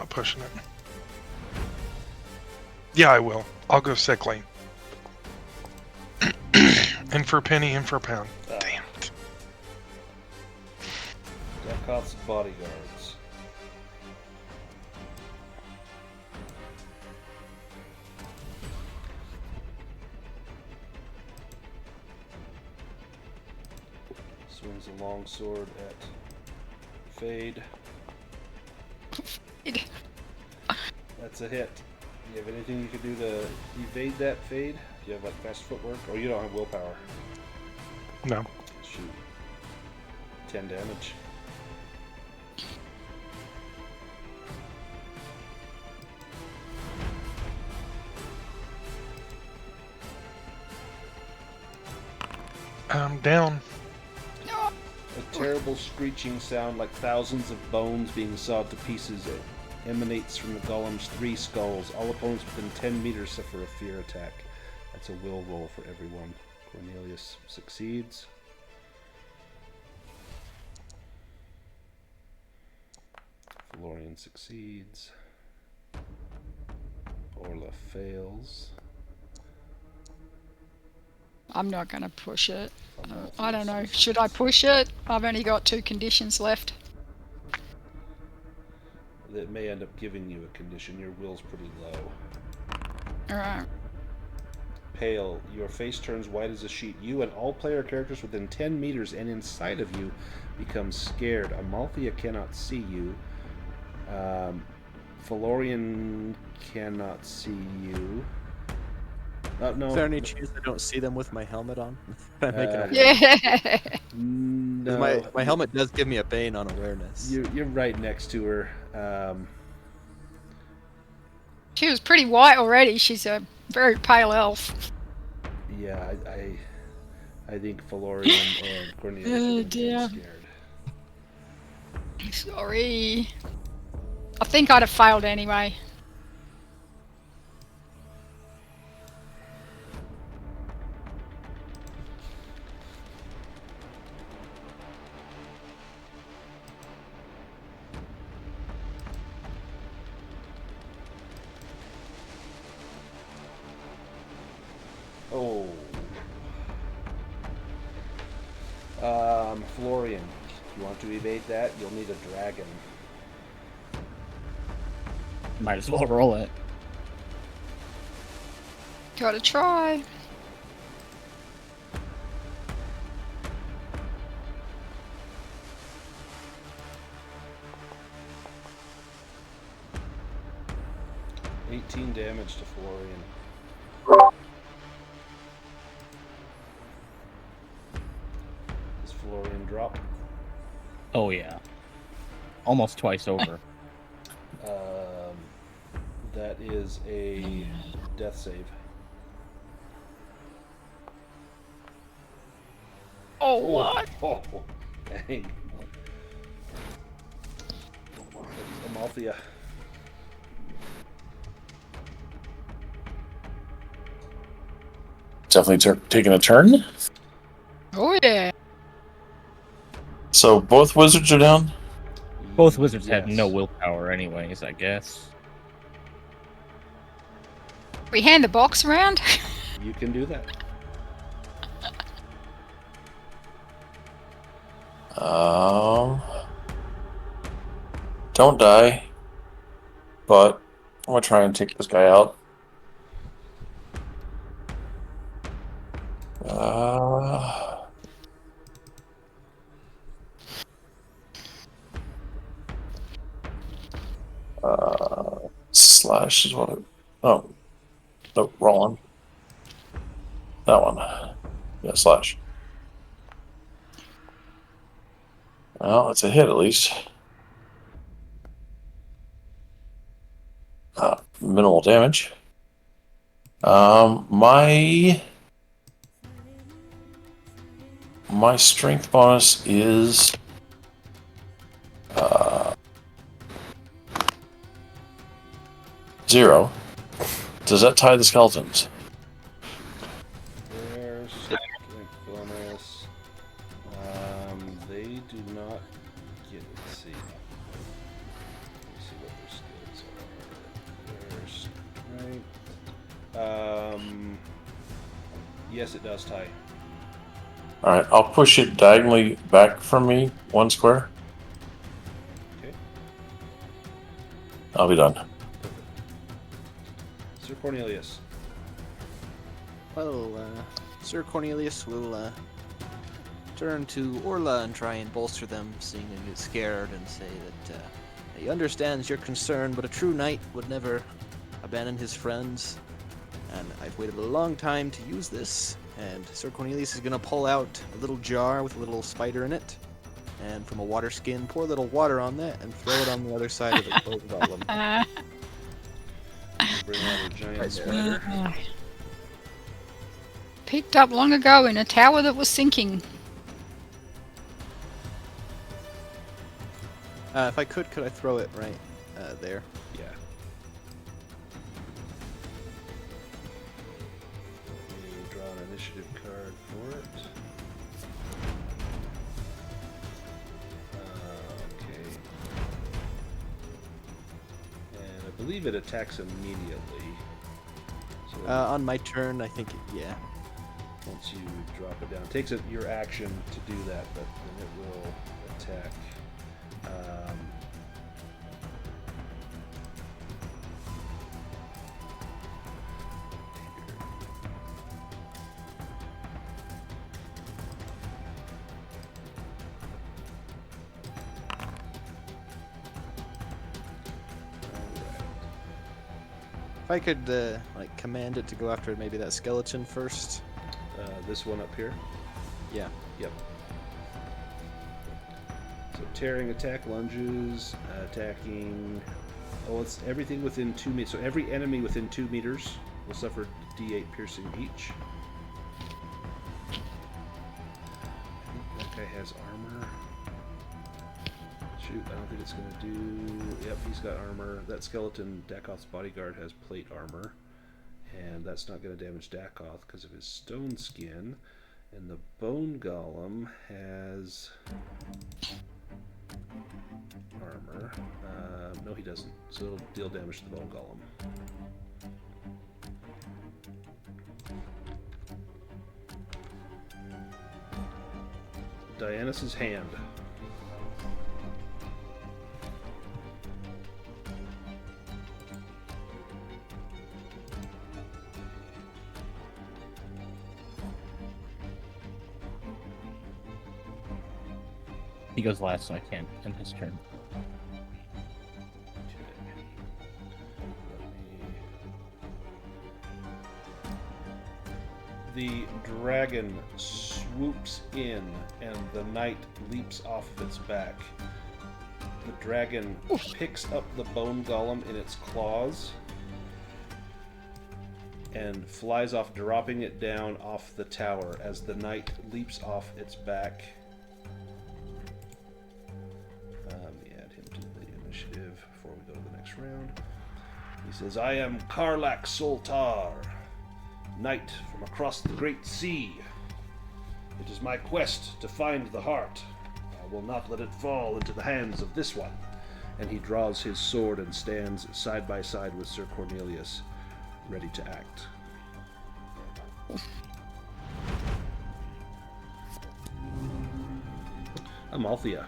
pushing it. Yeah, I will. I'll go sickly. In for a penny, in for a pound. Damn it. Dakov's bodyguards. Swings a long sword at Fade. That's a hit. Do you have anything you can do to evade that Fade? Do you have like fast footwork? Or you don't have willpower? No. Shoot. 10 damage. I'm down. A terrible screeching sound like thousands of bones being sawed to pieces emanates from the golem's 3 skulls. All opponents within 10 meters suffer a fear attack. That's a will roll for everyone. Cornelius succeeds. Phelorian succeeds. Orla fails. I'm not gonna push it. I don't know. Should I push it? I've only got 2 conditions left. That may end up giving you a condition. Your will's pretty low. Alright. Pale, your face turns white as a sheet. You and all player characters within 10 meters and inside of you become scared. Amalthea cannot see you. Phelorian cannot see you. No. Is there any chance I don't see them with my helmet on? Can I make an Yeah. No. My helmet does give me a bane on awareness. You're right next to her. She was pretty white already. She's a very pale elf. Yeah, I think Phelorian and Cornelius are gonna be dear. scared. Sorry. I think I'd have failed anyway. Oh. Phelorian, if you want to evade that, you'll need a dragon. Might as well roll it. Gotta try. $18 damage to Phelorian. Does Phelorian drop? Oh yeah. Almost twice over. That is a death save. Oh, what? Oh, dang. Amalthea. Definitely taking a turn. Oh, yeah. So both wizards are down. Both wizards had Yes. no willpower anyways, I guess. We hand the box around? You can do that. Don't die. But I'm gonna try and take this guy out. Slash is what it. Oh, no, wrong one. That one. Yeah, slash. Well, it's a hit at least. Minimal damage. My strength bonus is 0. Does that tie the skeletons? There's strength bonus. They do not get it. Let's see. Let's see what their skills are. Their strength. Yes, it does tie. Alright, I'll push it diagonally back from me 1 square. Okay. I'll be done. Perfect. Sir Cornelius. Well, Sir Cornelius will turn to Orla and try and bolster them, seeing them get scared, and say that he understands your concern, but a true knight would never abandon his friends. And I've waited a long time to use this. And Sir Cornelius is going to pull out a little jar with a little spider in it, and from a water skin, pour a little water on that, and throw it on the other side of the clothes golem. Bring out a giant Right there. spider. Picked up long ago in a tower that was sinking. If I could I throw it right there? Yeah. You draw an initiative card for it. Okay. And I believe it attacks immediately. So On my turn, I think, yeah. once you drop it down, it takes your action to do that, but then it will attack. Alright. I could like command it to go after maybe that skeleton first. This one up here. Yeah. Yep. So tearing attack, lunges, attacking. Oh, it's everything within 2 meters. So every enemy within 2 meters will suffer D8 piercing each. That guy has armor. Shoot, I don't think it's going to do... Yep, he's got armor. That skeleton, Dakoth's bodyguard, has plate armor. And that's not going to damage Dakoth because of his stone skin. And the bone golem has... armor. No, he doesn't. So it'll deal damage to the bone golem. Dianus's hand. He goes last, so I can't end his turn. The dragon swoops in, and the knight leaps off of its back. The dragon picks up the bone golem in its claws and flies off, dropping it down off the tower as the knight leaps off its back. Let me add him to the initiative before we go to the next round. He says, I am Karlak Soltar, knight from across the great sea. It is my quest to find the heart. I will not let it fall into the hands of this one. And he draws his sword and stands side by side with Sir Cornelius, ready to act. Amalthea.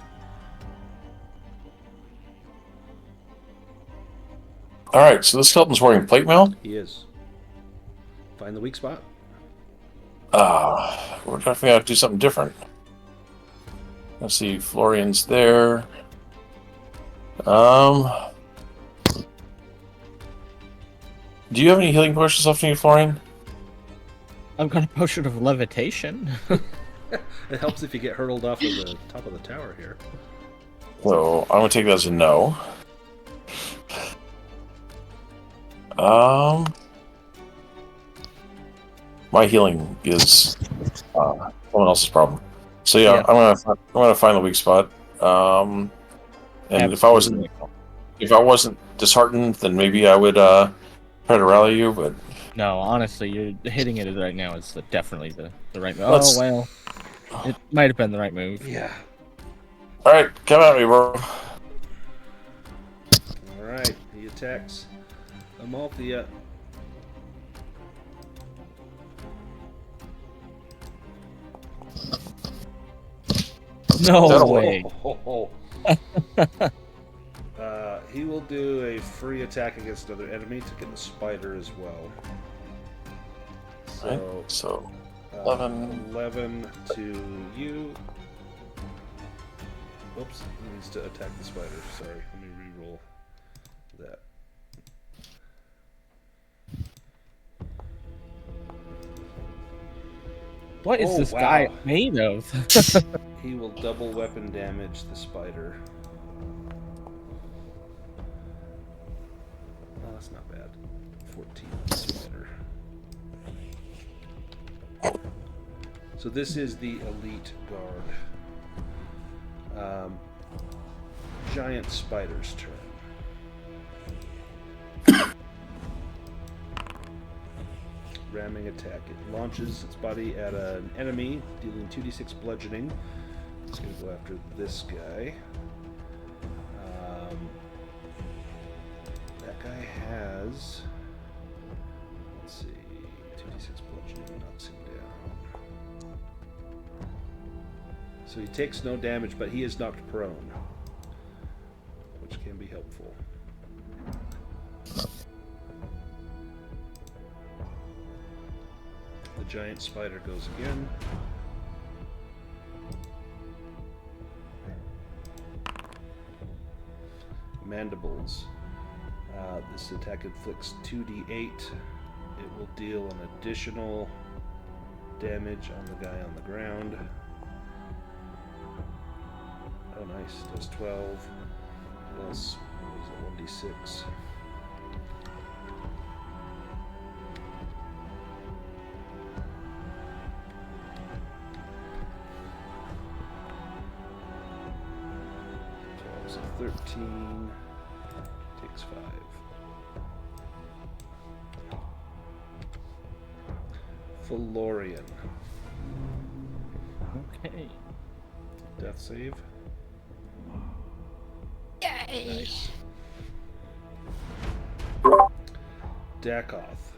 Alright, so this skeleton's wearing plate mail? He is. Find the weak spot. We're trying to figure out how to do something different. Let's see, Phelorian's there. Do you have any healing potions left in you, Phelorian? I've got a potion of levitation. It helps if you get hurled off of the top of the tower here. So, I'm going to take that as a no. My healing is someone else's problem. So yeah. I'm gonna find the weak spot. And if I wasn't disheartened, then maybe I would try to rally you. But No, honestly, you're hitting it right now is definitely the right move. Oh well, it might have been the right move. Yeah. All right, come at me, bro. All right, he attacks Amalthea. No way. He will do a free attack against another enemy to get the spider as well. So 11. 11 to you. Oops, he needs to attack the spider. Sorry, let me re-roll that. What is this guy made of? He will double weapon damage the spider. Oh, that's not bad. 14 spider. So this is the elite guard. Giant spider's turn. Ramming attack. It launches its body at an enemy, dealing 2d6 bludgeoning. It's going to go after this guy. That guy has... Let's see... 2d6 bludgeoning knocks him down. So he takes no damage, but he is knocked prone, which can be helpful. The giant spider goes again. Mandibles. This attack inflicts 2d8. It will deal an additional damage on the guy on the ground. Oh, nice. Does 12 plus, what is it, 1d6. So 13 takes 5. Phelorian. Okay. Death save. Yay! Nice. Dakoth.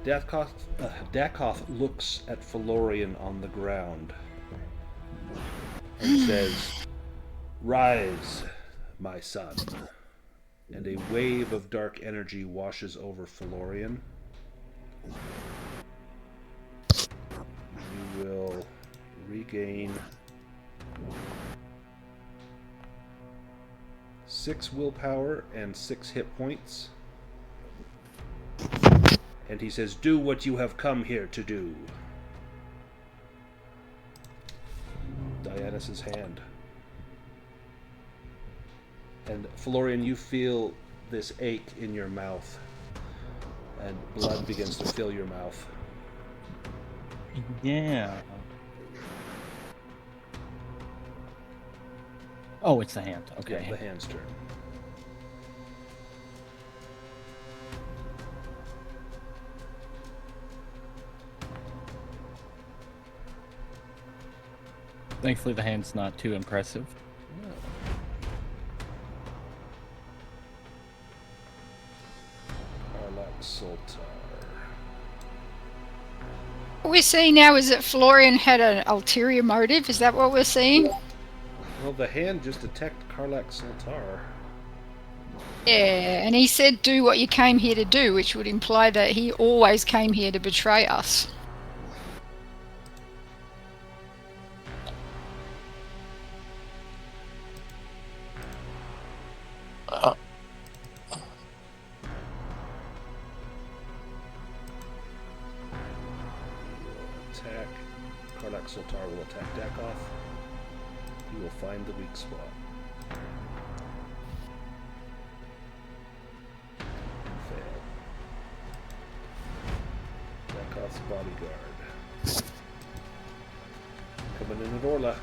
Dakoth looks at Phelorian on the ground and says, "Rise, my son." And a wave of dark energy washes over Phelorian. You will regain 6 willpower and 6 hit points. And he says, "Do what you have come here to do." Dianus's hand. And Phelorian, you feel this ache in your mouth, and blood begins to fill your mouth. Yeah. Oh, it's the hand. Okay. Yeah, the hand's turn. Thankfully, the hand's not too impressive. No. Soltar. What we're seeing now is that Phelorian had an ulterior motive. Is that what we're seeing? Well, the hand just attacked Karlak Soltar. Yeah, and he said, "Do what you came here to do," which would imply that he always came here to betray us. Attack. Karlak Soltar will attack Dakoth. He will find the weak spot. Fail. Dakoth's bodyguard. Coming in at Orla.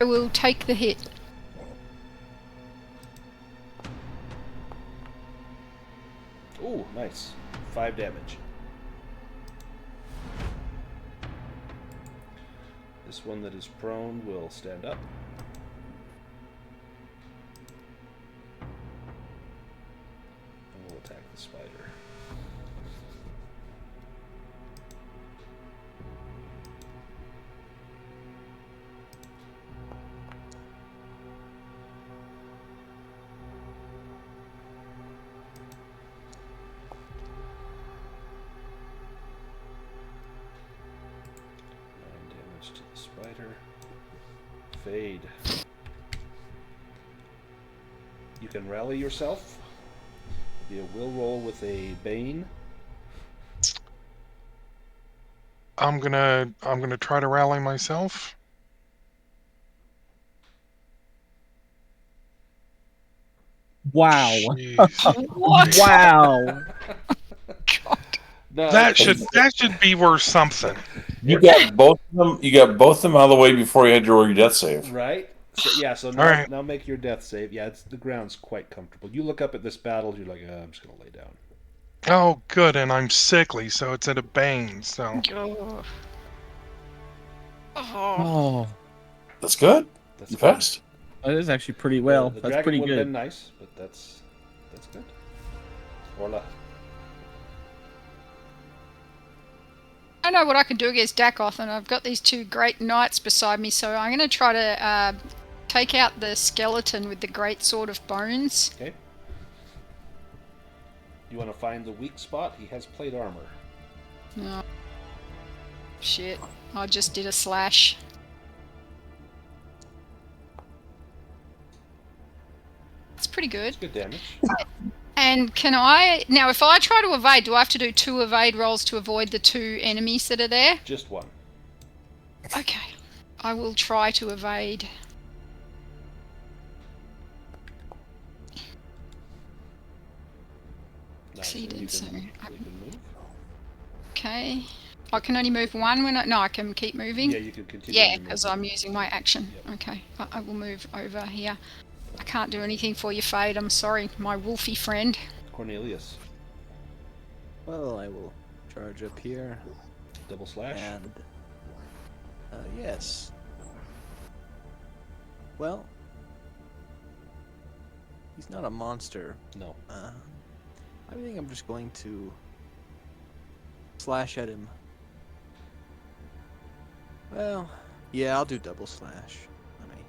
I will take the hit. Ooh, nice. 5 damage. This one that is prone will stand up. And will attack the spider. To the spider. Fade. You can rally yourself. Be a will roll with a Bane. I'm gonna try to rally myself. Wow. Jeez. What? Wow. God. No, That should be worth something. You got both of them. You got both of them out of the way before you had to roll your death save. right. So, yeah. So now, Alright. now make your death save. Yeah, the ground's quite comfortable. You look up at this battle. You're like, I'm just gonna lay down. Oh, good, and I'm sickly, so it's at a bane. So Oh. Oh, That's good. That's You good. passed. that is actually pretty well. The That's dragon pretty would have been good. nice, but that's good. Orla. I know what I can do against Dakoth, and I've got these 2 great knights beside me, so I'm going to try to take out the skeleton with the great sword of bones. Okay. You want to find the weak spot? He has plate armor. No. Shit. I just did a slash. It's pretty good. It's good damage. And can I... Now, if I try to evade, do I have to do 2 evade rolls to avoid the 2 enemies that are there? Just one. Okay. I will try to evade. Nice. Succeeded, so... You can move. Okay. I can only move 1 when I... No, I can keep moving. Yeah, you can continue. Yeah, to move. because I'm using my action. Yep. Okay, I will move over here. I can't do anything for you, Fade. I'm sorry, my wolfy friend. Cornelius. Well, I will charge up here. Double slash. And yes. Well, he's not a monster. No. I think I'm just going to slash at him. Well, yeah, I'll do double slash. Let me.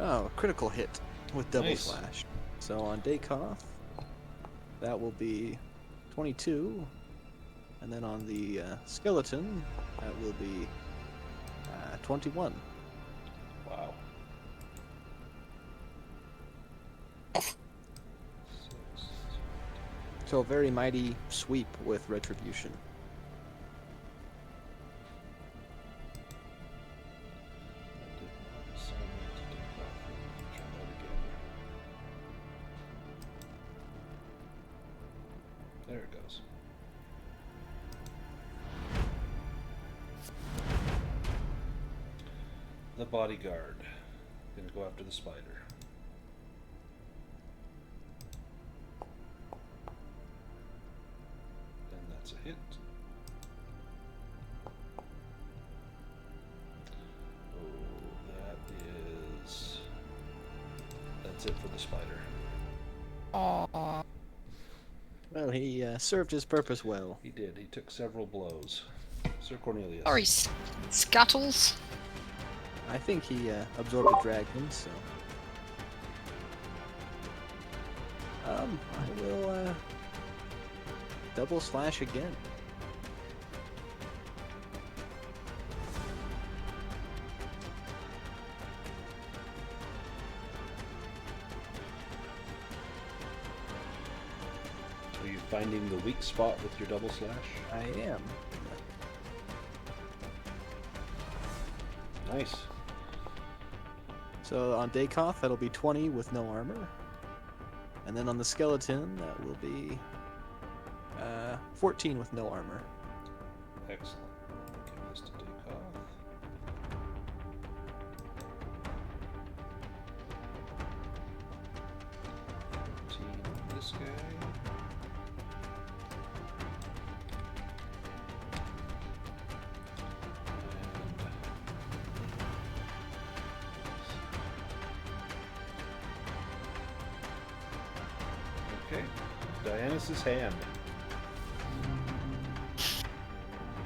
Oh, critical hit with double Nice. slash. So on Dakoff, that will be 22. And then on the skeleton, that will be 21. Wow. So a very mighty sweep with retribution. There it goes. The bodyguard. Gonna go after the spider. And that's a hit. Oh, that's it for the spider. Aww. Well, he served his purpose well. He did. He took several blows. Sir Cornelius. Sorry, Scuttles. I think he absorbed a dragon, so... I will double slash again. Are you finding the weak spot with your double slash? I am. Nice. So on Dakoff, that'll be 20 with no armor. And then on the skeleton, that will be 14 with no armor. Excellent. Give this to Dakoff. 14 on this guy. Okay, Dianys's hand.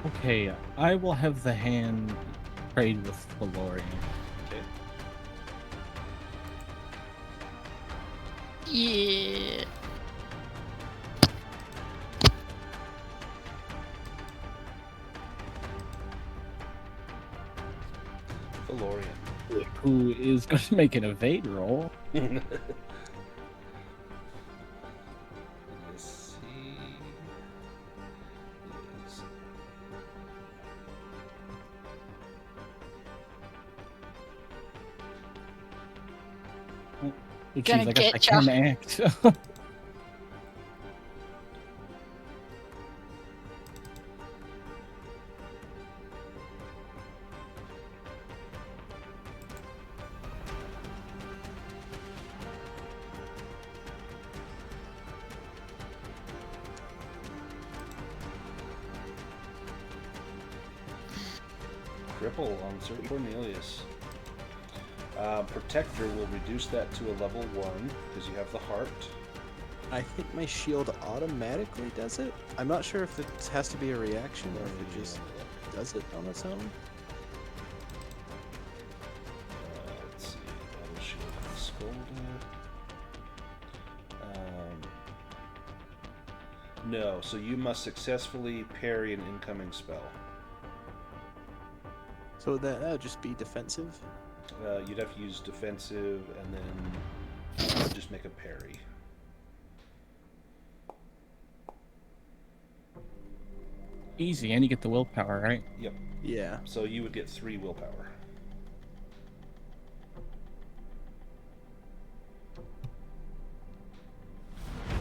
Okay, I will have the hand trade with Phelorian. Okay. Yeah. Phelorian. Who is going to make an evade roll. Let's see. Yes. Which Gonna means I guess I get ya. can act. Cripple on Sir Cornelius. Protector will reduce that to a level 1 because you have the heart. I think my shield automatically does it. I'm not sure if it has to be a reaction or if it just... does it on its own? Let's see. Battle Shield and Scolded. No, so you must successfully parry an incoming spell. So that would just be defensive? You'd have to use defensive and then just make a parry. Easy, and you get the willpower, right? Yep. Yeah. So you would get 3 willpower.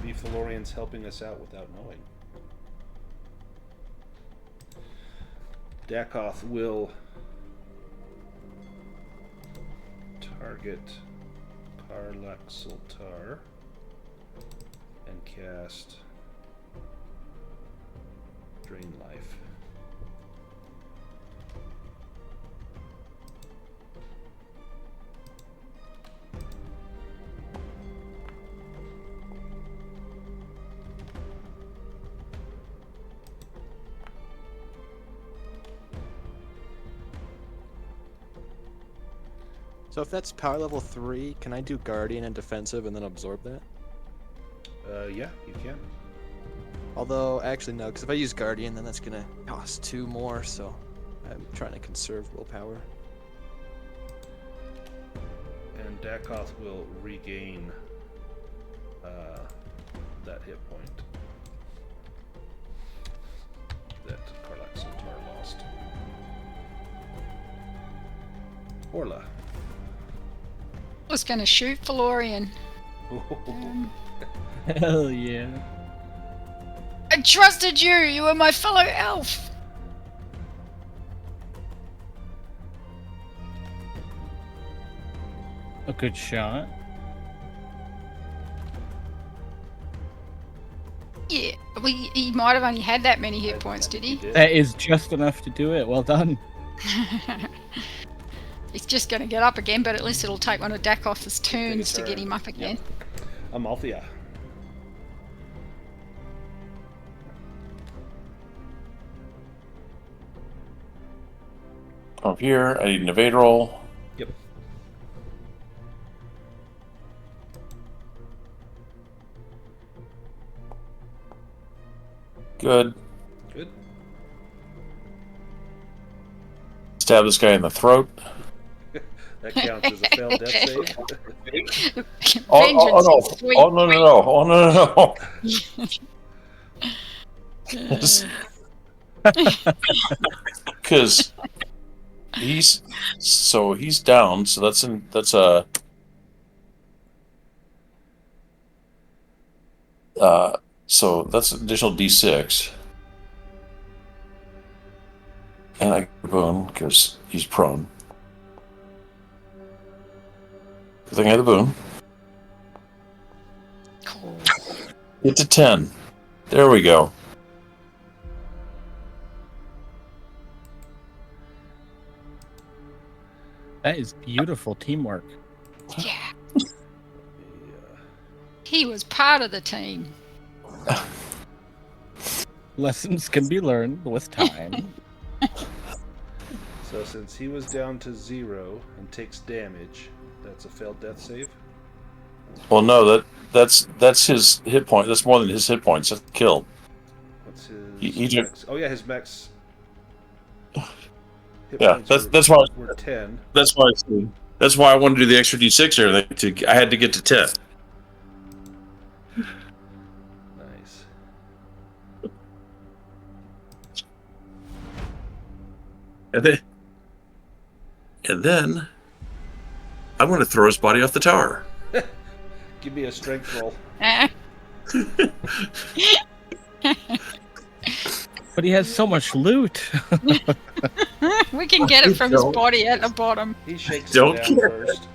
Maybe Phelorian's helping us out without knowing. Dakoth will target Karlaxultar and cast Drain Life. So if that's power level 3, can I do Guardian and defensive and then absorb that? Yeah, you can. Although, actually no, because if I use Guardian, then that's gonna cost 2 more, so I'm trying to conserve willpower. And Dakoth will regain that hit point that Karlaxultar lost. Orla. I was going to shoot Phelorian. Hell yeah. I trusted you! You were my fellow elf! A good shot. Yeah, he might have only had that many hit points, did he? That is just enough to do it. Well done. He's just going to get up again, but at least it'll take one of Dakoth's Take a turns to get turn. him up again. Amalthea. Come up here. I need an evade roll. Yep. Good. Good. Stab this guy in the throat. That counts as a failed death save. Vengeance is sweet. Oh no no no! Oh no no no! Because he's down. So that's so that's an additional D6. And I get a boon because he's prone. Good thing I had the boon. Cool. Get to 10. There we go. That is beautiful teamwork. Yeah. He was part of the team. Lessons can be learned with time. So since he was down to 0 and takes damage, that's a failed death save. Well, no, that's his hit point. That's more than his hit points. That's killed. What's his He max? Oh yeah, his max. Hit Yeah, points that's why. were 10. That's why. That's why I wanted to do the extra D6 or everything. I had to get to 10. Nice. And then I'm going to throw his body off the tower. Give me a strength roll. But he has so much loot. We can get it from his body at the bottom. He shakes Don't it down care. first.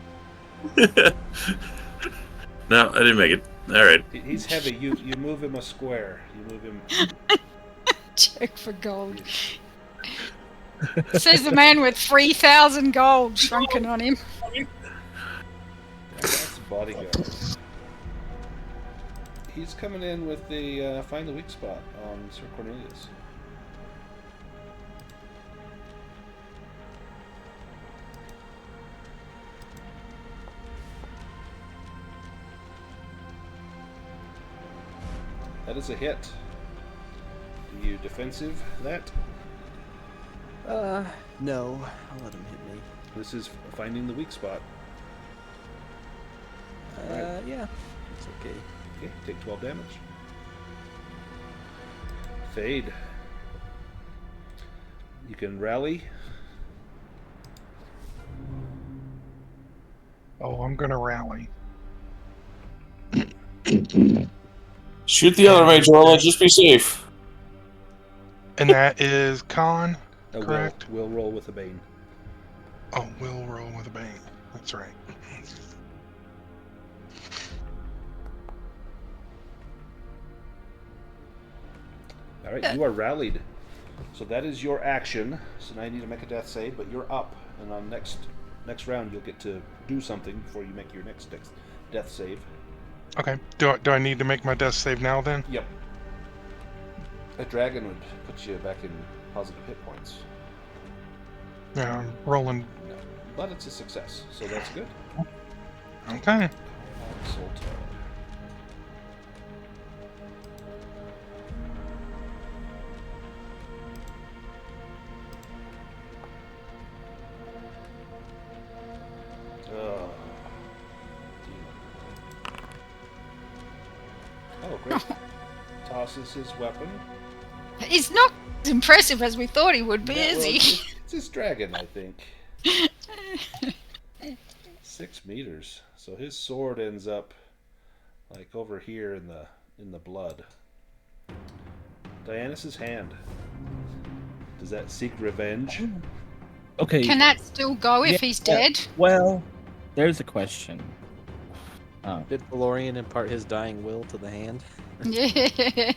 No, I didn't make it. All right. He's heavy. You move him a square. You move him. Check for gold. Says the man with 3,000 gold shrunken on him. That's a bodyguard. He's coming in with the find the weak spot on Sir Cornelius. That is a hit. Do you defensive that? No. I'll let him hit me. This is finding the weak spot. Yeah. It's okay. Okay, take 12 damage. Fade. You can rally. Oh, I'm gonna rally. Shoot the other mage, Orla. Just be safe. And that is con, correct? We'll roll with a Bane. Oh, we'll roll with a bane. That's right. All right, you are rallied. So that is your action. So now you need to make a death save, but you're up. And on next round, you'll get to do something before you make your next death save. Okay. Do I need to make my death save now then? Yep. A dragon would put you back in positive hit points. Yeah, I'm rolling. No, but it's a success, so that's good. Okay. Sultan. Oh, great. Tosses his weapon. He's not as impressive as we thought he would be, is he? It's his dragon, I think. 6 meters. So his sword ends up like over here in the blood. Dianus's hand. Does that seek revenge? Okay. Can that still go if he's dead? Well, there's a question. Did Phelorian impart his dying will to the hand? Yeah.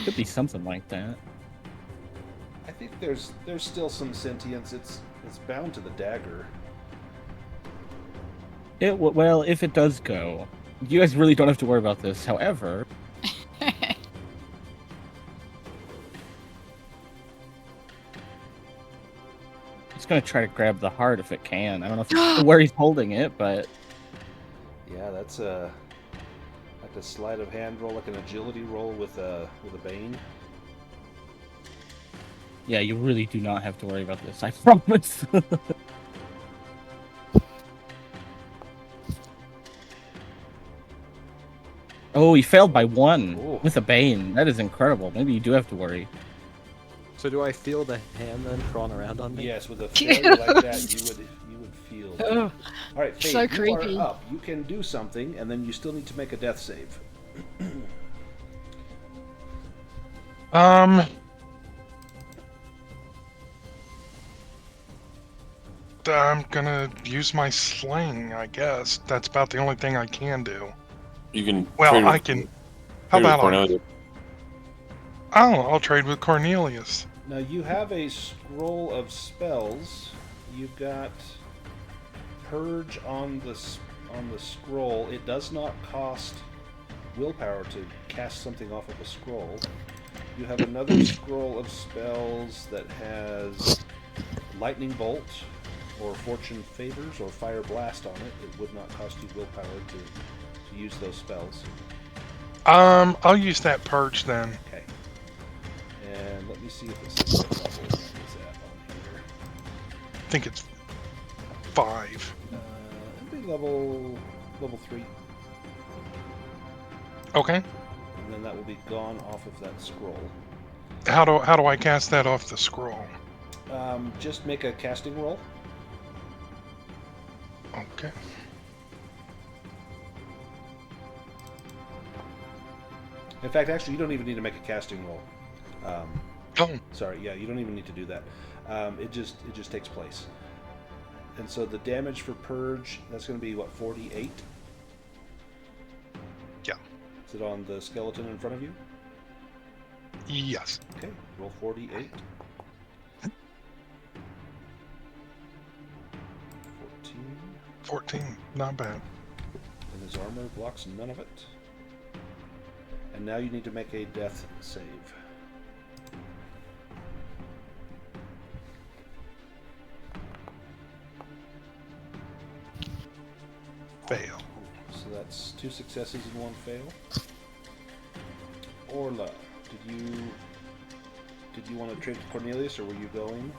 Could be something like that. I think there's still some sentience. It's bound to the dagger. Well, if it does go, you guys really don't have to worry about this. However, it's gonna try to grab the heart if it can. I don't know if it's where he's holding it, but Yeah, that's like a sleight of hand roll, like an agility roll with a bane. yeah, you really do not have to worry about this. I promise. Oh, he failed by 1 Ooh. with a bane. That is incredible. Maybe you do have to worry. So do I feel the hand then crawling around on me? Yes, with a failure like that, you would feel. Oh, All right, Fade, so you creepy. are up. You can do something, and then you still need to make a death save. I'm gonna use my sling, I guess. That's about the only thing I can do. You can. Well, trade I with- can. trade How with about Cornelius. I'll trade with Cornelius. Now you have a scroll of spells. You've got Purge on the scroll. It does not cost willpower to cast something off of a scroll. You have another scroll of spells that has Lightning Bolt, or Fortune Favors, or Fire Blast on it. It would not cost you willpower to use those spells. I'll use that purge then. Okay. And let me see if it's what level is that on here. I think it's 5. It'd be level 3, Okay. and then that will be gone off of that scroll. How do I cast that off the scroll? Just make a casting roll. Okay. In fact, actually, you don't even need to make a casting roll. Oh, Sorry, yeah, you don't even need to do that. It just takes place. And so the damage for Purge, that's going to be, what, 48? yeah. Is it on the skeleton in front of you? Yes. Okay, roll 48. 14. Not bad. And his armor blocks none of it. And now you need to make a death save. Fail. So that's 2 successes and 1 fail. Orla, did you want to trade with Cornelius, or were you going?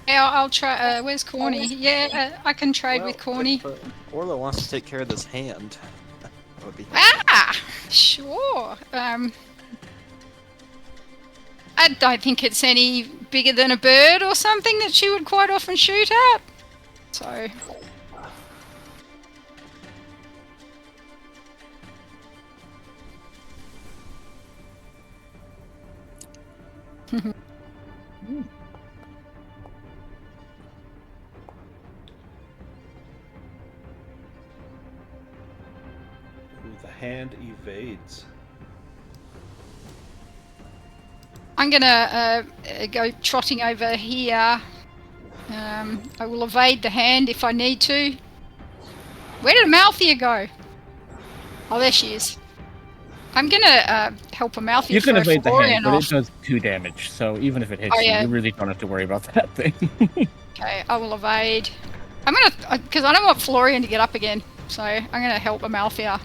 Yeah, I'll try. Where's Corny? Yeah, I can trade with Corny. If, Orla wants to take care of this hand, that would be Ah, sure. I don't think it's any bigger than a bird or something that she would quite often shoot at. So. The hand evades. I'm gonna go trotting over here. I will evade the hand if I need to. Where did Amalthea go? Oh, there she is. I'm gonna help Amalthea. You can throw evade the Phelorian hand, but off. it does 2 damage, so even if it hits Oh, yeah. you really don't have to worry about that thing. Okay, I will evade. I'm gonna, because I don't want Phelorian to get up again, so I'm gonna help Amalthea.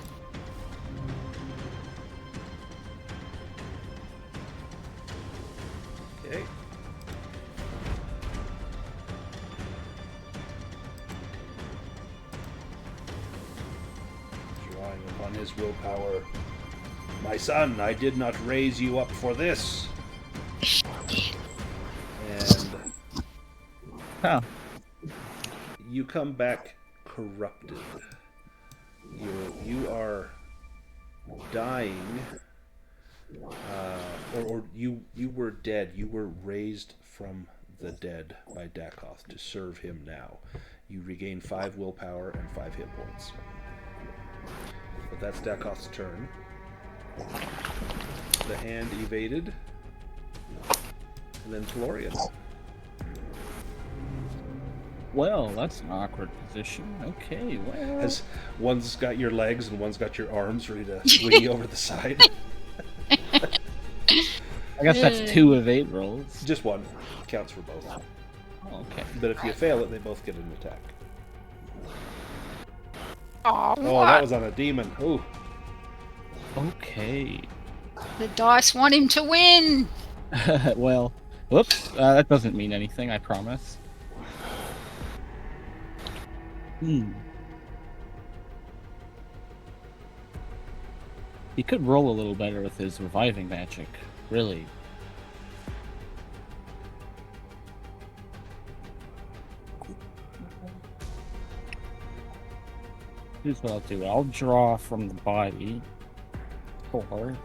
Okay. Drawing upon his willpower. My son, I did not raise you up for this. And Huh. you come back corrupted. You are dying, or you were dead. You were raised from the dead by Dakoth to serve him now. You regain 5 willpower and 5 hit points. But that's Dakoth's turn. The hand evaded, and then Phelorian. Well, that's an awkward position. Okay, well... As one's got your legs and one's got your arms ready to swing you over the side. I guess that's 2 evade rolls. Just one. Counts for both. Oh, okay. But if you fail it, they both get an attack. Oh, Oh, that was on a demon. Ooh. Okay. The dice want him to win. Well, whoops. That doesn't mean anything, I promise. He could roll a little better with his reviving magic, really. Here's what I'll do. I'll draw from the body. 4.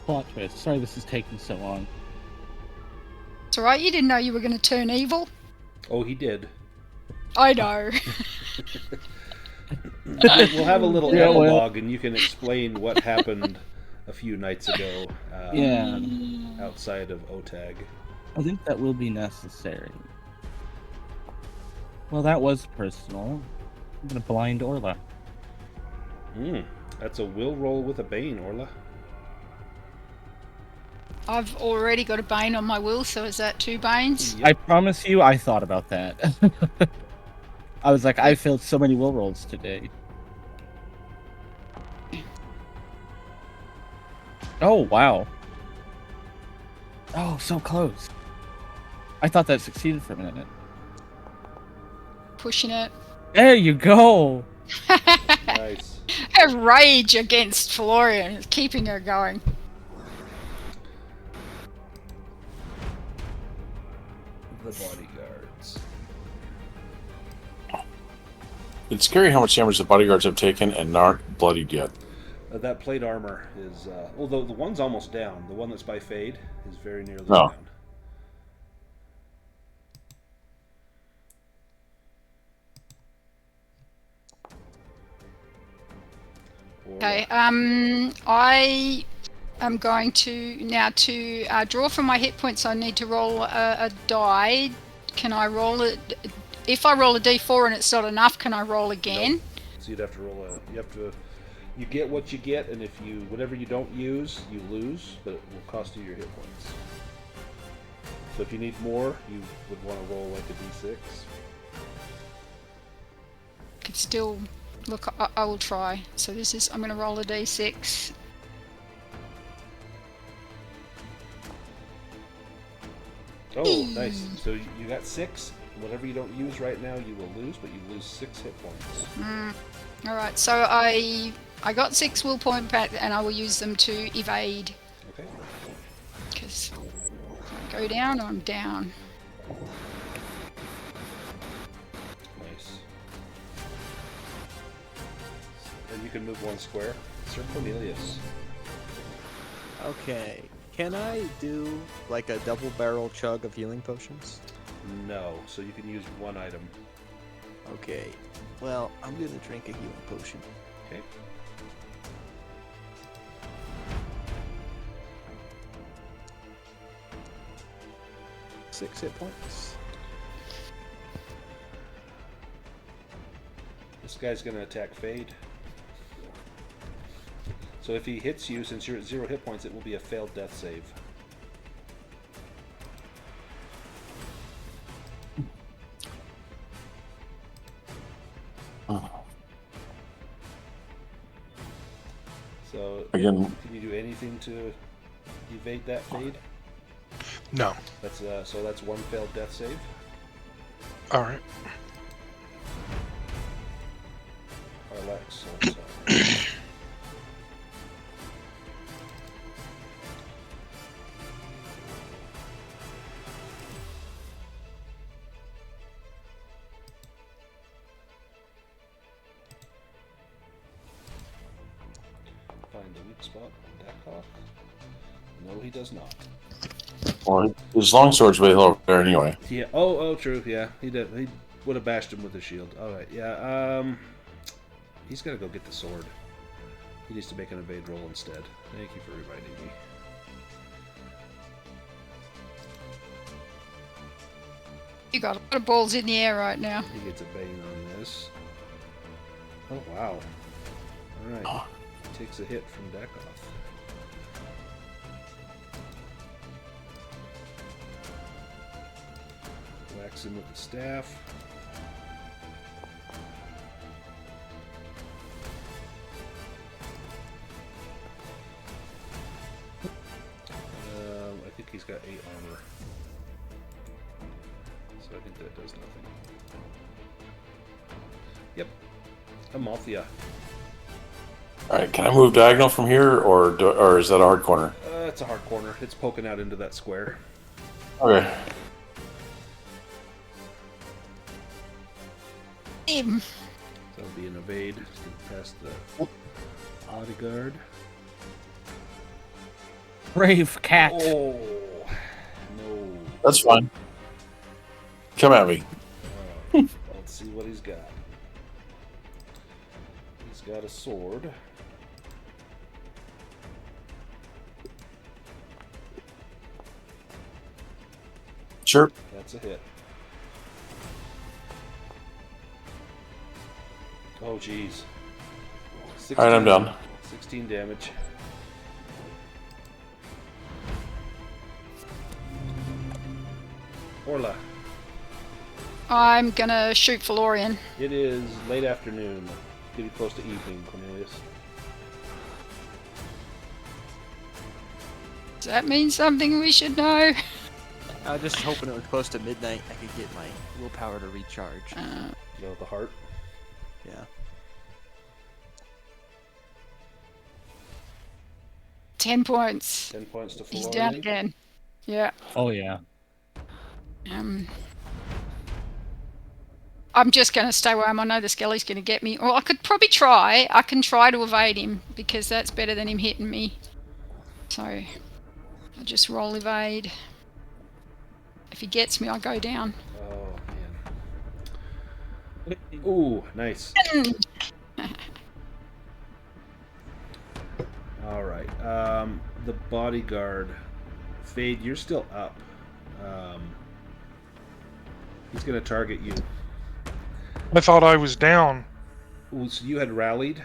Plot twist. Sorry this is taking so long. It's alright, you didn't know you were going to turn evil. Oh, he did. I know. We'll have a little Yeah, well. epilogue, and you can explain what happened a few nights ago. Yeah. Outside of OTAG. I think that will be necessary. Well, that was personal. I'm gonna blind Orla. That's a will roll with a bane, Orla. I've already got a bane on my will, so is that 2 banes? Yep. I promise you, I thought about that. I was like, I failed so many will rolls today. Oh, wow. Oh, so close. I thought that succeeded for a minute. Pushing it. There you go! Nice. Her rage against Phelorian is keeping her going. The bodyguards. It's scary how much damage the bodyguards have taken and aren't bloodied yet. That plate armor is, although the one's almost down. The one that's by Fade is very nearly Oh. down. Okay, I am going to now draw from my hit points. I need to roll a die. Can I roll it? If I roll a d4 and it's not enough, can I roll again? Nope. So you'd have to roll you get what you get, and if whatever you don't use, you lose, but it will cost you your hit points. So if you need more, you would want to roll like a d6. Could still look. I will try. So I'm going to roll a d6. Oh, nice. So you got 6. Whatever you don't use right now, you will lose, but you lose 6 hit points. All right. So I got 6 will point back, and I will use them to evade. Okay. Because if I go down, I'm down. Nice. And you can move 1 square. Sir Cornelius. Okay. Can I do like a double barrel chug of healing potions? No. So you can use 1 item. Okay. Well, I'm gonna drink a healing potion. Okay. Six hit points. This guy's going to attack Fade. So if he hits you, since you're at 0 hit points, it will be a failed death save. So Again. can you do anything to evade that Fade? No. That's so that's 1 failed death save. All right. Or Lex, I'm sorry. Find the weak spot on Dakoff. No, he does not. Well, his longsword's way over there anyway. Yeah. Oh, true. Yeah, he did. He would have bashed him with the shield. All right. Yeah. He's got to go get the sword. He needs to make an evade roll instead. Thank you for reminding me. You got a lot of balls in the air right now. He gets a bane on this. Oh wow. All right. He takes a hit from Dakoff. Whacks him with the staff. I think he's got 8 armor. So I think that does nothing. Yep. Amalthea. Alright, can I move diagonal from here, or is that a hard corner? It's a hard corner. It's poking out into that square. Okay. Him. So it'll be an evade. Just get past the bodyguard. Brave cat. Oh, no. That's fine. Come at me. Let's see what he's got. He's got a sword. Sure. That's a hit. Oh, jeez. Alright, I'm done. 16 damage. Orla. I'm gonna shoot Phelorian. It is late afternoon. Getting close to evening, Cornelius. Does that mean something we should know? I was just hoping it was close to midnight. I could get my willpower to recharge. You know, the heart. Yeah. Ten points. 10 points to Phelorian. He's down again. Yeah. Oh yeah. I'm just going to stay where I am. I know the skelly's going to get me. Or I could probably try. I can try to evade him because that's better than him hitting me. So I'll just roll evade. If he gets me, I'll go down. Oh, man. Ooh, nice. All right. The bodyguard. Fade, you're still up. He's going to target you. I thought I was down. Well, so you had rallied.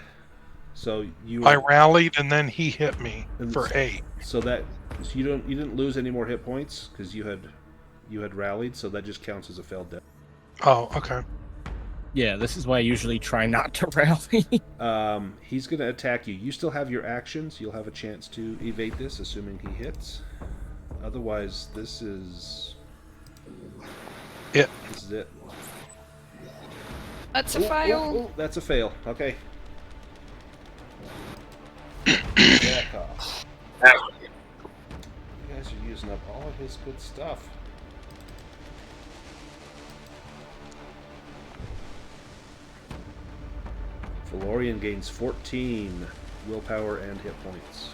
So you. I rallied and then he hit me for 8. So you didn't lose any more hit points because you had rallied. So that just counts as a failed death. Oh, okay. Yeah, this is why I usually try not to rally. He's going to attack you. You still have your actions. You'll have a chance to evade this, assuming he hits. Otherwise, this is it. This is it. That's a fail. Ooh, that's a fail. Okay. Back off. You guys are using up all of his good stuff. Phelorian gains 14 willpower and hit points.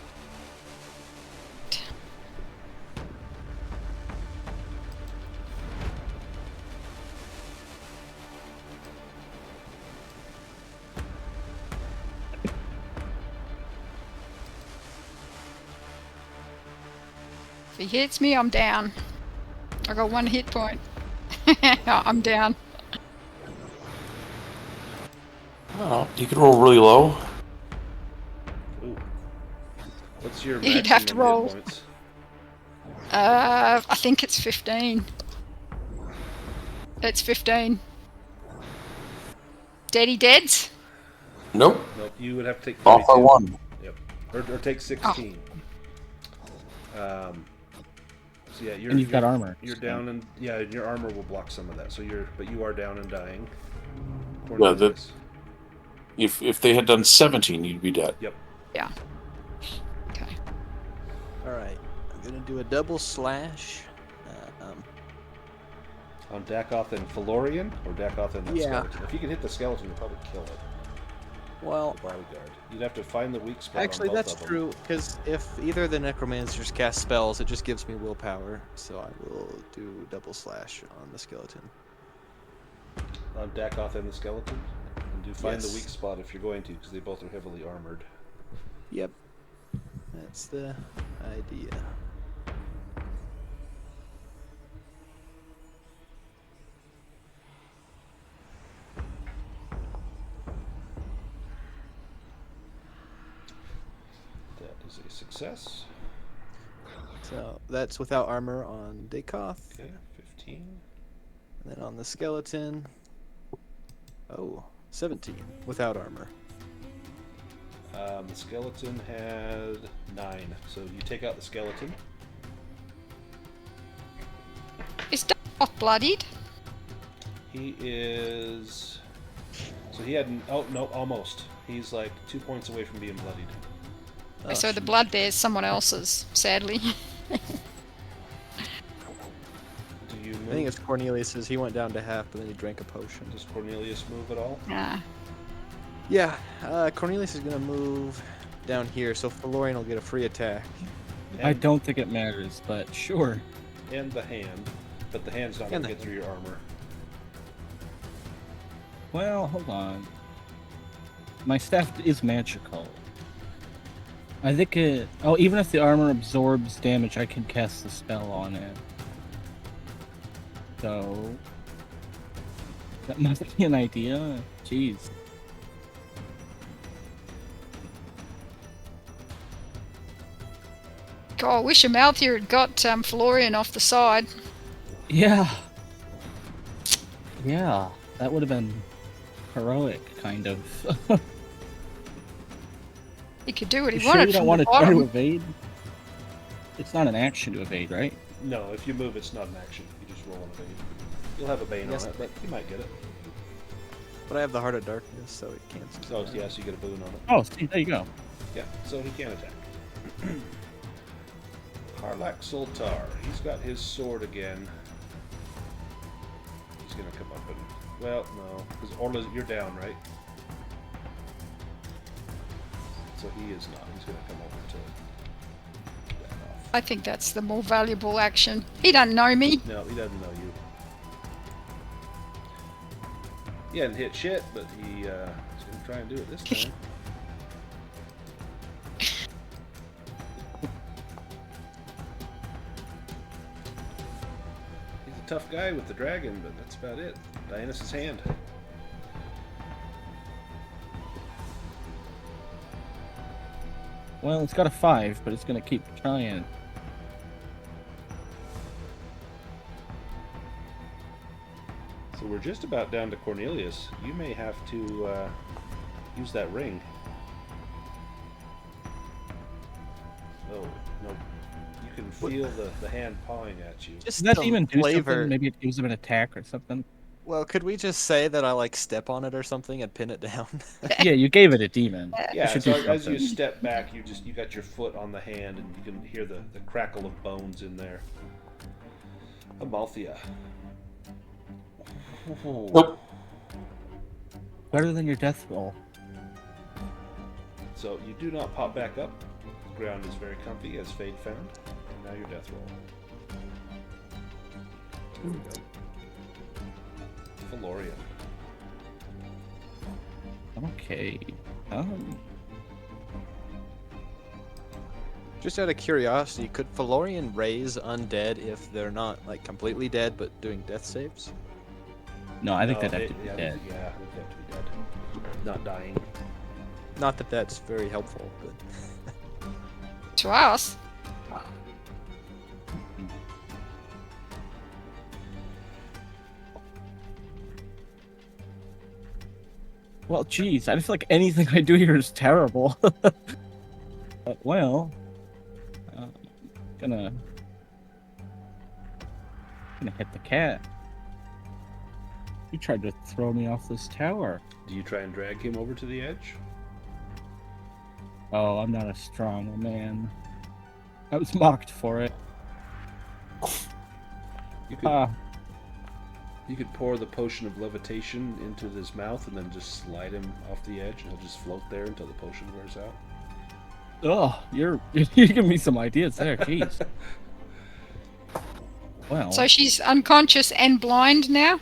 If he hits me, I'm down. I got 1 hit point. I'm down. Oh, you can roll really low. Ooh. What's your You'd have to maximum roll. hit points? I think it's 15. It's 15. Deady deads? Nope. Nope, you would have to take Off by 32. 1. Yep. Or take 16. So yeah, And you've got armor. You're down, and your armor will block some of that. So you are down and dying. Yeah, if they had done 17, you'd be dead. Yep. Yeah. Okay. Alright, I'm gonna do a double slash. On Dakoth and Phelorian, or Dakoth and the Yeah. skeleton. If you can hit the skeleton, you'll probably kill it. Well, The bodyguard. You'd have to find the weak spot. actually, on both that's of them. true, because if either of the necromancers cast spells, it just gives me willpower, so I will do double slash on the skeleton. On Dakoth and the skeleton, and do find the Yes. weak spot if you're going to, because they both are heavily armored. Yep. That's the idea. That is a success. So that's without armor on Dakoth. Okay, 15. And then on the skeleton, 17 without armor. The skeleton had 9, so you take out the skeleton. Is Dakoth bloodied? He is. So he had. Oh no, almost. He's like 2 points away from being bloodied. Oh, So the shoot. blood there is someone else's, sadly. Do you move? I think it's Cornelius's. He went down to half, but then he drank a potion. Does Cornelius move at all? Ah. Yeah, Cornelius is gonna move down here, so Phelorian will get a free attack. I don't think it matters, but sure. And the hand, but the hand's not going And to the get through your armor. Well, hold on. My staff is magical. I think it... Oh, even if the armor absorbs damage, I can cast the spell on it. So... That must be an idea. Jeez. God, I wish Amalthea had got Phelorian off the side. Yeah. Yeah, that would have been heroic, kind of. He could do what he You sure wanted you don't from want the to try to bottom. evade? It's not an action to evade, right? No, if you move, it's not an action. You just roll an evade. You'll have a bane Yes, on it, but you might get it. But I have the Heart of Darkness, so it cancels. Oh, yeah, so you get a boon on it. Oh, see, there you go. Yeah, so he can attack. Harlak Sultar. He's got his sword again. He's gonna come up and... Well, no. Because Orla, you're down, right? So he is not. He's gonna come over to... back off. I think that's the more valuable action. He doesn't know me. No, he doesn't know you. He hadn't hit shit, but he's gonna try and do it this time. tough guy with the dragon, but that's about it. Dionysus' hand. Well, it's got a 5, but it's gonna keep trying. So we're just about down to Cornelius. You may have to use that ring. Oh, no. You can feel the hand pawing at you. Just Does that some demon do flavor. something? Maybe it gives him an attack or something? Well, could we just say that I like step on it or something and pin it down? Yeah, you gave it a demon. Yeah, should so do as you something. step back, you got your foot on the hand, and you can hear the crackle of bones in there. Amalthea. Nope. Better than your death roll. So you do not pop back up. The ground is very comfy, as Fade found. And now your death roll. There we go. Phelorian. Okay. Just out of curiosity, could Phelorian raise undead if they're not like completely dead but doing death saves? No, I think No, they'd have to be yeah, dead. Yeah, I think they have to be dead. Not dying. Not that that's very helpful, but To us. Well, geez, I just feel like anything I do here is terrible. But, well, gonna hit the cat. You tried to throw me off this tower. Do you try and drag him over to the edge? Oh, I'm not a strong man. I was mocked for it. You could, you could pour the potion of levitation into his mouth and then just slide him off the edge, and he'll just float there until the potion wears out. Oh, you're giving me some ideas there. Jeez. Well, So she's unconscious and blind now?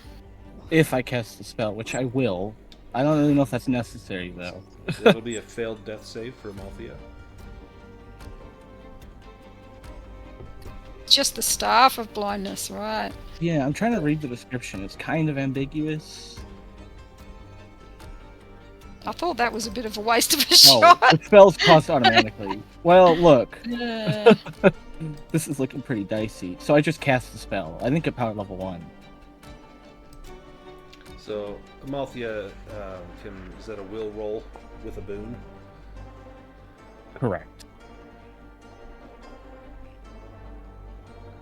if I cast the spell, which I will, I don't really know if that's necessary though. It'll be a failed death save for Amalthea. Just the staff of blindness, right? Yeah, I'm trying to read the description. It's kind of ambiguous. I thought that was a bit of a waste of a Oh, shot. the spells cost automatically. Well, look, Yeah. this is looking pretty dicey. So I just cast the spell. I think at power level 1. So Amalthea is that a will roll with a boon? Correct.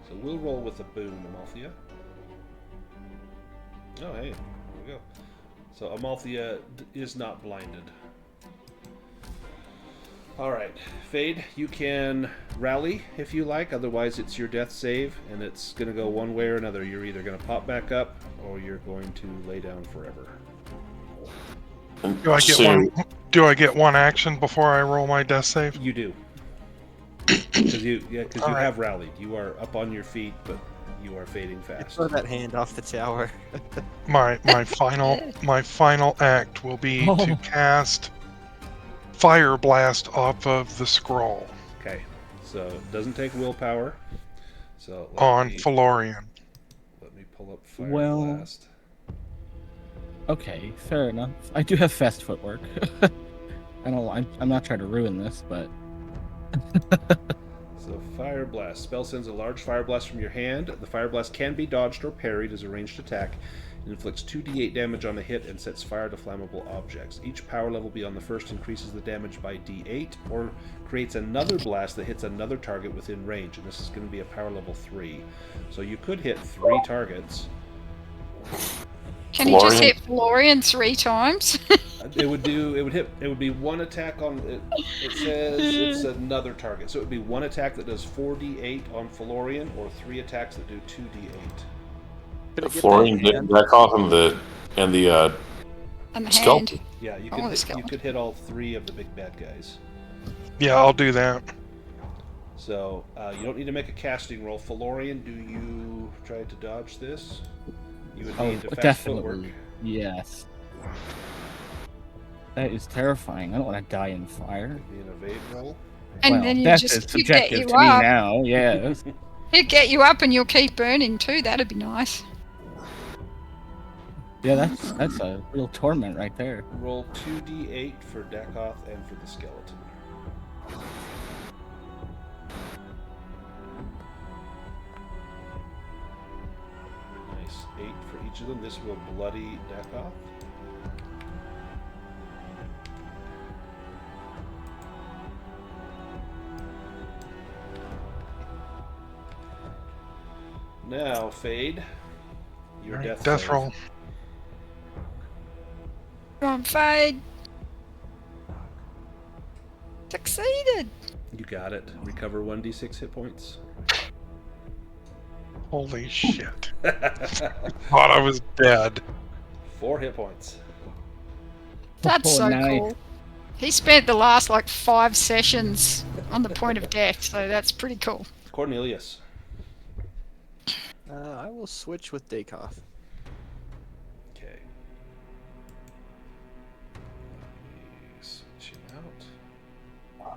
So we'll roll with a boon, Amalthea. Oh, hey, there we go. So Amalthea is not blinded. Alright, Fade, you can rally if you like, otherwise it's your death save, and it's going to go one way or another. You're either going to pop back up, or you're going to lay down forever. Do I get one action before I roll my death save? You do. Because you Alright. have rallied. You are up on your feet, but you are fading fast. throw that hand off the tower. My final act will be Oh. to cast Fire Blast off of the scroll Okay, so it doesn't take willpower. So let on me, Phelorian. let me pull up Fire Well- Blast. Okay, fair enough. I do have fast footwork. I don't. I'm not trying to ruin this, but So Fire Blast. Spell sends a large Fire Blast from your hand. The Fire Blast can be dodged or parried as a ranged attack. It inflicts 2d8 damage on a hit and sets fire to flammable objects. Each power level beyond the first increases the damage by d8 or creates another blast that hits another target within range. And this is going to be a power level 3. So you could hit 3 targets. Can you just Phelorian? hit Phelorian 3 times? It would be one attack on it. It says it's another target. So it would be one attack that does 4d8 on Phelorian or 3 attacks that do 2d8. Could I get Florian that did hand? back off and the And the Skeleton. hand. Yeah, you Oh, could the hit, you skeleton. could hit all 3 of the big bad guys. Yeah, I'll do that. So you don't need to make a casting roll. Phelorian, do you try to dodge this? You would oh, need to fast footwork. definitely yes. That is terrifying. I don't want to die in fire. Be an evade roll. And well, then you that just is keep that subjective you to me up. now. Yes. He'll get you up and you'll keep burning too. That'd be nice. Yeah, that's a real torment right there. Roll 2d8 for Dakoth and for the skeleton. Nice. 8 for each of them. This will bloody Dakoth. Now, Fade. Your Alright, death death save. roll. Come on, Fade. Succeeded. You got it. Recover 1d6 hit points. Holy shit. Thought I was dead. 4 hit points. That's Oh, so nice. cool. He spent the last 5 sessions on the point of death, so that's pretty cool. Cornelius. I will switch with Dakoth. Okay. Let me switch him out.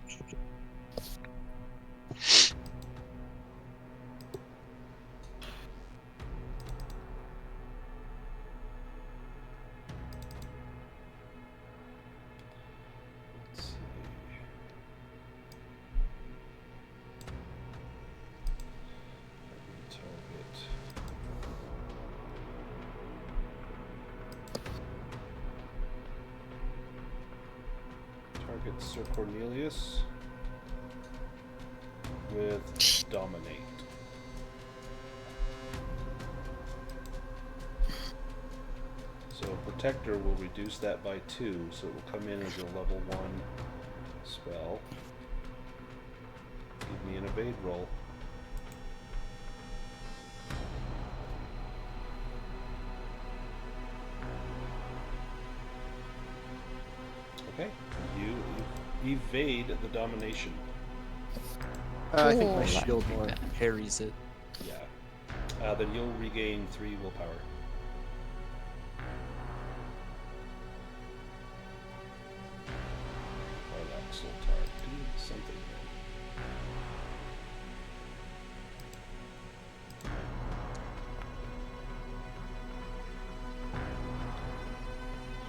Let's see. Target. Target Sir Cornelius with Dominate. So Protector will reduce that by 2, so it will come in as a level 1 spell. Give me an evade roll. Okay, you evade the domination. I think Cool, my that'd shield be more bad. parries it. Yeah. Then you'll regain 3 willpower. Relax, Sultar. Do something.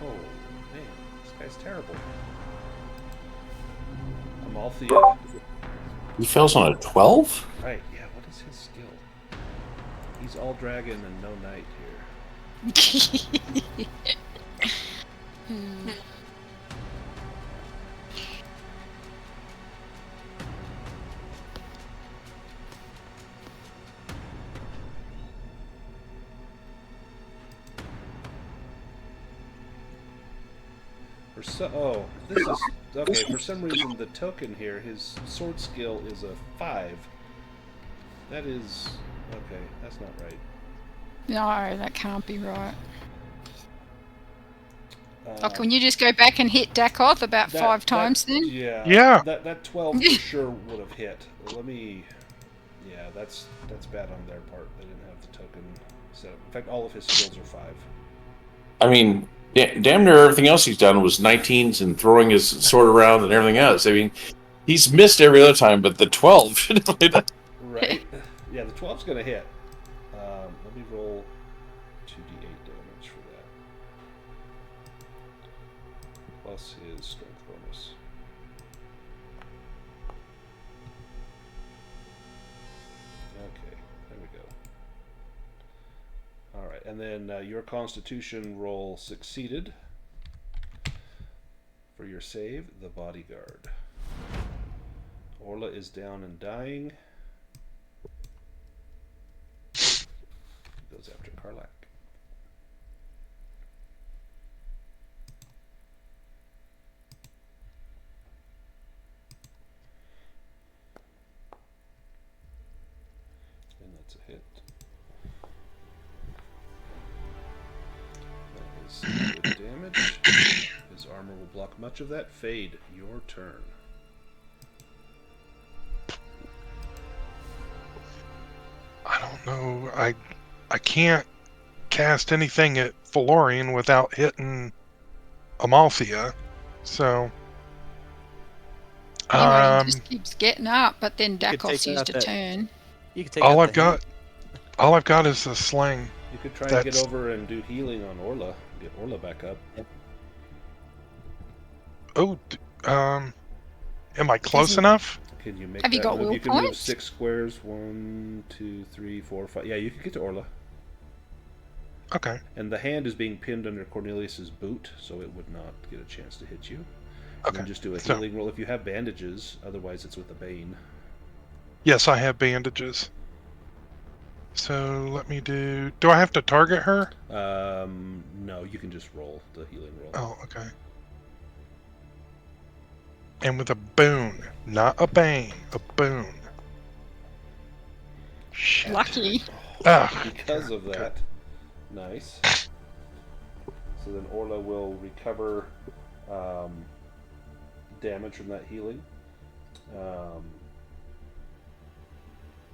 Oh man, this guy's terrible. Amalthea. He fails on a 12? Right, yeah, what is his skill? He's all dragon and no knight here. Hmm. This is okay. For some reason, the token here, his sword skill is a 5. That is okay. That's not right. No, that can't be right. Uh, Can you just go back and hit Dakoth about 5 times then? Yeah. Yeah. That 12 for sure would have hit. Let me. Yeah, that's bad on their part. They didn't have the token set up. In fact, all of his skills are 5. I mean, damn near everything else he's done was 19s and throwing his sword around and everything else. I mean, he's missed every other time, but the 12 should have played that. Right? Yeah, the 12's gonna hit. Let me roll 2d8 damage for that. Plus his strength bonus. Okay, there we go. Alright, and then your constitution roll succeeded. For your save, the bodyguard. Orla is down and dying. Goes after Karlak. And that's a hit. That is good damage. His armor will block much of that. Fade, your turn. I don't know. I can't cast anything at Phelorian without hitting Amalthea. So Anyway, he just keeps getting up, but then could Dakov's take used a out that- turn. You can take All out I've the hand. got, all I've got is a sling. You could try and get That's- over and do healing on Orla. Get Orla back up. Oh, am I close Isn't- enough? Can you make Have you that got move? will You can move points? 6 squares. 1, 2, 3, 4, 5. Yeah, you can get to Orla. Okay. And the hand is being pinned under Cornelius's boot, so it would not get a chance to hit you. And Okay. then just do a So- healing roll if you have bandages. Otherwise, it's with a bane. Yes, I have bandages. So let me do. Do I have to target her? No, you can just roll the healing roll. Oh, okay. And with a boon, not a bane, a boon. Shit. Lucky. Ah, Because of that. Nice. So then Orla will recover damage from that healing.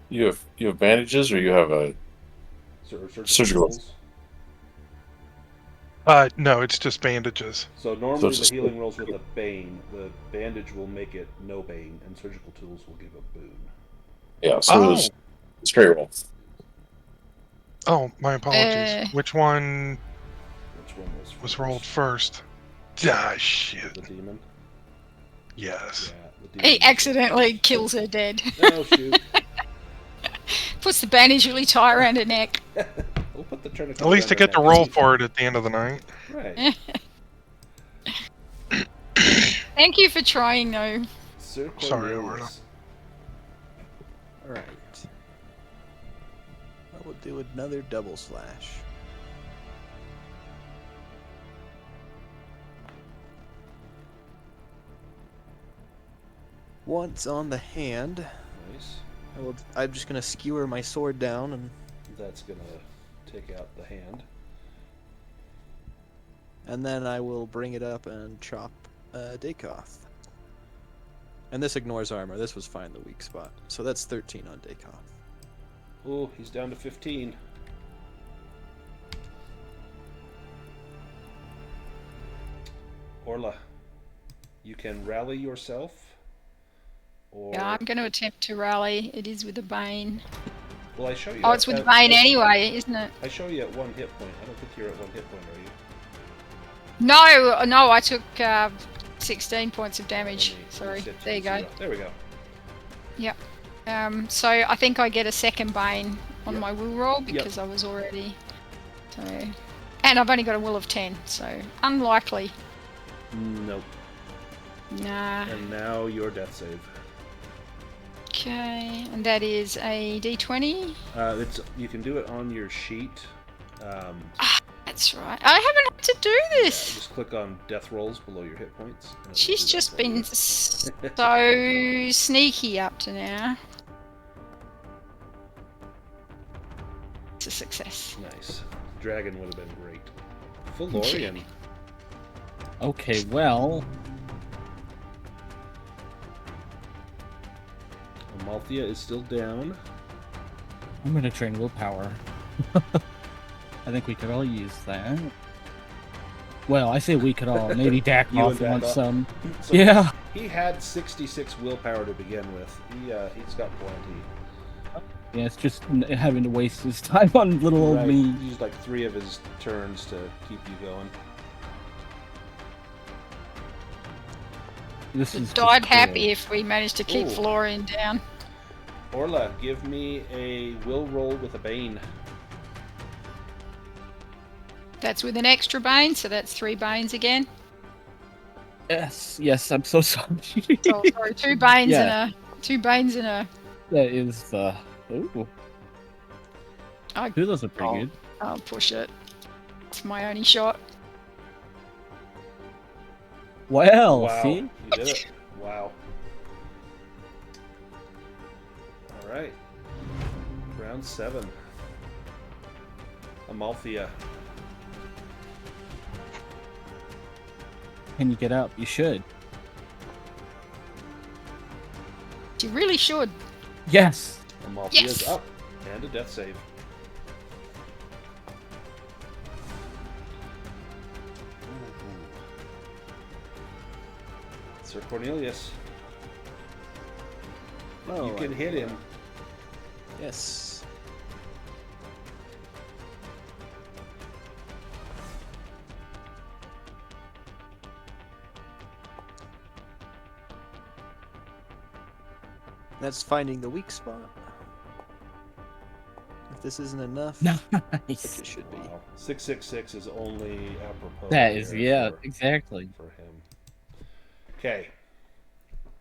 You have bandages, or you have a Surgical. rolls. no, it's just bandages. So normally So it's the just- healing rolls with a bane. The bandage will make it no bane, and surgical tools will give a boon. yeah. So it Oh. was straight roll. Oh, my apologies. Which one Which one was rolled first? Ah, shit. The demon. Yes. Yeah, the demon. He accidentally kills her dead. Oh shoot! Puts the bandage really tight around her neck. We'll put the tourniquet At least I around get to her neck. roll for it at the end of the night. Right. Thank you for trying, though. Sir Sorry, Cornelius. Alright. I will do another double slash. Once on the hand, Nice. I'm just gonna skewer my sword down and That's gonna take out the hand. then I will bring it up and chop Dakoth. And this ignores armor. This was fine, the weak spot. So that's 13 on Dakoth. Oh, he's down to 15. Orla, you can rally yourself. Or Yeah, I'm going to attempt to rally. It is with a bane. well, I show you. Oh, it's with a bane anyway, isn't it? I show you at 1 hit point. I don't think you're at 1 hit point, are you? No, I took 16 points of damage. Let me Sorry. set There you go. 0. There we go. Yep. So I think I get a second bane on Yep. my will roll because I was already. So, and I've only got a will of 10, so unlikely. Nope. Nah. And now your death save. Okay, and that is a d20. You can do it on your sheet. That's right. I haven't had to do this. Just click on death rolls below your hit points. and it will She's do that just for you. been so sneaky up to now. It's a success. Nice. Dragon would have been great. Phelorian. Okay, well, Amalthea is still down. I'm gonna train willpower. I think we could all use that. Well, I say we could all. Maybe You Dakov and wants Dakov. some. So Yeah. He had 66 willpower to begin with. He's got plenty. Yeah, it's just having to waste his time on little old Right. me. He used like 3 of his turns to keep you going. This is Died just happy cool. if we managed to keep Ooh. Phelorian down. Orla, give me a will roll with a bane. That's with an extra bane, so that's 3 banes again. Yes, I'm so sorry. Oh, sorry, 2 banes Yeah. and a 2 banes and a. That is the. Ooh. I- Two of those are pretty Oh. good. I'll push it. It's my only shot. Well, Wow, see? you did it. Wow. All right. Round 7. Amalthea. Can you get up? You should. You really should. Yes. Amalthea's Yes. up. And a death save. Sir Cornelius. Oh, you can I- hit him. Yes. That's finding the weak spot. If this isn't enough, which Nice. it should be. Wow. 666 is only apropos. That is, here yeah, for- exactly. for him. Okay.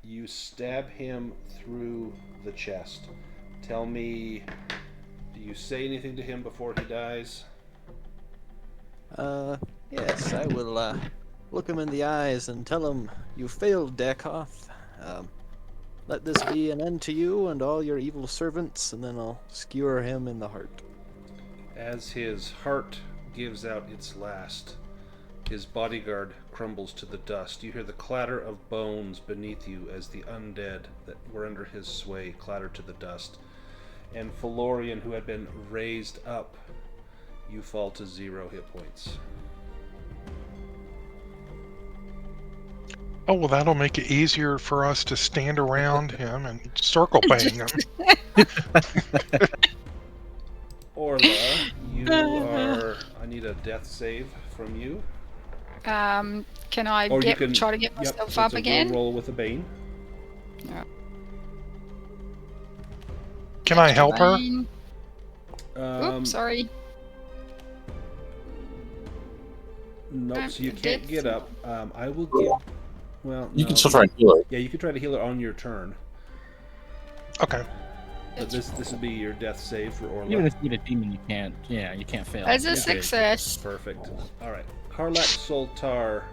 You stab him through the chest. Tell me, do you say anything to him before he dies? Yes, I will, look him in the eyes and tell him, you failed, Dakoth. Let this be an end to you and all your evil servants, and then I'll skewer him in the heart. As his heart gives out its last, his bodyguard crumbles to the dust. You hear the clatter of bones beneath you as the undead that were under his sway clatter to the dust. And Phelorian, who had been raised up, you fall to 0 hit points. Oh, well, that'll make it easier for us to stand around him and circle bang him. Orla, you are... I need a death save from you. Can I Or you can try to get yep, myself so up it's a again? roll with a bane. Can I help her? Bane. Oops, sorry. Nope, so you can't Death get up. I will give... Well, You no. can still try and heal her. Yeah, you can try to heal her on your turn. Okay. But this would be your death save for Orla. Even if you get a demon, you can't. Yeah, you can't fail. As a Yeah. success. Perfect. Alright. Karlak Soltar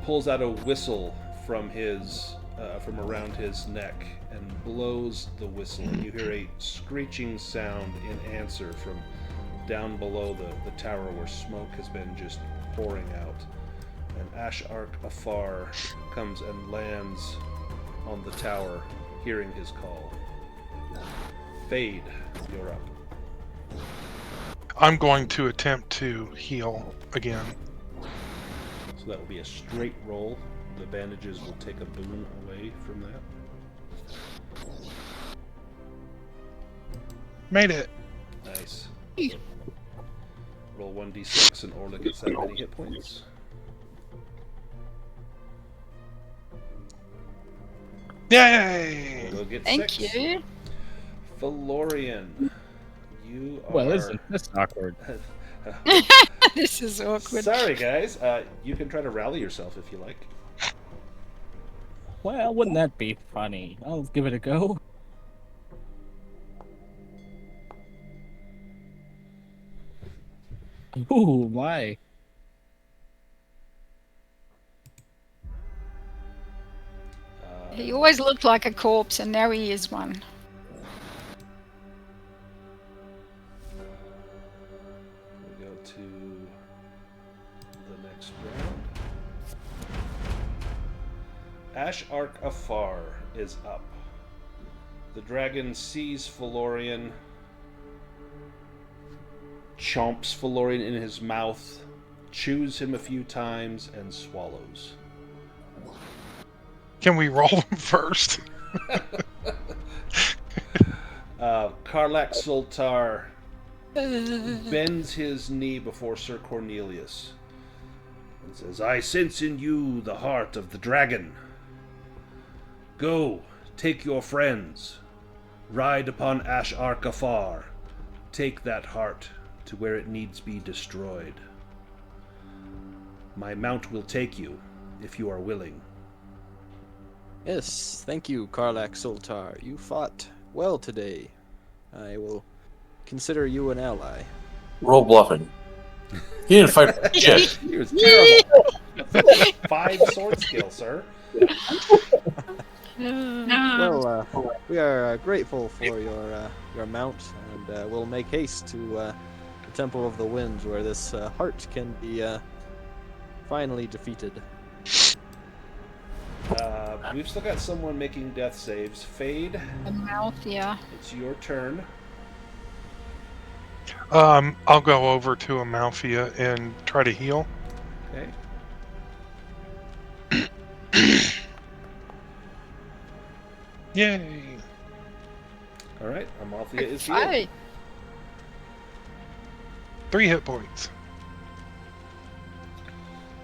pulls out a whistle from his from around his neck and blows the whistle. And you hear a screeching sound in answer from down below the tower where smoke has been just pouring out. And Ashark Afar comes and lands on the tower, hearing his call. Fade, you're up. I'm going to attempt to heal again. So that will be a straight roll. The bandages will take a boon away from that. Made it. Nice. Roll 1d6 and Orla gets that many hit points. Yay! Orla gets Thank 6. you. Felorian, you are... Well, listen, that's awkward. This is awkward. Sorry, guys. You can try to rally yourself if you like. Well, wouldn't that be funny? I'll give it a go. Ooh, my. He always looked like a corpse, and now he is one. We go to the next round. Ashark Afar is up. The dragon sees Phelorian, chomps Phelorian in his mouth, chews him a few times, and swallows. Can we roll him first? Karlak Soltar bends his knee before Sir Cornelius and says, I sense in you the heart of the dragon. Go, take your friends, ride upon Ashark Afar, take that heart to where it needs be destroyed. My mount will take you, if you are willing. Yes, thank you, Karlak Soltar. You fought well today. I will consider you an ally. Roll bluffing. He didn't fight for shit. He was terrible. 5 sword skill, sir. Well, we are grateful for your mount, and we'll make haste to the Temple of the Winds, where this heart can be finally defeated. We've still got someone making death saves. Fade, Amalthea. it's your turn. I'll go over to Amalthea and try to heal. Okay. Yay! All right, Amalthea is healed. Hey, 3 hit points.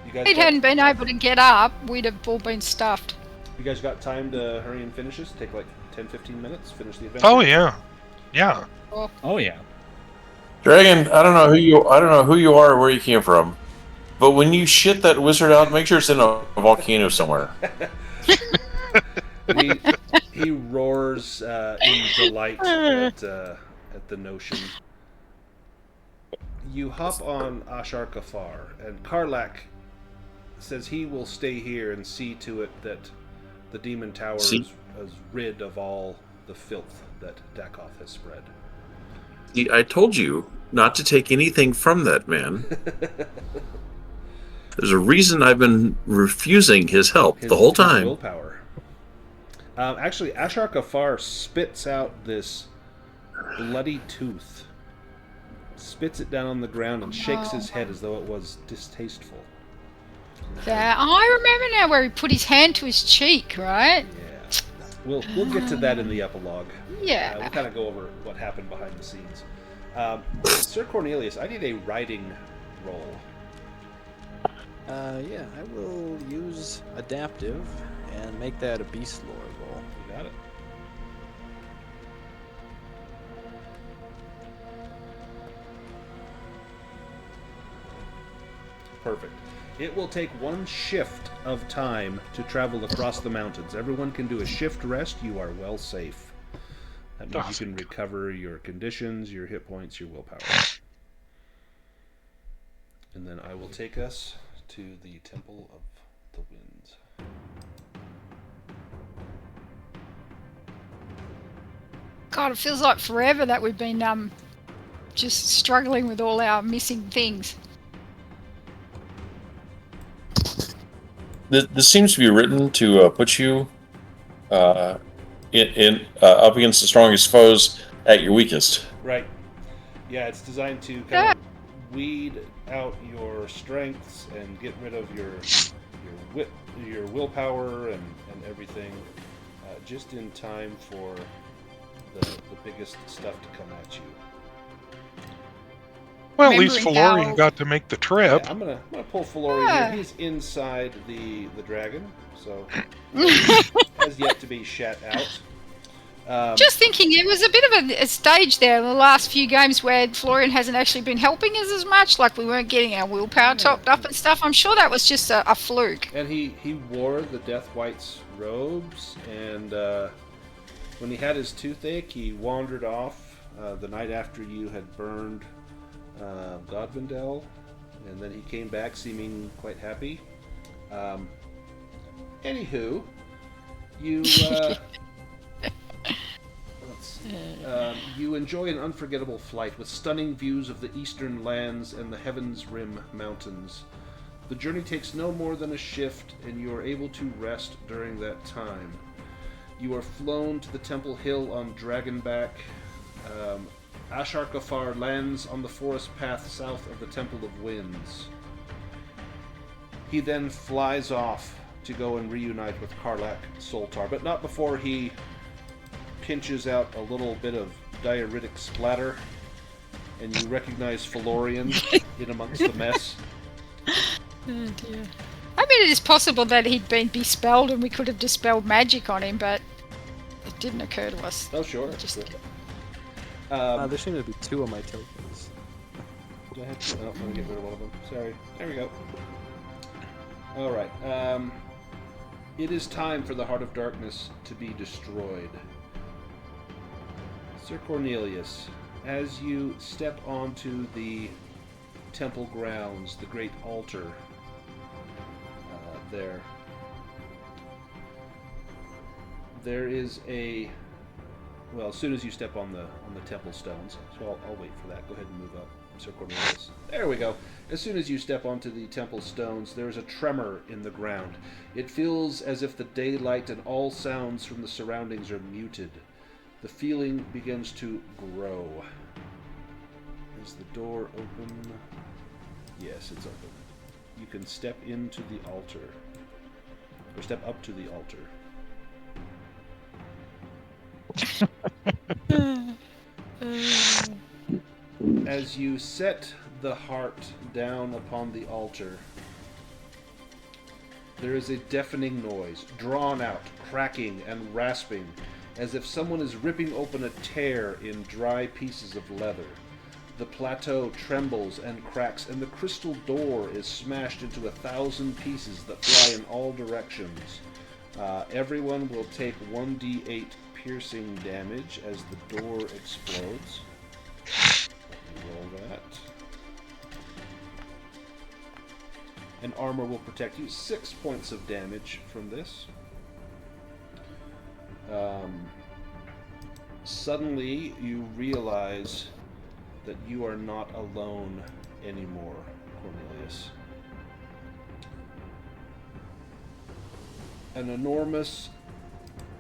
You guys if it got, hadn't been able to get up, we'd have all been stuffed. you guys got time to hurry and finish this? Take like 10-15 minutes. Finish the adventure. Oh yeah, yeah. Oh yeah. Dragon, I don't know who you are or where you came from, but when you shit that wizard out, make sure it's in a volcano somewhere. He roars in delight at the notion. You hop on Ashar Kafar, and Karlak says he will stay here and see to it that the Demon Tower is rid of all the filth that Dakoth has spread. See, I told you not to take anything from that man. There's a reason I've been refusing his help the whole time. Willpower. Actually, Ashar Kafar spits out this bloody tooth, spits it down on the ground, and shakes his head as though it was distasteful. Yeah, I remember now where he put his hand to his cheek, right? Yeah. We'll get to that in the epilogue. Yeah. We'll kind of go over what happened behind the scenes. Sir Cornelius, I need a writing roll. Yeah, I will use adaptive and make that a beast lore roll. You got it. Perfect. It will take 1 shift of time to travel across the mountains. Everyone can do a shift rest. You are well safe. That means you can recover your conditions, your hit points, your willpower. And then I will take us to the Temple of the Winds. God, it feels like forever that we've been just struggling with all our missing things. This seems to be written to put you in up against the strongest foes at your weakest. Right. Yeah, it's designed to kind of weed out your strengths and get rid of your willpower and everything, just in time for the biggest stuff to come at you. Well, at least Remembering Phelorian how- got to make the trip. Yeah, I'm gonna pull Phelorian Yeah. here. He's inside the dragon, so has yet to be shat out. Just thinking, it was a bit of a stage there in the last few games where Florian hasn't actually been helping us as much, like we weren't getting our willpower topped up and stuff. I'm sure that was just a fluke. And he wore the Death White's robes, and when he had his toothache, he wandered off the night after you had burned Godvindel, and then he came back seeming quite happy. Anywho, you you enjoy an unforgettable flight with stunning views of the eastern lands and the Heaven's Rim mountains. The journey takes no more than a shift, and you are able to rest during that time. You are flown to the Temple Hill on Dragonback. Ashar Kafar lands on the forest path south of the Temple of Winds. He then flies off to go and reunite with Karlak Soltar, but not before he pinches out a little bit of diuretic splatter, and you recognize Phelorian in amongst the mess. Oh dear. I mean, it is possible that he'd been bespelled and we could have dispelled magic on him, but it didn't occur to us. Oh, sure. Just- There seem to be 2 of my tokens. Go ahead. Oh, let me get rid of one of them. Sorry. There we go. Alright. It is time for the Heart of Darkness to be destroyed. Sir Cornelius, as you step onto the temple grounds, the great altar there is a... Well, as soon as you step on the temple stones, so I'll wait for that. Go ahead and move up, Sir Cornelius. There we go. As soon as you step onto the temple stones, there is a tremor in the ground. It feels as if the daylight and all sounds from the surroundings are muted. The feeling begins to grow. Is the door open? Yes, it's open. You can step into the altar. Or step up to the altar. As you set the heart down upon the altar, there is a deafening noise, drawn out, cracking, and rasping, as if someone is ripping open a tear in dry pieces of leather. The plateau trembles and cracks, and the crystal door is smashed into 1,000 pieces that fly in all directions. Everyone will take 1d8 piercing damage as the door explodes. Roll that. And armor will protect you. 6 points of damage from this. Suddenly, you realize that you are not alone anymore, Cornelius. An enormous,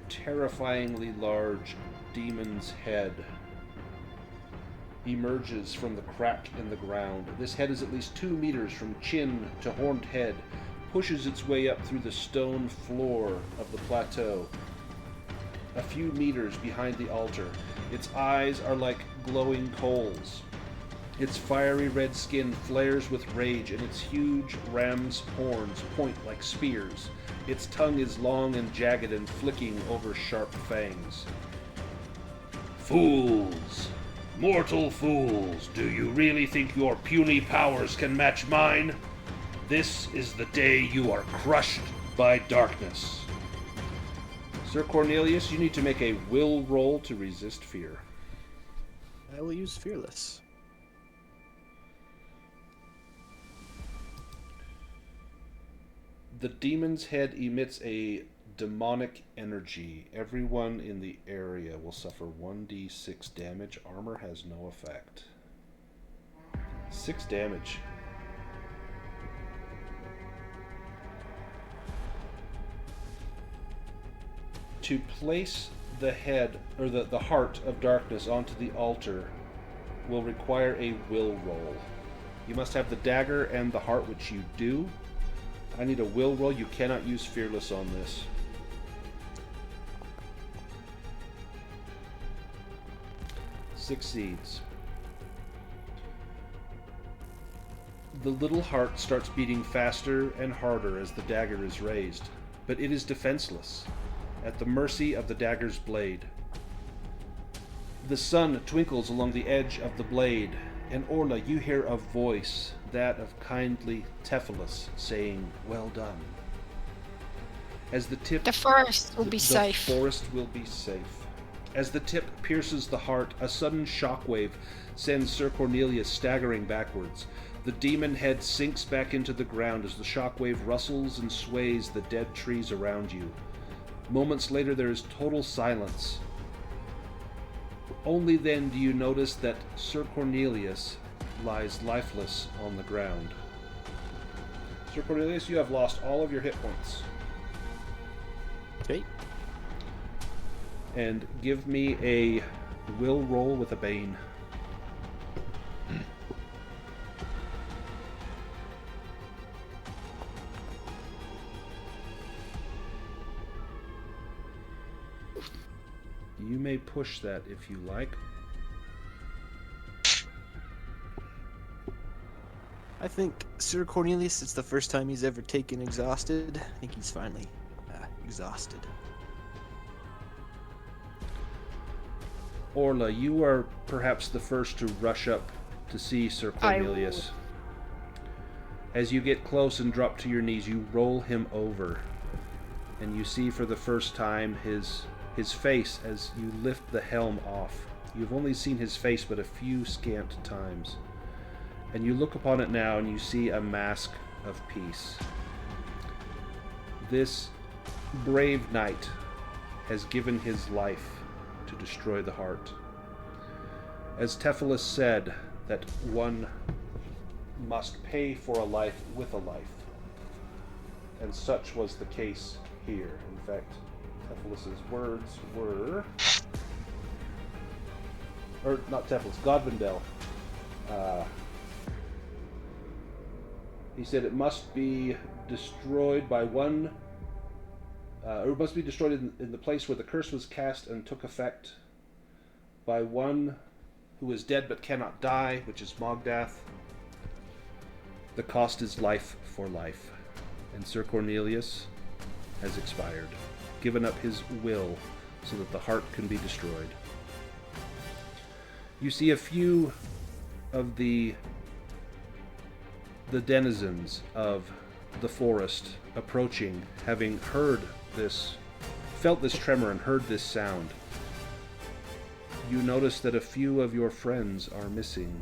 terrifyingly large demon's head emerges from the crack in the ground. This head is at least 2 meters from chin to horned head, pushes its way up through the stone floor of the plateau, a few meters behind the altar. Its eyes are like glowing coals. Its fiery red skin flares with rage, and its huge ram's horns point like spears. Its tongue is long and jagged and flicking over sharp fangs. Fools! Mortal fools! Do you really think your puny powers can match mine? This is the day you are crushed by darkness. Sir Cornelius, you need to make a will roll to resist fear. I will use Fearless. The demon's head emits a demonic energy. Everyone in the area will suffer 1d6 damage. Armor has no effect. 6 damage. To place the head, or the heart of darkness onto the altar will require a will roll. You must have the dagger and the heart, which you do. I need a will roll. You cannot use Fearless on this. Succeeds. The little heart starts beating faster and harder as the dagger is raised, but it is defenseless, at the mercy of the dagger's blade. The sun twinkles along the edge of the blade, and Orla, you hear a voice, that of kindly Tephalus, saying, "Well done." As the tip... The forest will be safe. The forest will be safe. As the tip pierces the heart, a sudden shockwave sends Sir Cornelius staggering backwards. The demon head sinks back into the ground as the shockwave rustles and sways the dead trees around you. Moments later, there is total silence. Only then do you notice that Sir Cornelius lies lifeless on the ground. Sir Cornelius, you have lost all of your hit points. Okay. And give me a will roll with a bane. You may push that if you like. I think Sir Cornelius, it's the first time he's ever taken exhausted. I think he's finally exhausted. Orla, you are perhaps the first to rush up to see Sir Cornelius. As you get close and drop to your knees, you roll him over, and you see for the first time his face as you lift the helm off. You've only seen his face but a few scant times. And you look upon it now and you see a mask of peace. This brave knight has given his life to destroy the heart. As Tephalus said, that one must pay for a life with a life. And such was the case here. In fact, Tephalus's words were... Or, not Tephalus, Godvindel. He said it must be destroyed by one or must be destroyed in the place where the curse was cast and took effect by one who is dead but cannot die, which is Mogdath. The cost is life for life, and Sir Cornelius has expired, given up his will so that the heart can be destroyed. You see a few of the denizens of the forest approaching, having heard this, felt this tremor and heard this sound. You notice that a few of your friends are missing.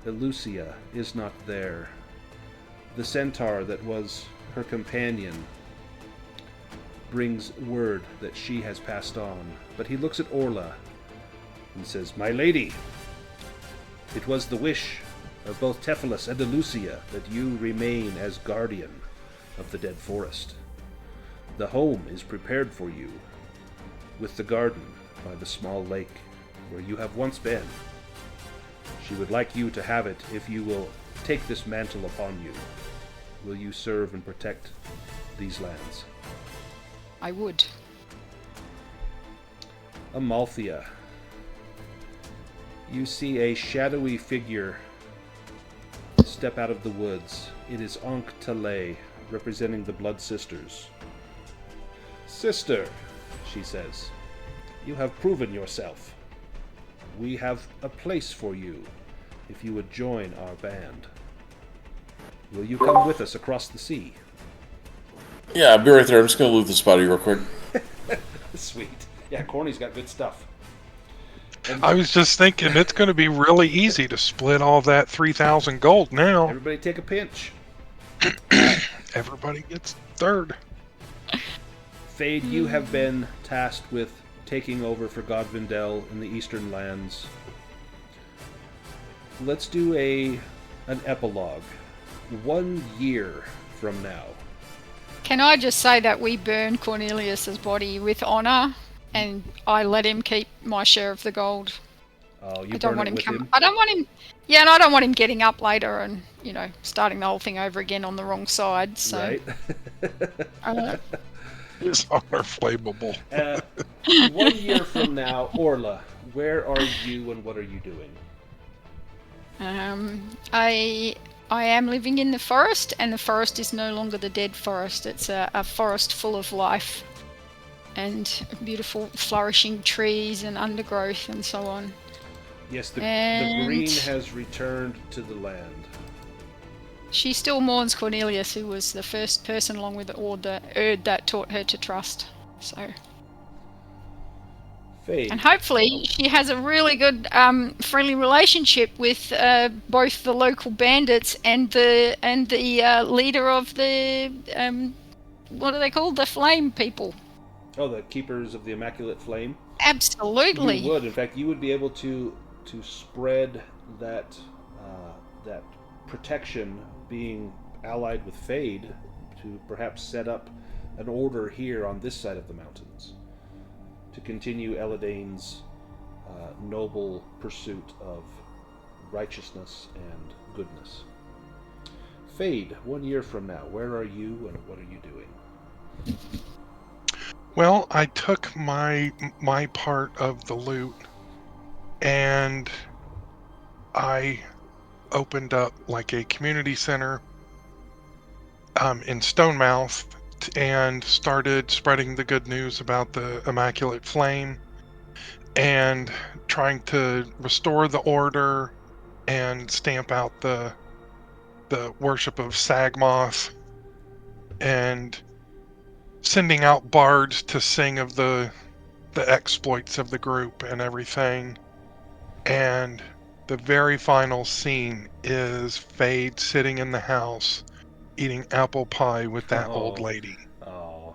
Elucia is not there. The centaur that was her companion brings word that she has passed on, but he looks at Orla and says, "My lady, it was the wish of both Tephalus and Elucia that you remain as guardian of the dead forest. The home is prepared for you with the garden by the small lake where you have once been. She would like you to have it if you will take this mantle upon you. Will you serve and protect these lands?" I would. Amalthea. You see a shadowy figure step out of the woods. It is Ankh Talay, representing the Blood Sisters. "Sister," she says, "you have proven yourself. We have a place for you if you would join our band. Will you come with us across the sea?" Yeah, I'll be right there. I'm just going to loot this body real quick. Sweet. Yeah, Corny's got good stuff. And I was just thinking it's going to be really easy to split all that 3,000 gold now. everybody take a pinch. Everybody gets third. Fade, you have been tasked with taking over for Godvindel in the Eastern Lands. Let's do an epilogue. 1 year from now. Can I just say that we burned Cornelius's body with honor, and I let him keep my share of the gold. Oh, you I don't burn want it him with come. him? I don't want him. Yeah, and I don't want him getting up later and starting the whole thing over again on the wrong side. So. Right? His honor flammable. 1 year from now, Orla, where are you and what are you doing? I am living in the forest, and the forest is no longer the dead forest. It's a forest full of life and beautiful flourishing trees and undergrowth and so on. Yes, the And- green has returned to the land. She still mourns Cornelius, who was the first person along with the Erd that taught her to trust. So, Fade. and hopefully she has a really good friendly relationship with both the local bandits and the leader of the what are they called? The Flame people. Oh, the Keepers of the Immaculate Flame? Absolutely. You would. In fact, you would be able to spread that that protection, being allied with Fade, to perhaps set up an order here on this side of the mountains to continue Eladane's noble pursuit of righteousness and goodness. Fade, 1 year from now, where are you and what are you doing? Well, I took my part of the loot, and I opened up like a community center in Stonemouth and started spreading the good news about the Immaculate Flame and trying to restore the order and stamp out the worship of Sagmoth, and sending out bards to sing of the exploits of the group and everything. And the very final scene is Fade sitting in the house eating apple pie with that old lady,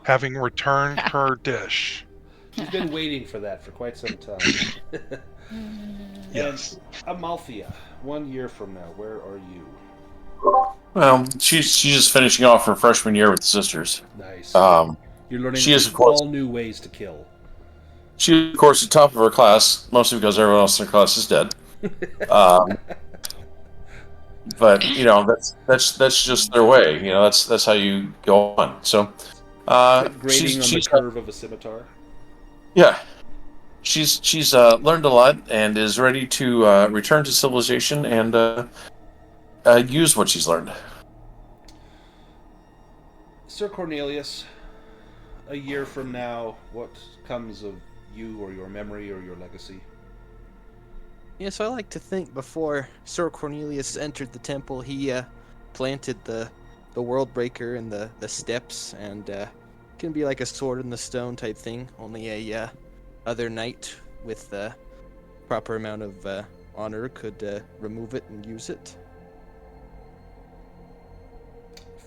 having returned her dish. She's been waiting for that for quite some time. Yes. And Amalthea, 1 year from now, where are you? Well, she's just finishing off her freshman year with the sisters. Nice. Um, You're learning she is, of course, all new ways to kill. She, of course, the top of her class, mostly because everyone else in her class is dead. But that's just their way. That's how you go on. So, Grading on the she's curve of a scimitar. yeah. She's learned a lot and is ready to return to civilization and use what she's learned. Sir Cornelius, a year from now, what comes of you or your memory or your legacy? Yes, I like to think before Sir Cornelius entered the temple, he planted the world breaker in the steps, and can be like a sword in the stone type thing. Only a other knight with the proper amount of honor could remove it and use it.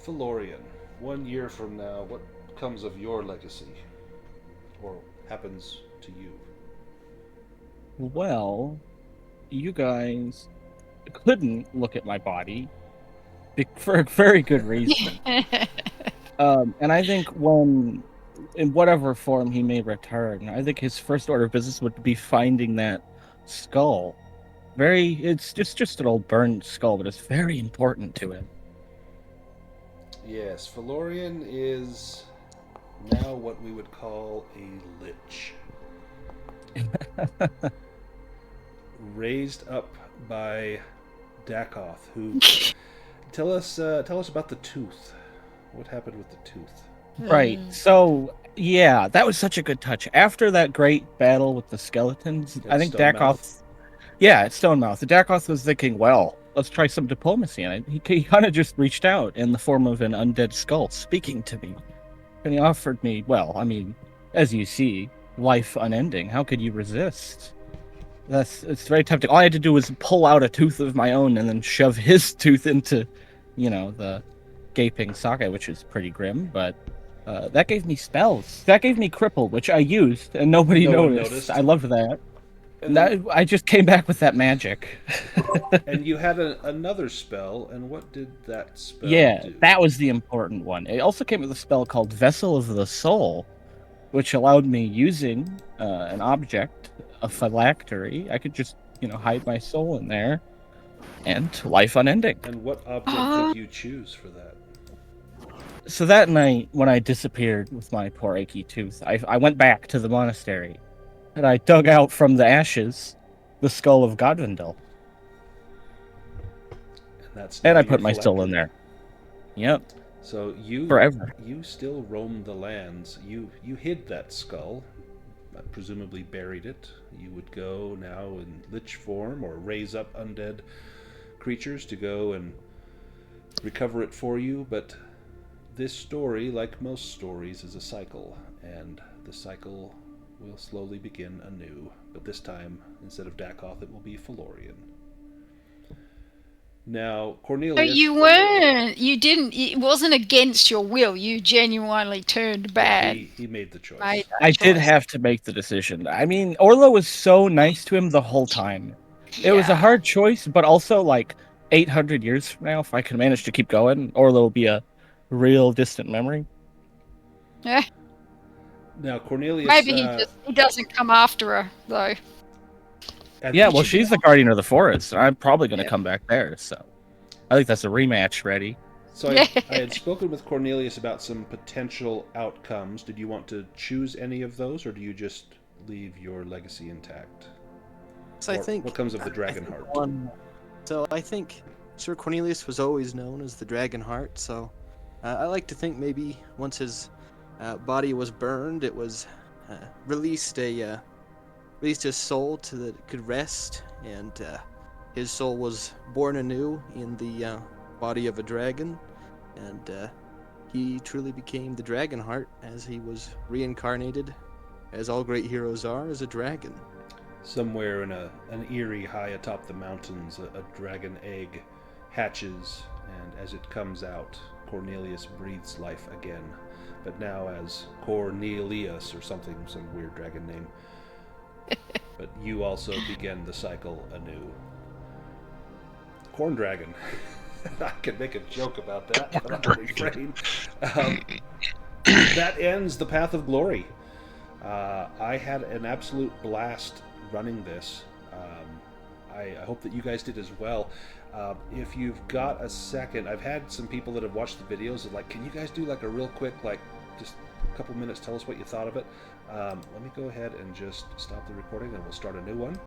Phelorian, 1 year from now, what comes of your legacy? Or happens to you? Well, you guys couldn't look at my body for a very good reason. And I think when, in whatever form he may return, I think his first order of business would be finding that skull. It's just an old burned skull, but it's very important to him. Yes, Phelorian is now what we would call a lich. Raised up by Dakoth, who tell us about the tooth. What happened with the tooth? Right. So yeah, that was such a good touch. After that great battle with the skeletons, I think Dakoth. Yeah, it's Stonemouth. Dakoth was thinking, well, let's try some diplomacy, and he kind of just reached out in the form of an undead skull, speaking to me, and he offered me, well, I mean, as you see, life unending. How could you resist? It's very tempting. All I had to do was pull out a tooth of my own and then shove his tooth into, the gaping socket, which is pretty grim, but that gave me spells. That gave me cripple, which I used, and no one noticed. I loved that. And I just came back with that magic. And you had another spell, and what did that spell do? That was the important one. It also came with a spell called Vessel of the Soul, which allowed me, using an object, a phylactery, I could just, hide my soul in there, and life unending. And what object did you choose for that? So that night, when I disappeared with my poor achy tooth, I went back to the monastery, and I dug out from the ashes the skull of Godvindel. And I put my soul in there. Yep. So you forever. You still roam the lands. You hid that skull, presumably buried it. You would go now in lich form or raise up undead creatures to go and recover it for you, but this story, like most stories, is a cycle, and the cycle will slowly begin anew. But this time, instead of Dakoth, it will be Phelorian. Now, Cornelius... So it wasn't against your will. You genuinely turned bad. He made the choice. I did have to make the decision. I mean, Orla was so nice to him the whole time. It was a hard choice, but also, 800 years from now, if I can manage to keep going, Orla will be a real distant memory. Yeah. Now, Cornelius... Maybe he doesn't come after her, though. Yeah, well, she's the guardian of the forest. I'm probably going to come back there, so I think that's a rematch ready. So I had spoken with Cornelius about some potential outcomes. Did you want to choose any of those, or do you just leave your legacy intact? So I think... What comes of the Dragonheart? So I think Sir Cornelius was always known as the Dragonheart, so I like to think maybe once his body was burned, it was released his soul so that it could rest, and his soul was born anew in the body of a dragon, and he truly became the Dragonheart as he was reincarnated, as all great heroes are, as a dragon. Somewhere in an eyrie high atop the mountains, a dragon egg hatches, and as it comes out, Cornelius breathes life again, but now as Cornelius or something, some weird dragon name. But you also begin the cycle anew. Corn dragon. I could make a joke about that, but I'll refrain. That ends the Path of Glory. I had an absolute blast running this. I hope that you guys did as well. If you've got a second, I've had some people that have watched the videos that can you guys do a real quick, just couple minutes, tell us what you thought of it. Let me go ahead and just stop the recording and we'll start a new one.